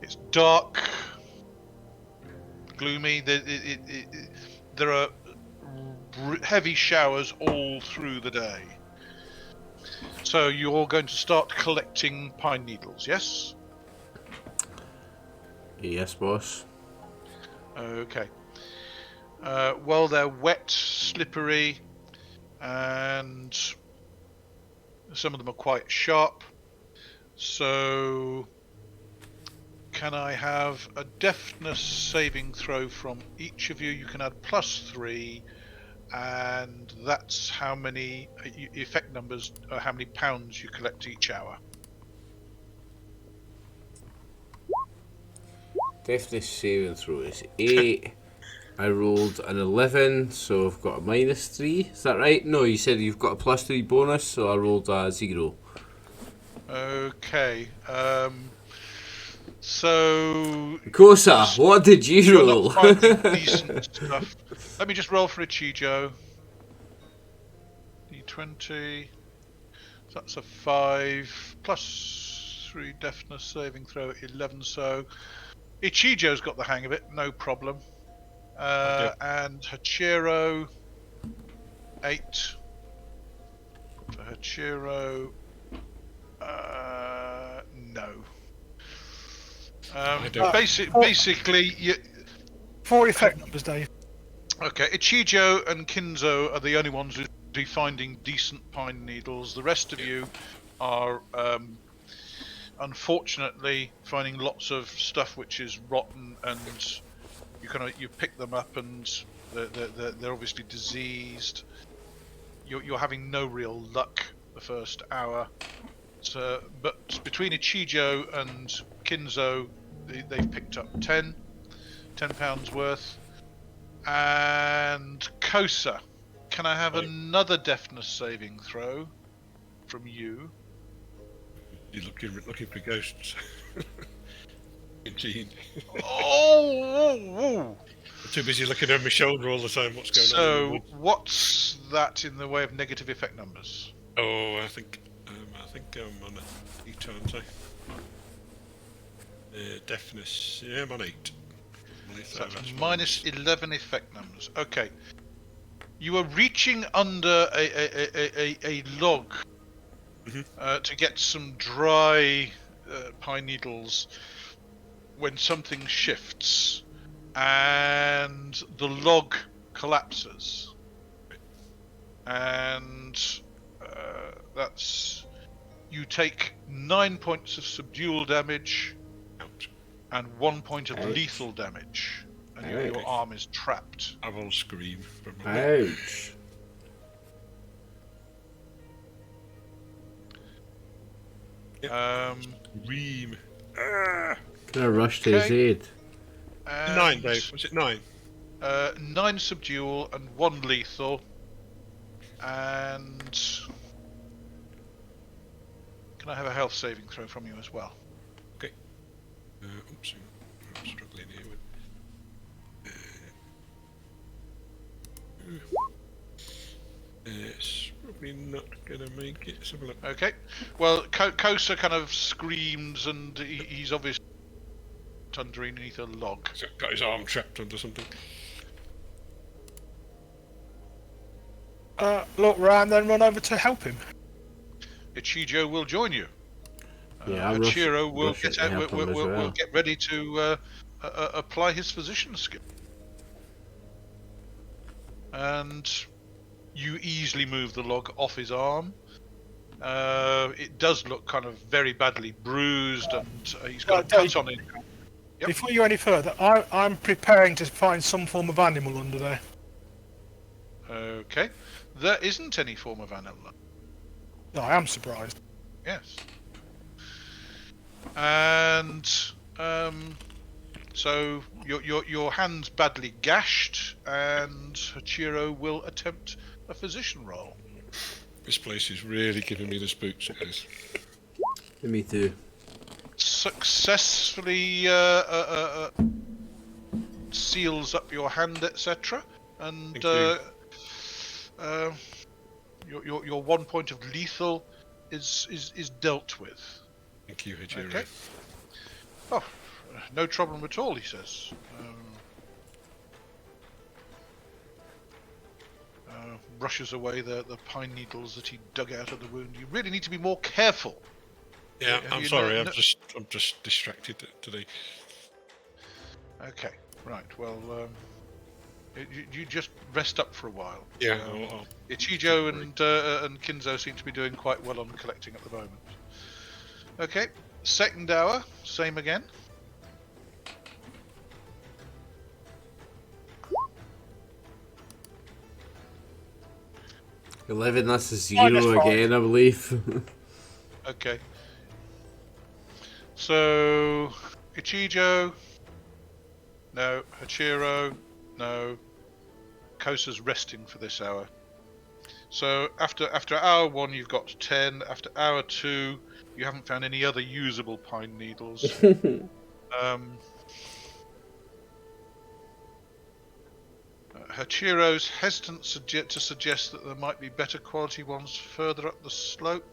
It's dark, gloomy. There are heavy showers all through the day. So you're going to start collecting pine needles, yes? Yes, boss. Okay. Well, they're wet, slippery, and some of them are quite sharp. So, can I have a deafness saving throw from each of you? You can add +3, and that's how many effect numbers, how many pounds you collect each hour. Definitely saving throw is 8. I rolled an 11, so I've got a -3. Is that right? No, you said you've got a +3 bonus, so I rolled a 0. Okay. So Kosa, what did you you're roll? not finding decent stuff. Let me just roll for Ichijō. D20. So that's a 5 +3 deafness saving throw 11. So Ichijō's got the hang of it, no problem. Okay. And Hachiro 8 for Hachiro. No. I don't. Basically, you. 4 effect numbers, Dave. Okay, Ichijō and Kinzo are the only ones who be finding decent pine needles. The rest of you are, unfortunately, finding lots of stuff which is rotten, and you pick them up, and they're obviously diseased. You're having no real luck the first hour. So, but between Ichijō and Kinzo, they've picked up 10 pounds worth. And Kosa, can I have another deafness saving throw from you? You're looking for ghosts. Indeed. Oh! I'm too busy looking over my shoulder all the time. What's going on? So, what's that in the way of negative effect numbers? Oh, I think I'm on 8, aren't I? Deafness. Yeah, I'm on 8. So that's minus 11 effect numbers. Okay. You are reaching under a log to get some dry pine needles when something shifts and the log collapses. And that's... You take 9 points of subdual damage and 1 point of lethal damage, and your arm is trapped. I will scream from Ouch. Scream. Can I rush to his aid? 9, Dave. Was it 9? 9 subdual and 1 lethal. And can I have a health saving throw from you as well? Okay. Oops, I'm struggling here with. It's probably not gonna make it. Let's have a look. Okay. Well, Kosa kind of screams, and he's obviously underneath a log. He's got his arm trapped under something. Look round, then run over to help him. Ichijō will join you. Yeah, Hachiro will rush it get to out. help him as Will well. get ready to apply his physician skill. And you easily move the log off his arm. It does look kind of very badly bruised, and he's got a cut on it. Yep. Before you go any further, I'm preparing to find some form of animal under there. Okay. There isn't any form of animal. No, I am surprised. Yes. And so your hand's badly gashed, and Hachiro will attempt a physician roll. This place is really giving me the spooks, it is. Me too. Successfully seals up your hand, etc. And Thank your 1 point of lethal is dealt with. Thank you, Hachiro. Okay. Oh, no problem at all, he says. Brushes away the pine needles that he dug out of the wound. You really need to be more careful. Yeah, Have I'm you sorry. no- I'm just distracted today. Okay, right. Well, you just rest up for a while. Yeah. Ichijō and Kinzo seem to be doing quite well on collecting at the moment. Okay, second hour, same again. $11, that's a Minus 0 5. again, I believe. Okay. So Ichijō, no. Hachiro, no. Kosa's resting for this hour. So after hour 1 you've got 10. After hour 2 you haven't found any other usable pine needles. Hachiro's hesitant to suggest that there might be better quality ones further up the slope.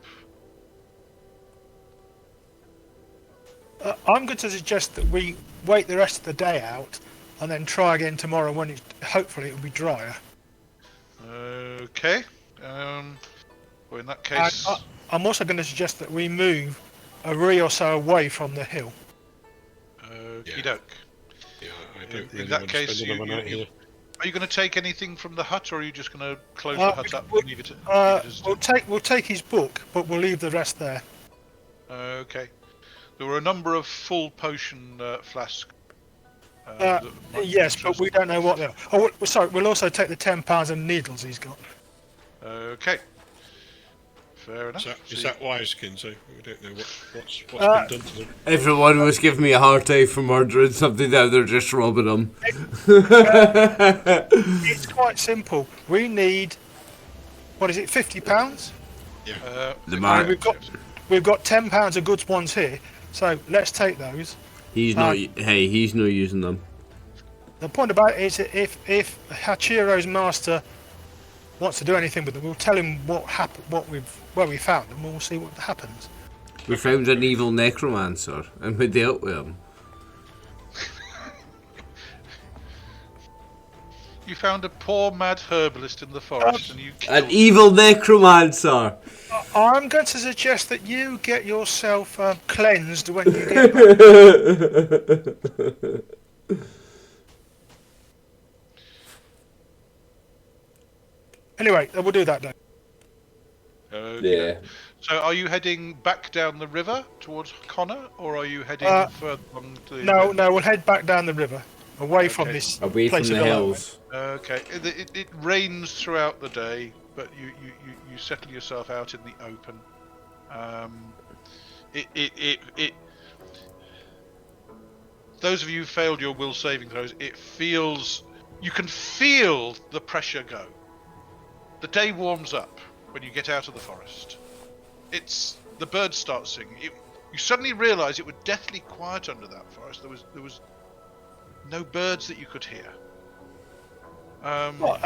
I'm going to suggest that we wait the rest of the day out and then try again tomorrow when hopefully it'll be drier. Okay. Well, in that case, I'm also going to suggest that we move a ri or so away from the hill. okey-doke. Yeah, I don't In really that want case, to spend another night here. Are you going to take anything from the hut, or are you just going to close the hut up and leave it? We'll take his book, but we'll leave the rest there. Okay. There were a number of full potion flasks. that might be Yes, but we interesting. don't know what they are. Oh, sorry, we'll also take the £10 of needles he's got. Okay. Fair enough. Is that wise, Kinzo? We don't know what's been done to them. Everyone was giving me a hard time for murdering something, now they're just robbing them. It's quite simple. We need, what is it, £50? The man. We've got £10 of goods ones here, so let's take those. He's not. Hey, he's not using them. The point about it is that if Hachiro's master wants to do anything with them, we'll tell him what happened, where we found them, and we'll see what happens. We found an evil necromancer, and we dealt with him. You found a poor mad herbalist in the forest, and you killed An evil necromancer. I'm going to suggest that you get yourself cleansed when you get back. Anyway, we'll do that then. Okay. Yeah. So, are you heading back down the river towards Connor, or are you heading further along to the... No, we'll head back down the river, away from Okay. this Away from place the of alarm. hills. Okay. It rains throughout the day, but you settle yourself out in the open. Those of you who failed your will saving throws, it feels... You can feel the pressure go. The day warms up when you get out of the forest. The birds start singing. You suddenly realise it was deathly quiet under that forest. There was no birds that you could hear. Well,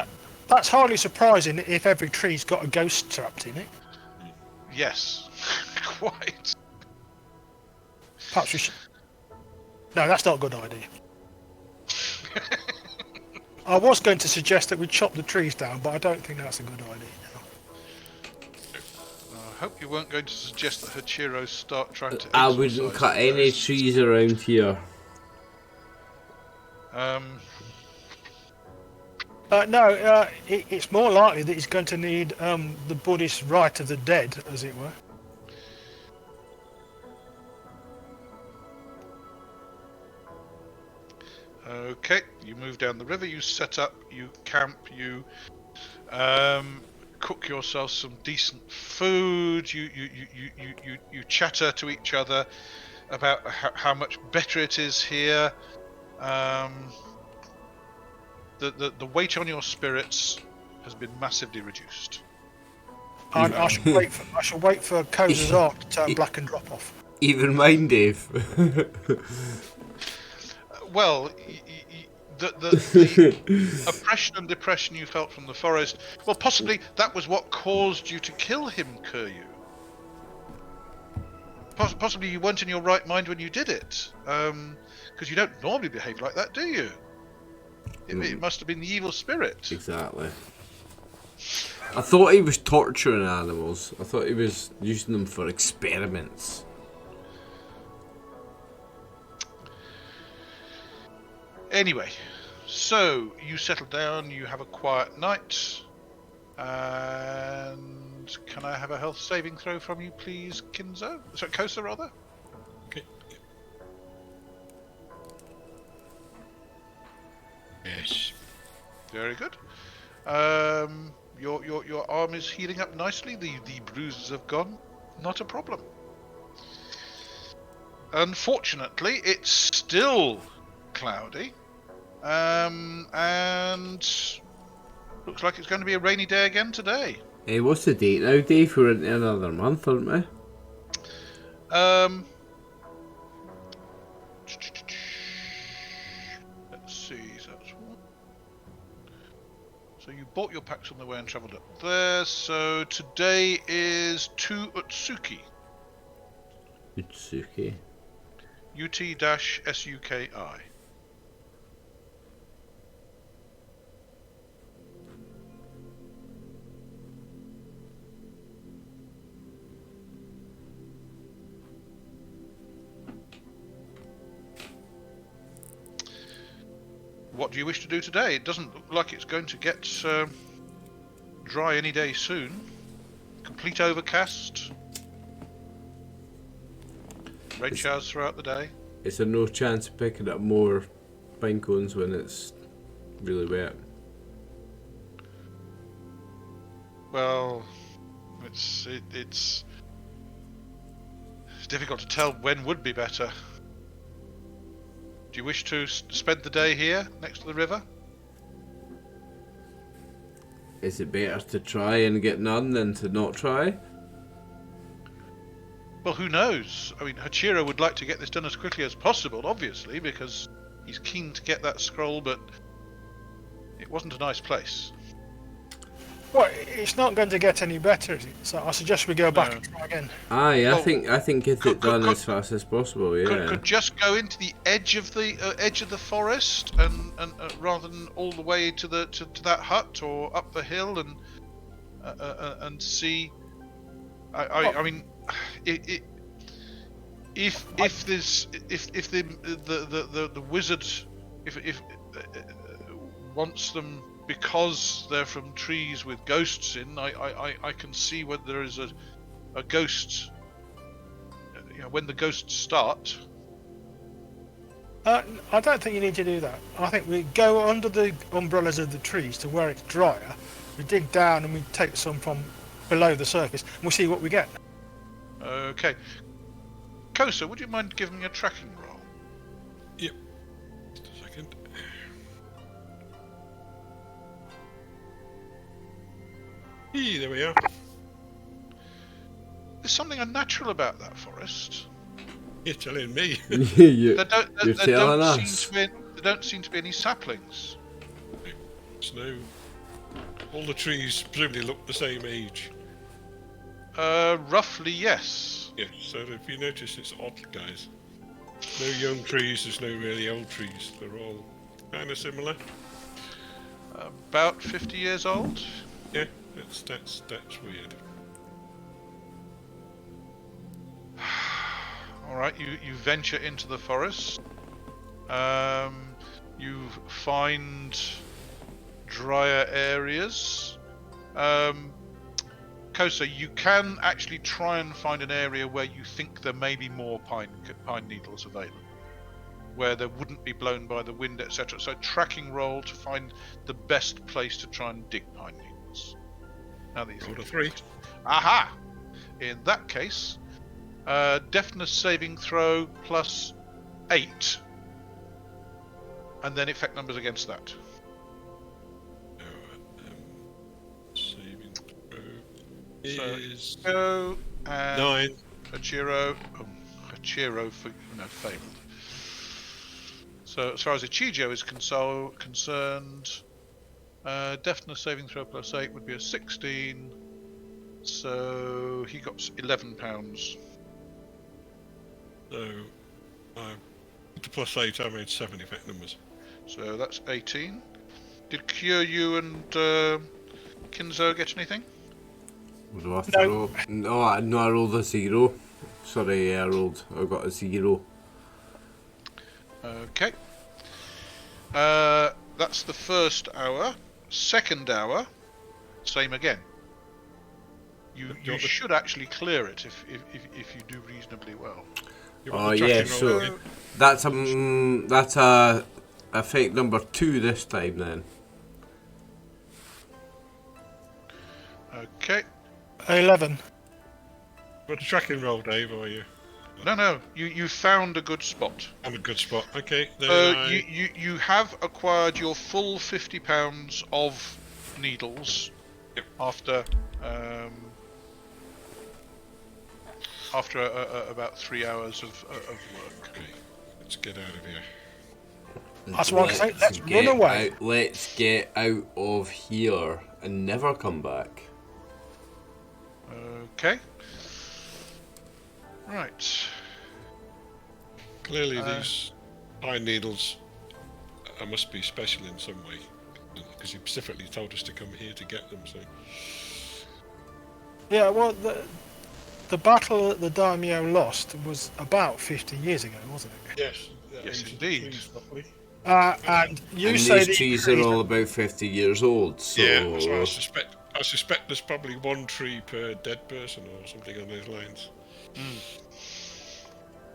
that's hardly surprising if every tree's got a ghost trapped in it. Yes, quite. Perhaps we should... No, that's not a good idea. I was going to suggest that we chop the trees down, but I don't think that's a good idea. hope you weren't going to suggest that Hachiro start trying to. I wouldn't cut any trees around here. No, it's more likely that he's going to need the Buddhist rite of the dead, as it were. Okay, you move down the river, you set up, you camp, you cook yourself some decent food, you chatter to each other about how much better it is here. The weight on your spirits has been massively reduced. I shall wait for Kosa's arc to turn black and drop off. Even mine, Dave. Well, the oppression and depression you felt from the forest, well, possibly that was what caused you to kill him, Kyūryū. Possibly you weren't in your right mind when you did it, because you don't normally behave like that, do you? It must have been the evil spirit. Exactly. I thought he was torturing animals. I thought he was using them for experiments. Anyway, so you settle down, you have a quiet night, and can I have a health saving throw from you, please, Kinzo? Sorry, Kosa, rather? Okay. Yes. Very good. Your arm is healing up nicely. The bruises have gone. Not a problem. Unfortunately, it's still cloudy, and looks like it's going to be a rainy day again today. Hey, what's the date now, Dave? We're into another month, aren't we? Let's see. So you bought your packs on the way and travelled up there. So today is 2 Utsuki. Utsuki. UT-SUKI. What do you wish to do today? It doesn't look like it's going to get dry any day soon. Complete overcast. Rain showers throughout the day. Is there no chance of picking up more pine cones when it's really wet? Well, it's difficult to tell when would be better. Do you wish to spend the day here, next to the river? Is it better to try and get none than to not try? Well, who knows? I mean, Hachiro would like to get this done as quickly as possible, obviously, because he's keen to get that scroll, but it wasn't a nice place. Well, it's not going to get any better, is it? So I suggest we go back and try again. Aye, Well, I think get it done as fast as possible. Yeah. Could just go into the edge of the forest, and rather than all the way to that hut or up the hill and see. I mean, if the wizard wants them because they're from trees with ghosts in, I can see when there is a ghost. You know, when the ghosts start. I don't think you need to do that. I think we go under the umbrellas of the trees to where it's drier. We dig down and we take some from below the surface, and we'll see what we get. Okay. Kosa, would you mind giving me a tracking roll? Yep. Just a second. There we are. There's something unnatural about that forest. You're telling me. You're There telling us. don't seem to be any saplings. Snow. All the trees presumably look the same age. Roughly, yes. Yeah, so if you notice, it's odd, guys. No young trees, there's no really old trees. They're all kind of similar. About 50 years old. Yeah, that's weird. All right, you venture into the forest. You find drier areas. Kosa, you can actually try and find an area where you think there may be more pine needles available, where they wouldn't be blown by the wind, etc. So tracking roll to find the best place to try and dig pine needles. Now that you Rolled a think 3. Aha! In that case, deafness saving throw plus 8, and then effect numbers against that. Saving throw So, is Go and 9. Ichijō. Ichijō failed. So as far as Ichijō is concerned, deafness saving throw plus 8 would be a 16. So he got £11. So, the plus 8, I made 7 effect numbers. So that's 18. Did Kyūryū and Kinzo get anything? What do I have to roll? No, I rolled a 0. Sorry, I got a 0. Okay. That's the first hour. Second hour, same again. You should actually clear it if you do reasonably well. Oh yeah, so that's a effect number 2 this time then. Okay. 11. What a tracking roll, Dave, or are you? No. You found a good spot. I'm a good spot. Okay. You have acquired your full £50 of needles. Yep. After about 3 hours of work. Okay. Let's get out of here. That's what I say. Let's run away. Let's get out of here and never come back. Okay. Right. Clearly, these pine needles must be special in some way, because he specifically told us to come here to get them. So. Yeah, well, the battle that the daimyo lost was about 50 years ago, wasn't it? Yes. Yes, indeed. And you And say these trees are all about 50 years old, so... Yeah, that's what I suspect there's probably 1 tree per dead person or something on those lines.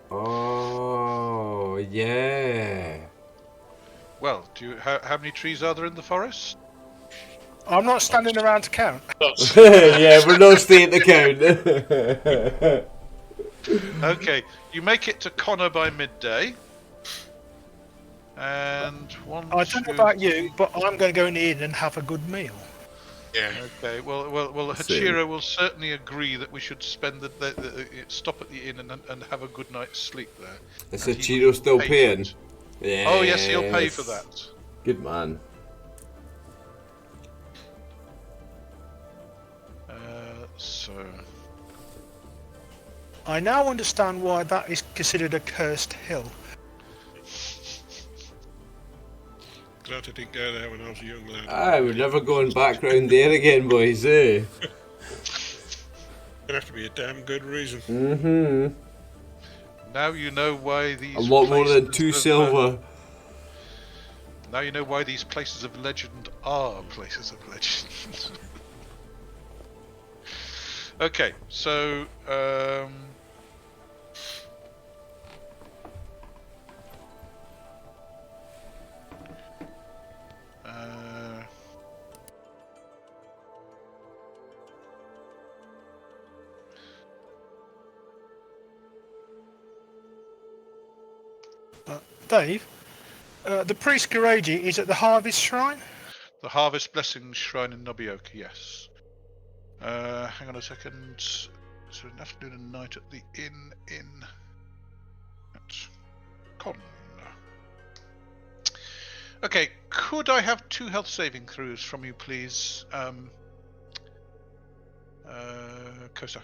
Oh, yeah. Well, how many trees are there in the forest? I'm not standing around to count. Yeah, we're not staying to count. Okay, you make it to Connor by midday. And I don't know about you, but I'm going to go in the inn and have a good meal. Yeah. Okay, well, Hachiro will certainly agree that we should spend stop at the inn and have a good night's sleep there. Is And he Hachiro will still pay for paying? it. Yeah. Oh yes, he'll pay for that. Good man. So I now understand why that is considered a cursed hill. Glad I didn't go there when I was a young lad. We're never going back round there again, boys, eh? Gonna have to be a damn good reason. Mm-hmm. now you know why these A lot more than places 2 of, silver. now you know why these places of legend are places of legend. Okay, so Dave, the priest Kyūryū is at the Harvest Shrine? the Harvest Blessing Shrine in Nobeoka, yes. Hang on a second. So an afternoon and night at the inn at Con. Okay, could I have 2 health saving throws from you, please, Kosa?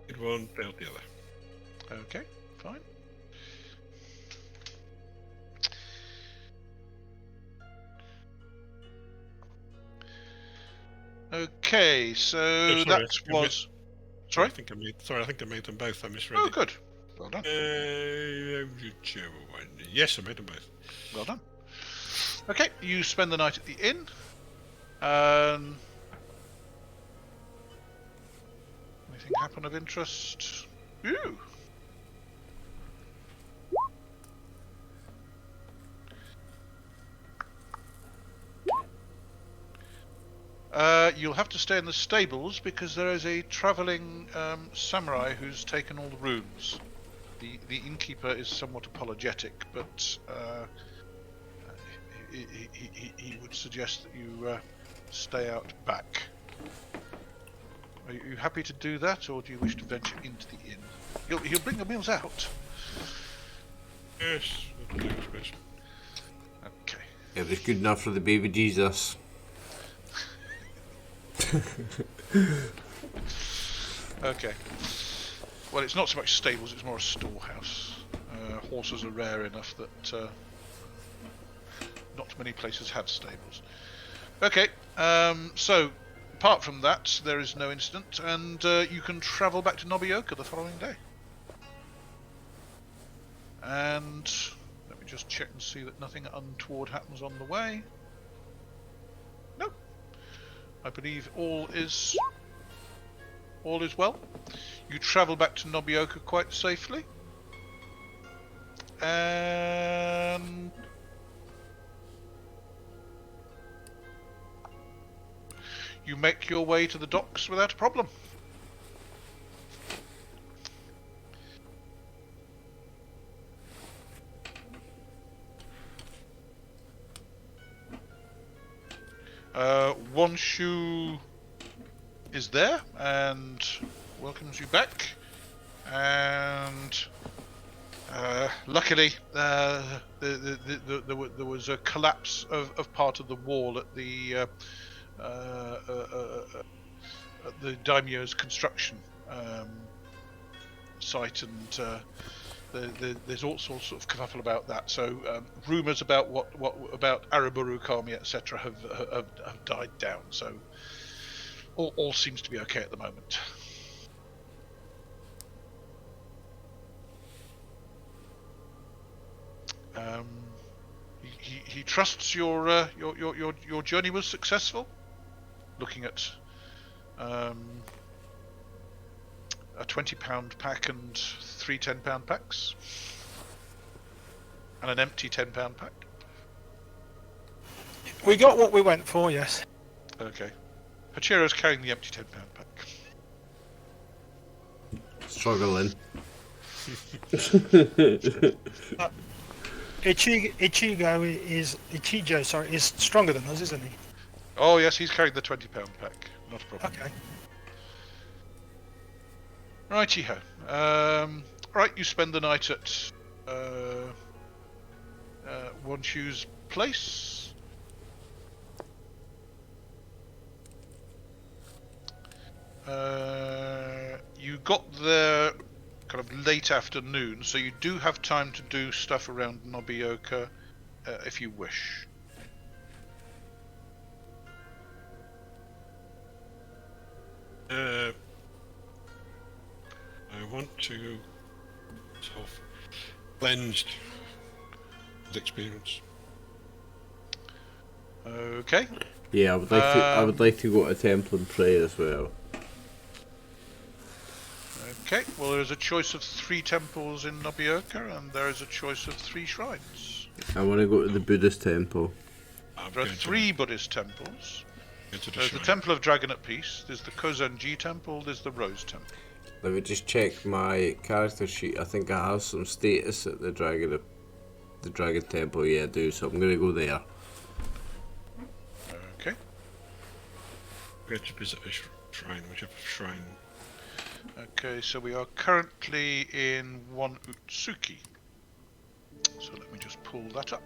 Did one, failed the other. Okay, fine. Okay, so sorry, that I think I was. Sorry. I think I made them both. I misread Oh, it. good. Well done. Yes, I made them both. Well done. Okay, you spend the night at the inn. Anything happen of interest? Ooh. You'll have to stay in the stables because there is a travelling samurai who's taken all the rooms. The innkeeper is somewhat apologetic, but he would suggest that you stay out back. Are you happy to do that, or do you wish to venture into the inn? He'll bring the meals out. Yes, that'll do, I suppose. Okay. It was good enough for the baby Jesus. Okay. Well, it's not so much stables; it's more a storehouse. Horses are rare enough that not many places have stables. Okay. So, apart from that, there is no incident, and you can travel back to Nobeoka the following day. And let me just check and see that nothing untoward happens on the way. No. I believe all is well. You travel back to Nobeoka quite safely. And you make your way to the docks without a problem. One shoe is there and welcomes you back, and luckily there was a collapse of part of the wall at the daimyo's construction site, and there's all sorts of kerfuffle about that. So rumours about what about Araburu Kami, etc. have died down. So all seems to be okay at the moment. He trusts your journey was successful. Looking at a £20 pack and 3 £10 packs, and an empty £10 pack. We got what we went for, yes. Okay. Hachiro's carrying the empty £10 pack. Struggling. Ichijō is stronger than us, isn't he? Oh yes, he's carrying the £20 pack. Not a problem. Okay. Righty-ho. Right, you spend the night at One Shoe's place. You got there kind of late afternoon, so you do have time to do stuff around Nobeoka if you wish. I want to sort of cleansed with experience. Okay. Yeah, I would like to go to a temple and pray as well. Okay. Well, there is a choice of 3 temples in Nobeoka, and there is a choice of 3 shrines. I want to go to the Buddhist temple. There are 3 Buddhist temples. There's the shrine. Temple of Dragon at Peace, there's the Kozenji Temple, there's the Rose Temple. Let me just check my character sheet. I think I have some status at the Dragon Temple. Yeah, I do. So I'm gonna go there. Okay. We have to visit a shrine, whichever shrine. Okay, so we are currently in One Utsuki. So let me just pull that up.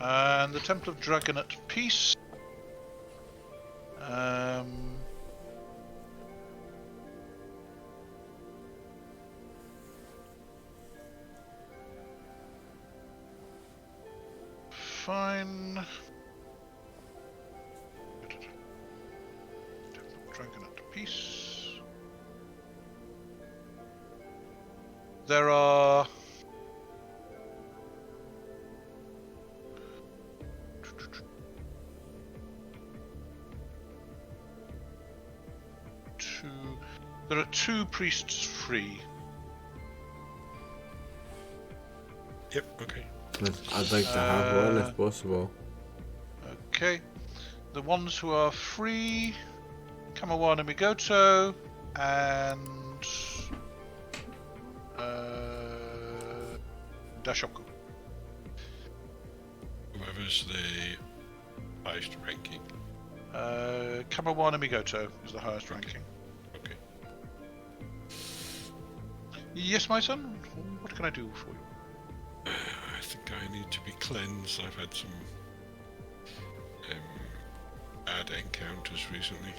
And the Temple of Dragon at Peace. fine. Dragon at peace. There are two priests free. Yep, okay. I'd like to have one if possible. Okay. The ones who are free, Kamawa no Migoto and Dashoku. Whoever's the highest ranking. Kamawa no Migoto is the highest ranking. Okay. Yes, my son? What can I do for you? I think I need to be cleansed. I've had some bad encounters recently.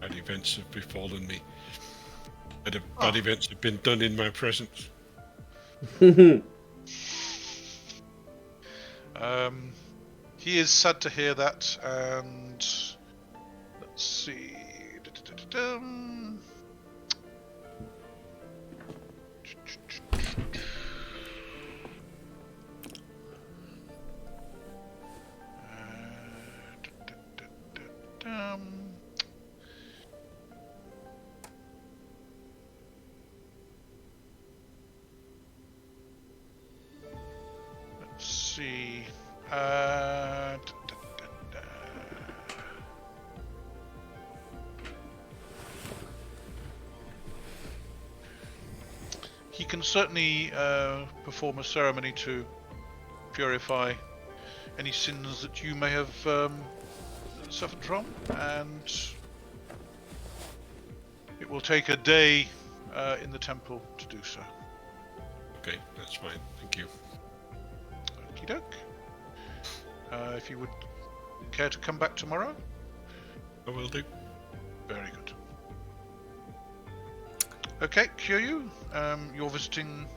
Bad events have befallen me. Bad events have been done in my presence. He is sad to hear that, and let's see. Let's see. He can certainly perform a ceremony to purify any sins that you may have suffered from, and it will take a day in the temple to do so. Okay, that's fine. Thank you. Okie doke. If you would care to come back tomorrow? I will do. Very good. Okay, Kyūryū, you're visiting,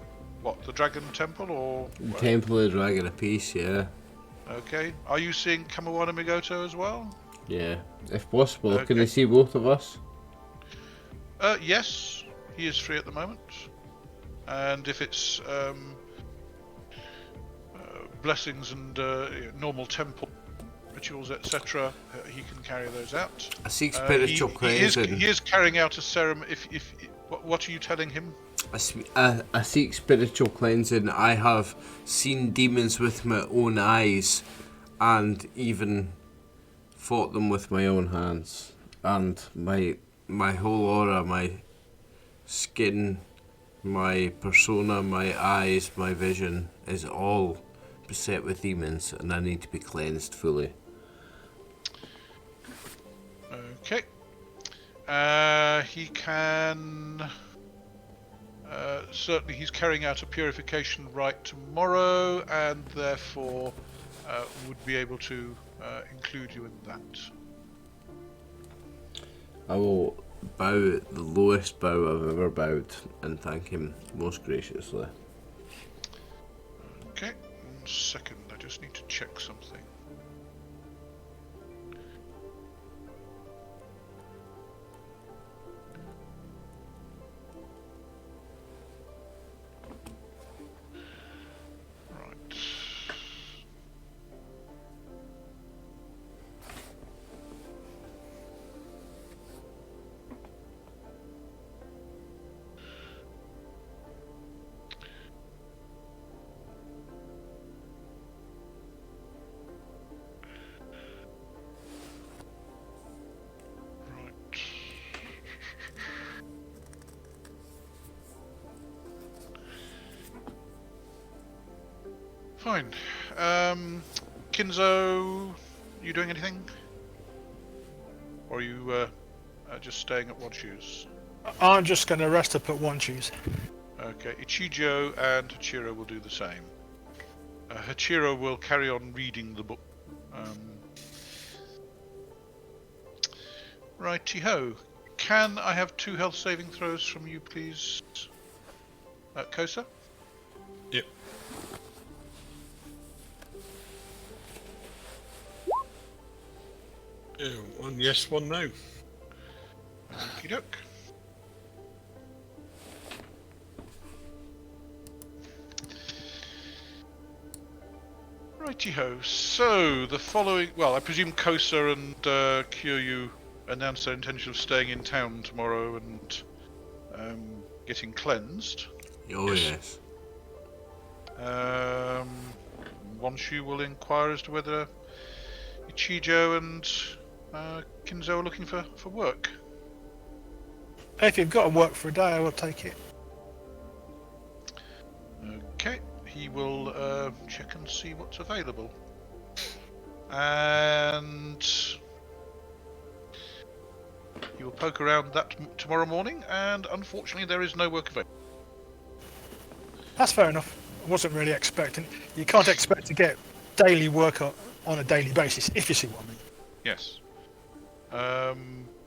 what, the Dragon Temple, or... Temple of the Dragon of Peace, yeah. Okay. Are you seeing Kamawa no Migoto as well? Yeah. If possible, Okay. can they see both of us? Yes, he is free at the moment. And if it's blessings and normal temple rituals, etc., he can carry those out. I seek spiritual cleansing. He is carrying out a ceremony. What are you telling him? I seek spiritual cleansing. I have seen demons with my own eyes, and even fought them with my own hands. And my whole aura, my skin, my persona, my eyes, my vision is all beset with demons, and I need to be cleansed fully. Okay. He can... certainly he's carrying out a purification rite tomorrow, and therefore would be able to include you in that. I will bow the lowest bow I've ever bowed and thank him most graciously. Okay, 1 second, I just need to check something. Right. Fine. Kinzo, you doing anything? Or are you just staying at One Shoes? I'm just going to rest up at One Shoes. Okay, Ichijō and Hachiro will do the same. Hachiro will carry on reading the book. Righty-ho. Can I have 2 health saving throws from you, please? Kosa? Yep. One yes, one no. Okie doke. Righty-ho. So, the following... Well, I presume Kosa and Kyūryū announced their intention of staying in town tomorrow and getting cleansed. Oh, yes. Wanshu will inquire as to whether Ichijō and Kinzo are looking for work. If you've got to work for a day, I will take it. Okay, he will check and see what's available. And he will poke around that tomorrow morning, and unfortunately there is no work available. That's fair enough. I wasn't really expecting. You can't expect to get daily work on a daily basis, if you see what I mean. Yes.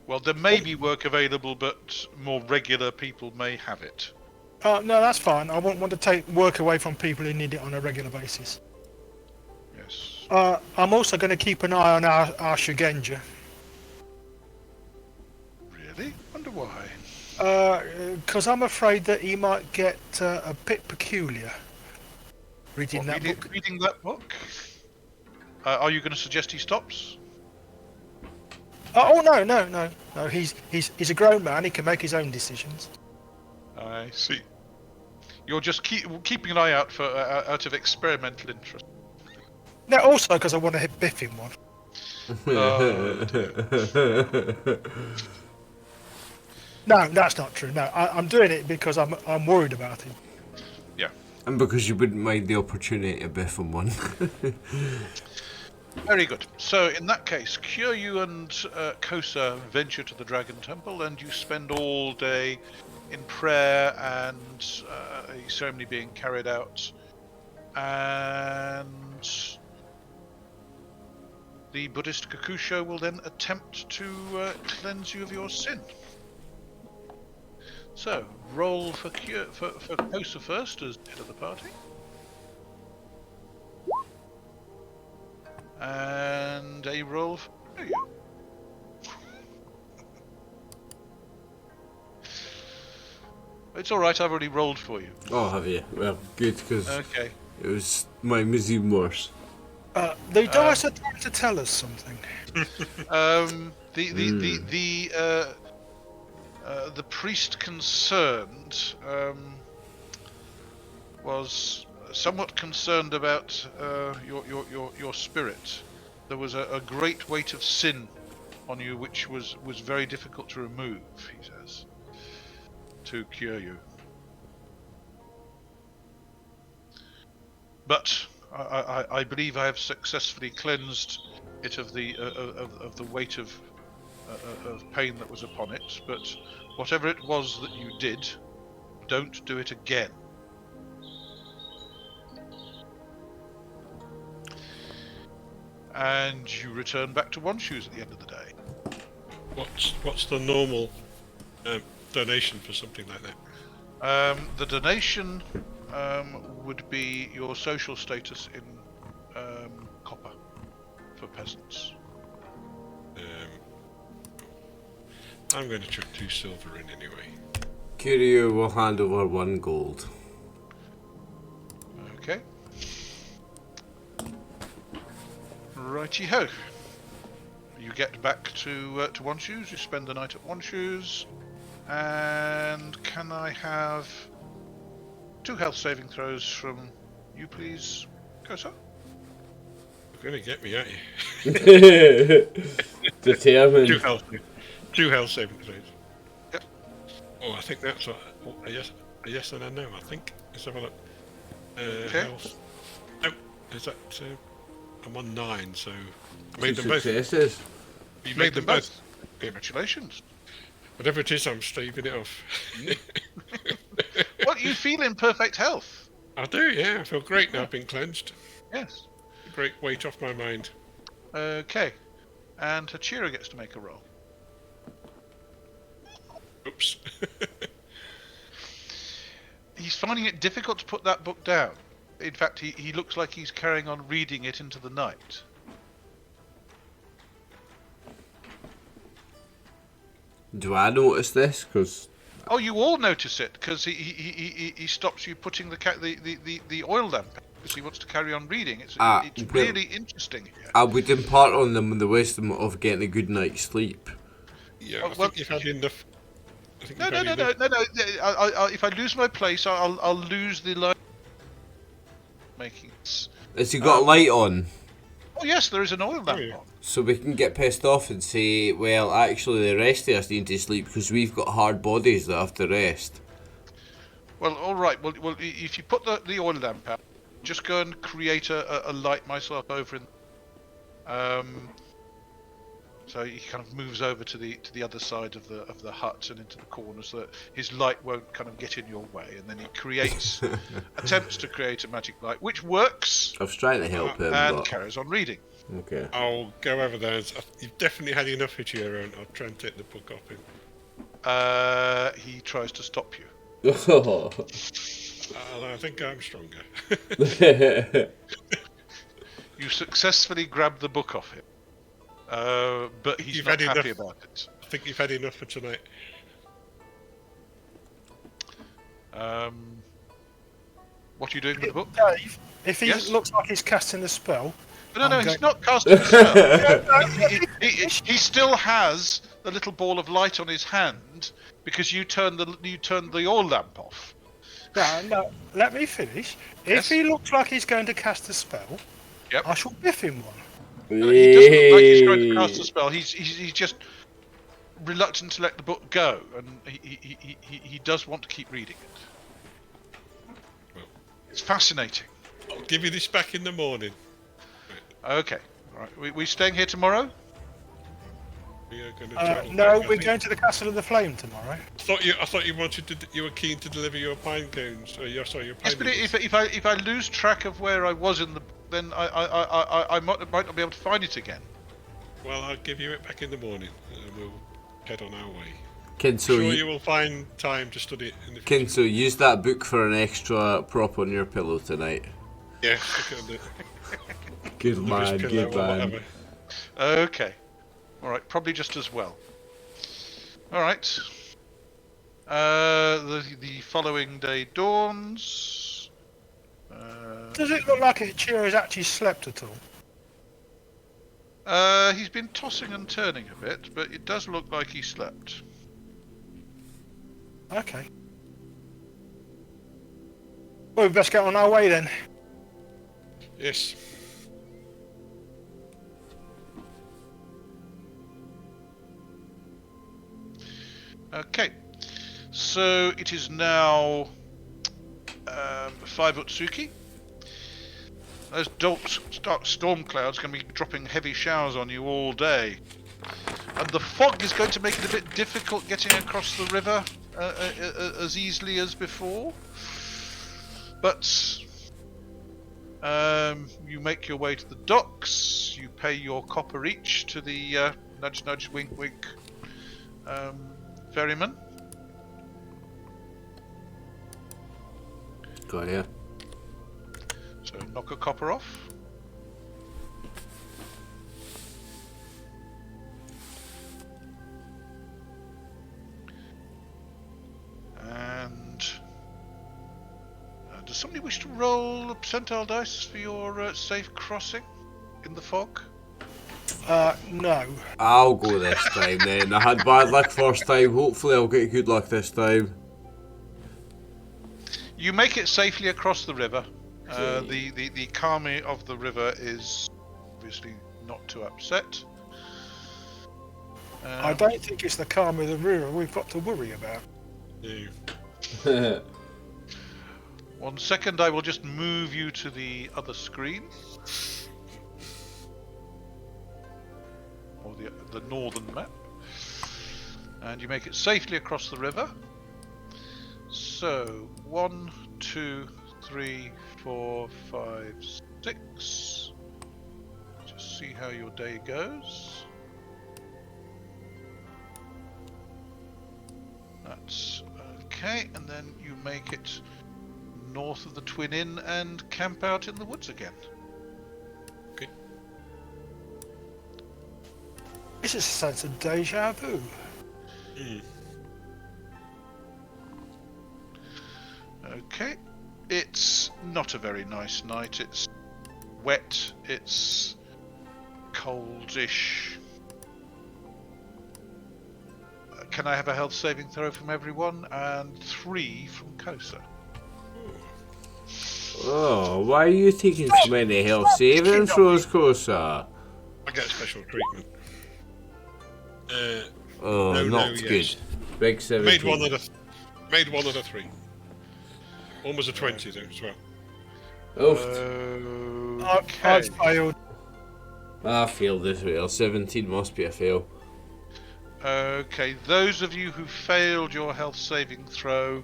Well, there may be work available, but more regular people may have it. No, that's fine. I wouldn't want to take work away from people who need it on a regular basis. Yes. I'm also going to keep an eye on our Shugenja. Really? Wonder why. Because I'm afraid that he might get a bit peculiar reading that book. Reading that book? Are you going to suggest he stops? Oh no. He's a grown man. He can make his own decisions. I see. You're just keeping an eye out for out of experimental interest. No, also because I want to hit Biff in one. No, that's not true. No, I'm doing it because I'm worried about him. Yeah. And because you wouldn't mind the opportunity to biff him one. Very good. So in that case, Kyūryū and Kosa venture to the Dragon Temple, and you spend all day in prayer and a ceremony being carried out, and the Buddhist Kakusho will then attempt to cleanse you of your sin. So roll for Kosa first as head of the party. And a roll for you. It's alright, I've already rolled for you. Oh, have you? Well, good, because Okay. it was mine was even worse. The dice are trying to tell us something. The priest concerned was somewhat concerned about your spirit. There was a great weight of sin on you, which was very difficult to remove, he says, to Kyūryū. But I believe I have successfully cleansed it of the weight of pain that was upon it. But whatever it was that you did, don't do it again. And you return back to Wanshu's at the end of the day. What's the normal donation for something like that? The donation would be your social status in copper for peasants. I'm going to chuck 2 silver in anyway. Kyūryū will hand over 1 gold. Okay. Righty ho. You get back to Wanshu's. You spend the night at Wanshu's, and can I have 2 health saving throws from you, please, Kosa? You're going to get me, aren't you? Determined. 2 health saving throws. Yep. Oh, I think that's a yes and a no, I think. Let's have a look. Okay. Health. No, is that... I'm on 9, so... I 2 made them both. successes. You Made them both. Congratulations. Whatever it is, I'm staving it off. Well, you feel in perfect health. I do, yeah. I feel great now. I've been cleansed. Yes. Great weight off my mind. Okay. And Hachira gets to make a roll. Oops. He's finding it difficult to put that book down. In fact, he looks like he's carrying on reading it into the night. Do I notice this? Because Oh, you all notice it because he stops you putting the oil lamp because he wants to carry on reading. It's well, really interesting here. I would impart on them the wisdom of getting a good night's sleep. Yeah, Well, I think you've had enough. I think No. you've had enough. If I lose my place, I'll lose the light making. Has he got a light on? Oh yes, there is an oil lamp yeah. on. So we can get pissed off and say, well, actually the rest of us need to sleep because we've got hard bodies that have to rest. Well, all right. Well, if you put the oil lamp out, just go and create a light myself over in. So he kind of moves over to the other side of the hut and into the corner so that his light won't kind of get in your way, and then he creates attempts to create a magic light, which works I was trying to help him, and but carries on reading. okay. I'll go over there. You've definitely had enough, Ichijō, and I'll try and take the book off him. He tries to stop you. I think I'm stronger. You successfully grab the book off him, but he's You've not had happy enough. about it. I think you've had enough for tonight. What are you doing with the book? Dave, if he Yes? looks like he's casting a spell, No, I'm he's going- not casting a spell. He still has the little ball of light on his hand because you turned the oil lamp off. no, let me finish. Yes? If he looks like he's going to cast a spell, Yep. I shall biff him one. He doesn't look like he's trying to cast a spell. He's just reluctant to let the book go, and he does want to keep reading it. Well. It's fascinating. I'll give you this back in the morning. Okay, all right. We staying here tomorrow? We are going to travel No, back, I we're think. going to the Castle of the Flame tomorrow. I thought you wanted to. You were keen to deliver your pine cones. Or your pine. Yes, but needles. if I lose track of where I was in the, then I might not be able to find it again. Well, I'll give you it back in the morning, and we'll head on our way. Kinzo, Sure, you will find time to study it in the future. Kinzo, use that book for an extra prop on your pillow tonight. Yeah, stick it on the Good wrist pillow or whatever. Okay, all right, probably just as well. All right. The following day dawns. Does it look like Ichijō has actually slept at all? He's been tossing and turning a bit, but it does look like he slept. Okay. Well, we best get on our way then. Yes. Okay, so it is now 5 Utsuki. Those dark storm clouds are going to be dropping heavy showers on you all day. And the fog is going to make it a bit difficult getting across the river as easily as before. But you make your way to the docks, you pay your copper each to the nudge nudge wink wink ferryman. Got ya. So knock a copper off. And does somebody wish to roll a percentile dice for your safe crossing in the fog? No. I'll go this time then. I had bad luck first time. Hopefully I'll get good luck this time. You make it safely across the river. The kami of the river is obviously not too upset. I don't think it's the calm of the river we've got to worry about. No. 1 second, I will just move you to the other screen. Or the northern map. And you make it safely across the river. So, 1, 2, 3, 4, 5, 6. Just see how your day goes. That's okay, and then you make it north of the Twin Inn and camp out in the woods again. Okay. This is a sense of deja vu. Mm. Okay. It's not a very nice night. It's wet. It's coldish. Can I have a health saving throw from everyone? And 3 from Kosa. Oh, why are you taking so many health saving throws, Kosa? I get special treatment. Oh, No, not yes. good. Big 17. Made one of the 3. Almost a 20 though as well. Oof. I've failed. I failed as well. 17 must be a fail. Okay, those of you who failed your health saving throw,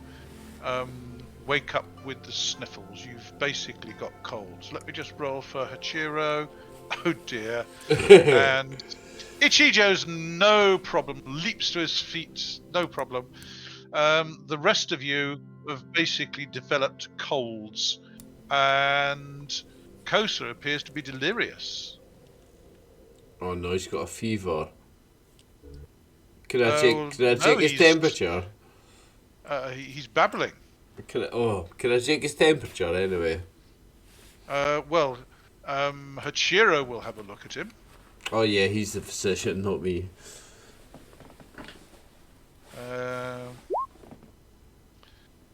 wake up with the sniffles. You've basically got colds. Let me just roll for Hachiro. Oh dear. And Ichijō's no problem, leaps to his feet, no problem. The rest of you have basically developed colds, and Kosa appears to be delirious. Oh no, he's got a fever. Can I well, take no, his temperature? He's babbling. Can I take his temperature anyway? Hachiro will have a look at him. Oh yeah, he's the physician, not me.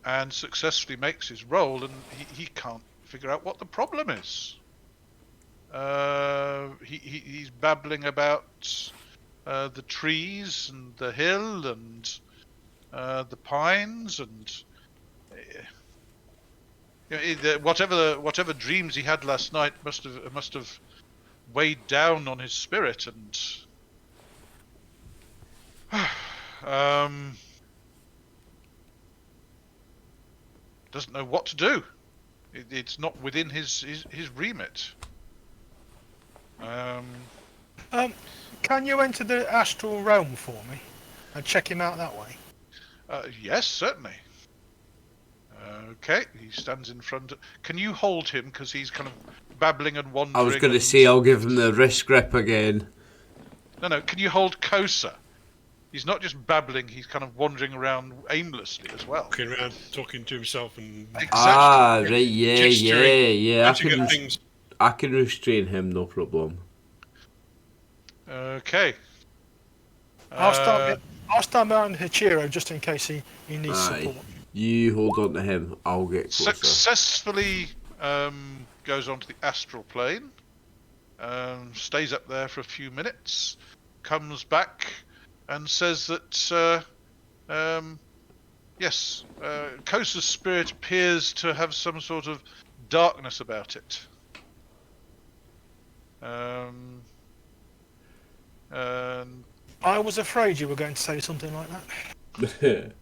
And successfully makes his roll, and he can't figure out what the problem is. He's babbling about the trees and the hill and the pines and whatever dreams he had last night must have weighed down on his spirit, and doesn't know what to do. It's not within his remit. Can you enter the astral realm for me and check him out that way? Yes, certainly. Okay, he stands in front. Can you hold him, because he's kind of babbling and wandering? I was going to say I'll give him the wrist grip again. No, can you hold Kosa? He's not just babbling, he's kind of wandering around aimlessly as well. Walking around talking to himself and Exactly. Ah, right, yeah. pointing at things. I can restrain him, no problem. Okay. I'll stand behind Hachiro just in case he needs support. You hold on to him, I'll get closer. Successfully goes onto the astral plane, stays up there for a few minutes, comes back and says that yes, Kosa's spirit appears to have some sort of darkness about it. I was afraid you were going to say something like that.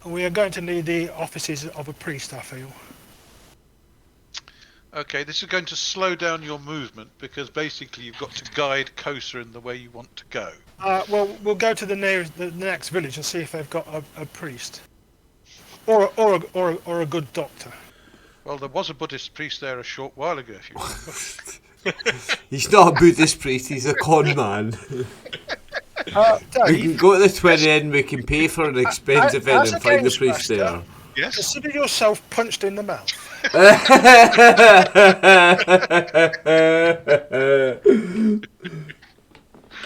We are going to need the offices of a priest, I feel. Okay, this is going to slow down your movement because basically you've got to guide Kosa in the way you want to go. Well, we'll go to the next village and see if they've got a priest or a good doctor. Well, there was a Buddhist priest there a short while ago, if you remember. He's not a Buddhist priest, he's a con man. Dave, We can go to the Twin Inn, we can pay for an expensive inn as and a find the games priest master, there. Yes? consider yourself punched in the mouth.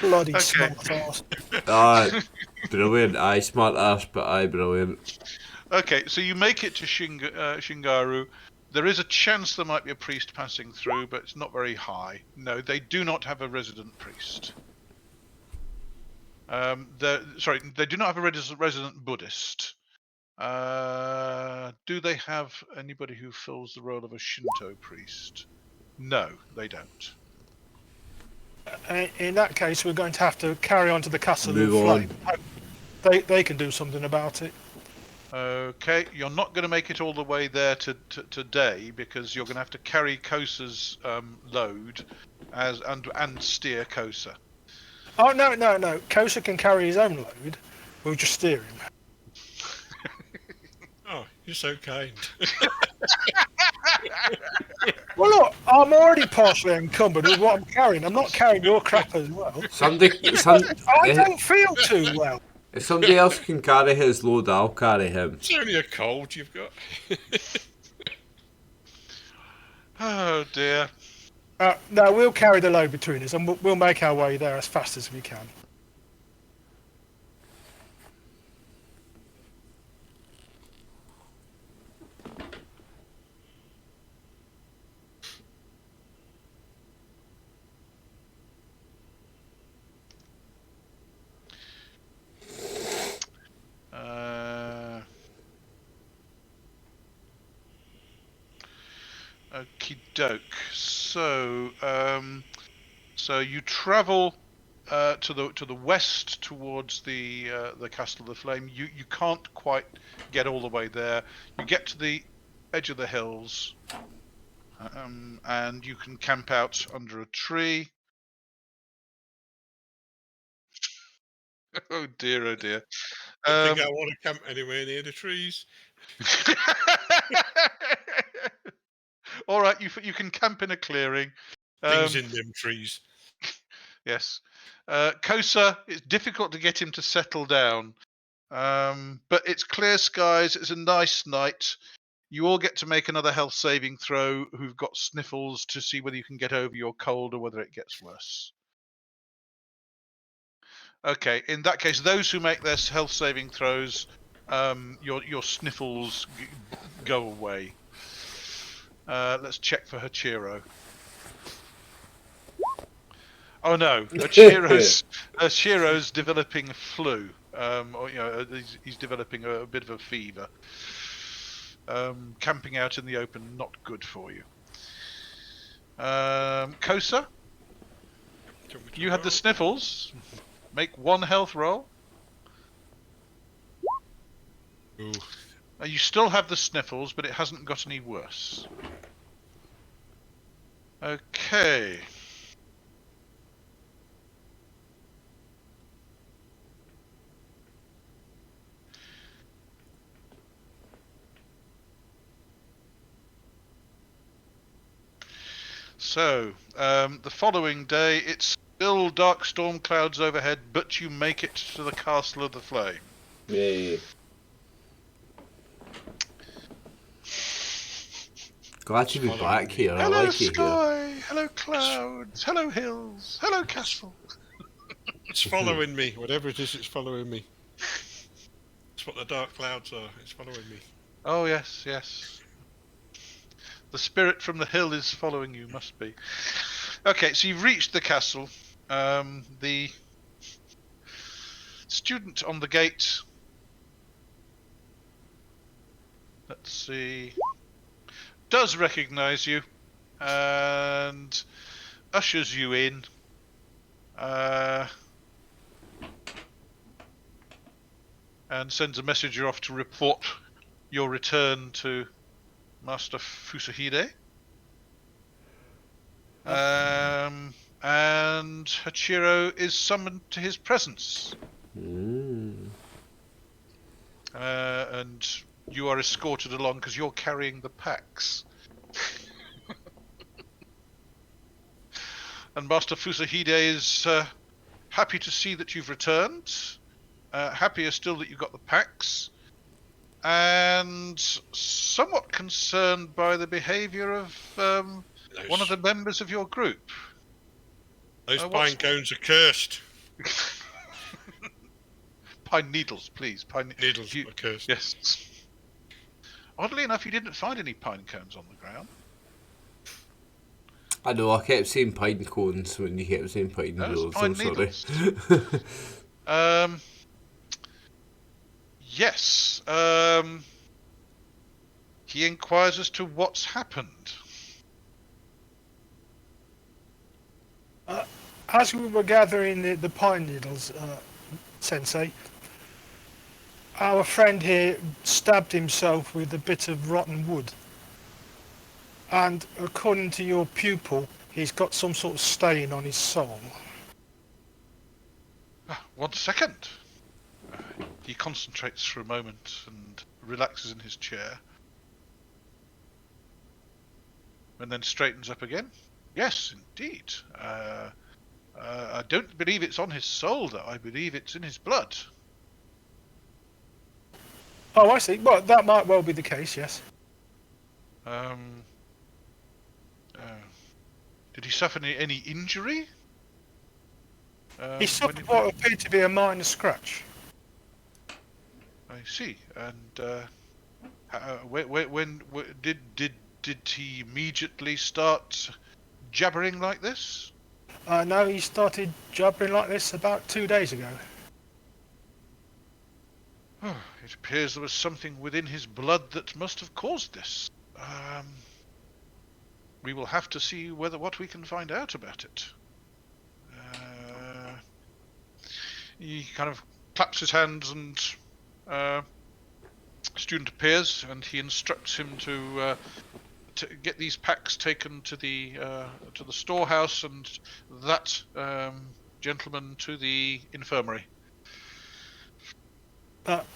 Bloody smart ass. Brilliant. Aye, smart ass, but aye, brilliant. Okay, so you make it to Shingaru. There is a chance there might be a priest passing through, but it's not very high. No, they do not have a resident priest. They do not have a resident Buddhist. Do they have anybody who fills the role of a Shinto priest? No, they don't. In that case, we're going to have to carry on to the castle Move of on. Flame. They can do something about it. Okay, you're not going to make it all the way there today because you're going to have to carry Kosa's load and steer Kosa. Oh, no. Kosa can carry his own load. We'll just steer him. Oh, you're so kind. Well, look, I'm already partially encumbered with what I'm carrying. I'm not carrying your crap as well. I don't feel too well. If somebody else can carry his load, I'll carry him. It's only a cold you've got. Oh dear. No, we'll carry the load between us, and we'll make our way there as fast as we can. Okie doke. So you travel to the west towards the Castle of the Flame. You can't quite get all the way there. You get to the edge of the hills, and you can camp out under a tree. Oh dear, oh dear. I think I want to camp anywhere near the trees. All right, you can camp in a clearing. Things in them trees. Yes. Kosa, it's difficult to get him to settle down. But it's clear skies, it's a nice night. You all get to make another health saving throw who've got sniffles to see whether you can get over your cold or whether it gets worse. Okay, in that case, those who make their health saving throws, your sniffles go away. Let's check for Hachiro. Oh no, Hachiro's developing flu. Or, he's developing a bit of a fever. Camping out in the open, not good for you. Kosa, you had the sniffles. Make one health roll. Ooh. You still have the sniffles, but it hasn't got any worse. Okay. So, the following day, it's still dark storm clouds overhead, but you make it to the Castle of the Flame. Yay. Glad to be back here. I Hello like it sky, hello clouds, hello hills, hello castle. It's following me. Whatever it is, it's following me. That's what the dark clouds are. It's following me. Oh yes, yes. The spirit from the hill is following you, must be. Okay, so you've reached the castle. The student on the gate, let's see, does recognize you and ushers you in. And sends a messenger off to report your return to Master Fusahide. And Hachiro is summoned to his presence. And you are escorted along because you're carrying the packs. And Master Fusahide is happy to see that you've returned. Happier still that you got the packs. And somewhat concerned by the behaviour of one of the members of your group. Those pine cones are cursed. Pine needles, please. Pine needles are cursed. Yes. Oddly enough, you didn't find any pine cones on the ground. I know, I kept saying pine cones when you kept saying pine needles. I'm sorry. Yes. He inquires as to what's happened. As we were gathering the pine needles, Sensei, our friend here stabbed himself with a bit of rotten wood. And according to your pupil, he's got some sort of stain on his soul. 1 second. He concentrates for a moment and relaxes in his chair. and then straightens up again. Yes, indeed. I don't believe it's on his soul, though. I believe it's in his blood. Oh, I see. Well, that might well be the case, yes. Um, did he suffer any injury? He suffered what appeared to be a minor scratch. I see. And when did he immediately start jabbering like this? No, he started jabbering like this about 2 days ago. Oh, it appears there was something within his blood that must have caused this. We will have to see what we can find out about it. He kind of claps his hands, and student appears, and he instructs him to get these packs taken to the storehouse, and that gentleman to the infirmary.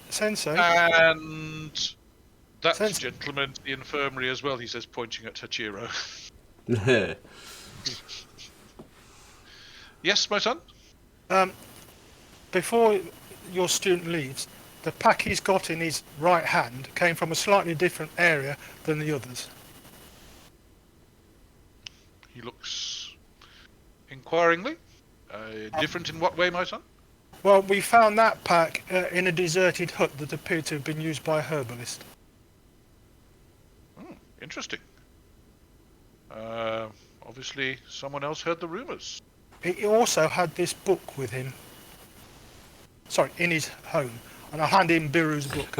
Sensei? And that Sensei. gentleman to the infirmary as well, he says, pointing at Hachiro. Yes, my son? Before your student leaves, the pack he's got in his right hand came from a slightly different area than the others. He looks inquiringly. Different in what way, my son? Well, we found that pack in a deserted hut that appeared to have been used by a herbalist. Oh, interesting. Obviously, someone else heard the rumours. He also had this book with him. Sorry, in his home. And I hand him Biru's book.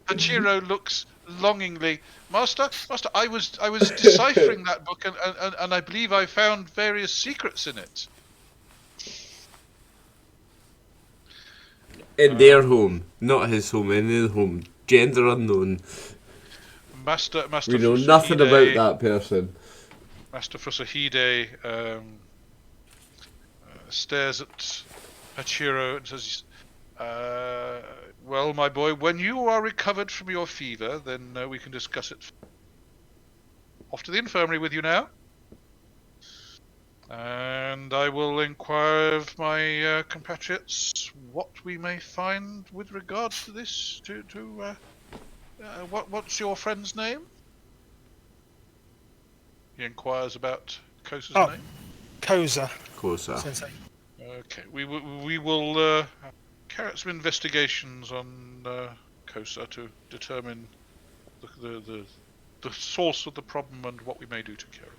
Hachiro looks longingly. Master, I was deciphering that book, and I believe I found various secrets in it. In their home, not his home, in their home. Gender unknown. Master We know Fusahide, nothing about that person. Master Fusahide stares at Hachiro and says, well, my boy, when you are recovered from your fever, then we can discuss it. Off to the infirmary with you now. And I will inquire of my compatriots what we may find with regards to this. What's your friend's name? He inquires about Kosa's name. Kosa. Kosa. Sensei. Okay, we will carry out some investigations on Kosa to determine the source of the problem and what we may do to cure it.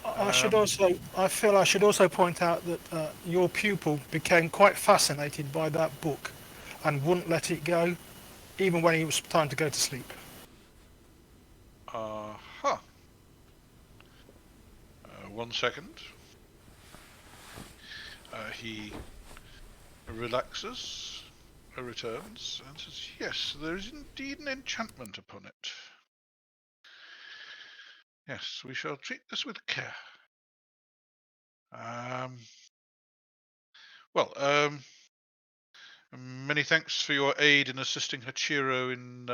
I feel I should also point out that your pupil became quite fascinated by that book and wouldn't let it go, even when it was time to go to sleep. Aha. 1 second. He relaxes, returns, and says, yes, there is indeed an enchantment upon it. Yes, we shall treat this with care. Many thanks for your aid in assisting Hachiro in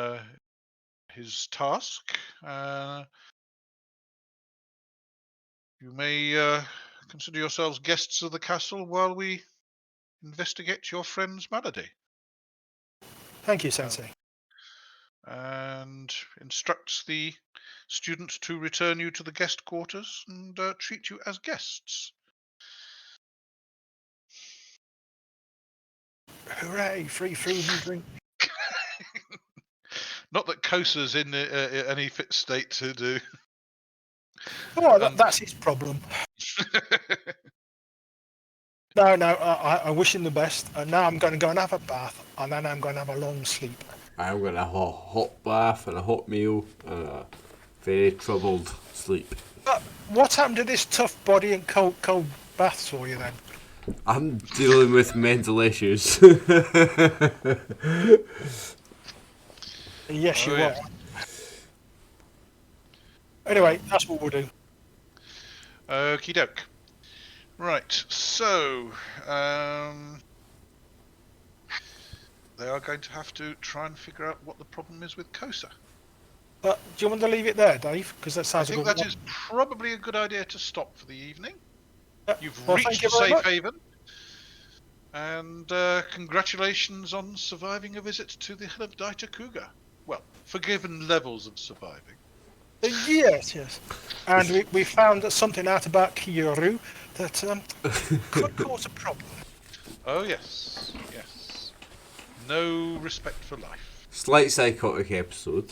his task. You may consider yourselves guests of the castle while we investigate your friend's malady. Thank you, Sensei. And instructs the student to return you to the guest quarters and treat you as guests. Hooray! Free food and drink. Not that Kosa's in any fit state to do. Oh, that's his problem. No, I wish him the best. And now I'm going to go and have a bath, and then I'm going to have a long sleep. I'm going to have a hot bath and a hot meal and a very troubled sleep. What happened to this tough body and cold baths for you then? I'm dealing with mental issues. Yes, you yeah. are. Anyway, that's what we'll do. Okie doke. Right, so they are going to have to try and figure out what the problem is with Kosa. Do you want to leave it there, Dave? Because that I sounds think a good that is probably a good idea to stop for the evening. You've Well, reached thank you the very safe much. haven. And congratulations on surviving a visit to the hell of Daikuga. Well, forgiven levels of surviving. Yes. And we found something out about Kyūryū that could cause a problem. Oh, yes. No respect for life. Slight psychotic episode.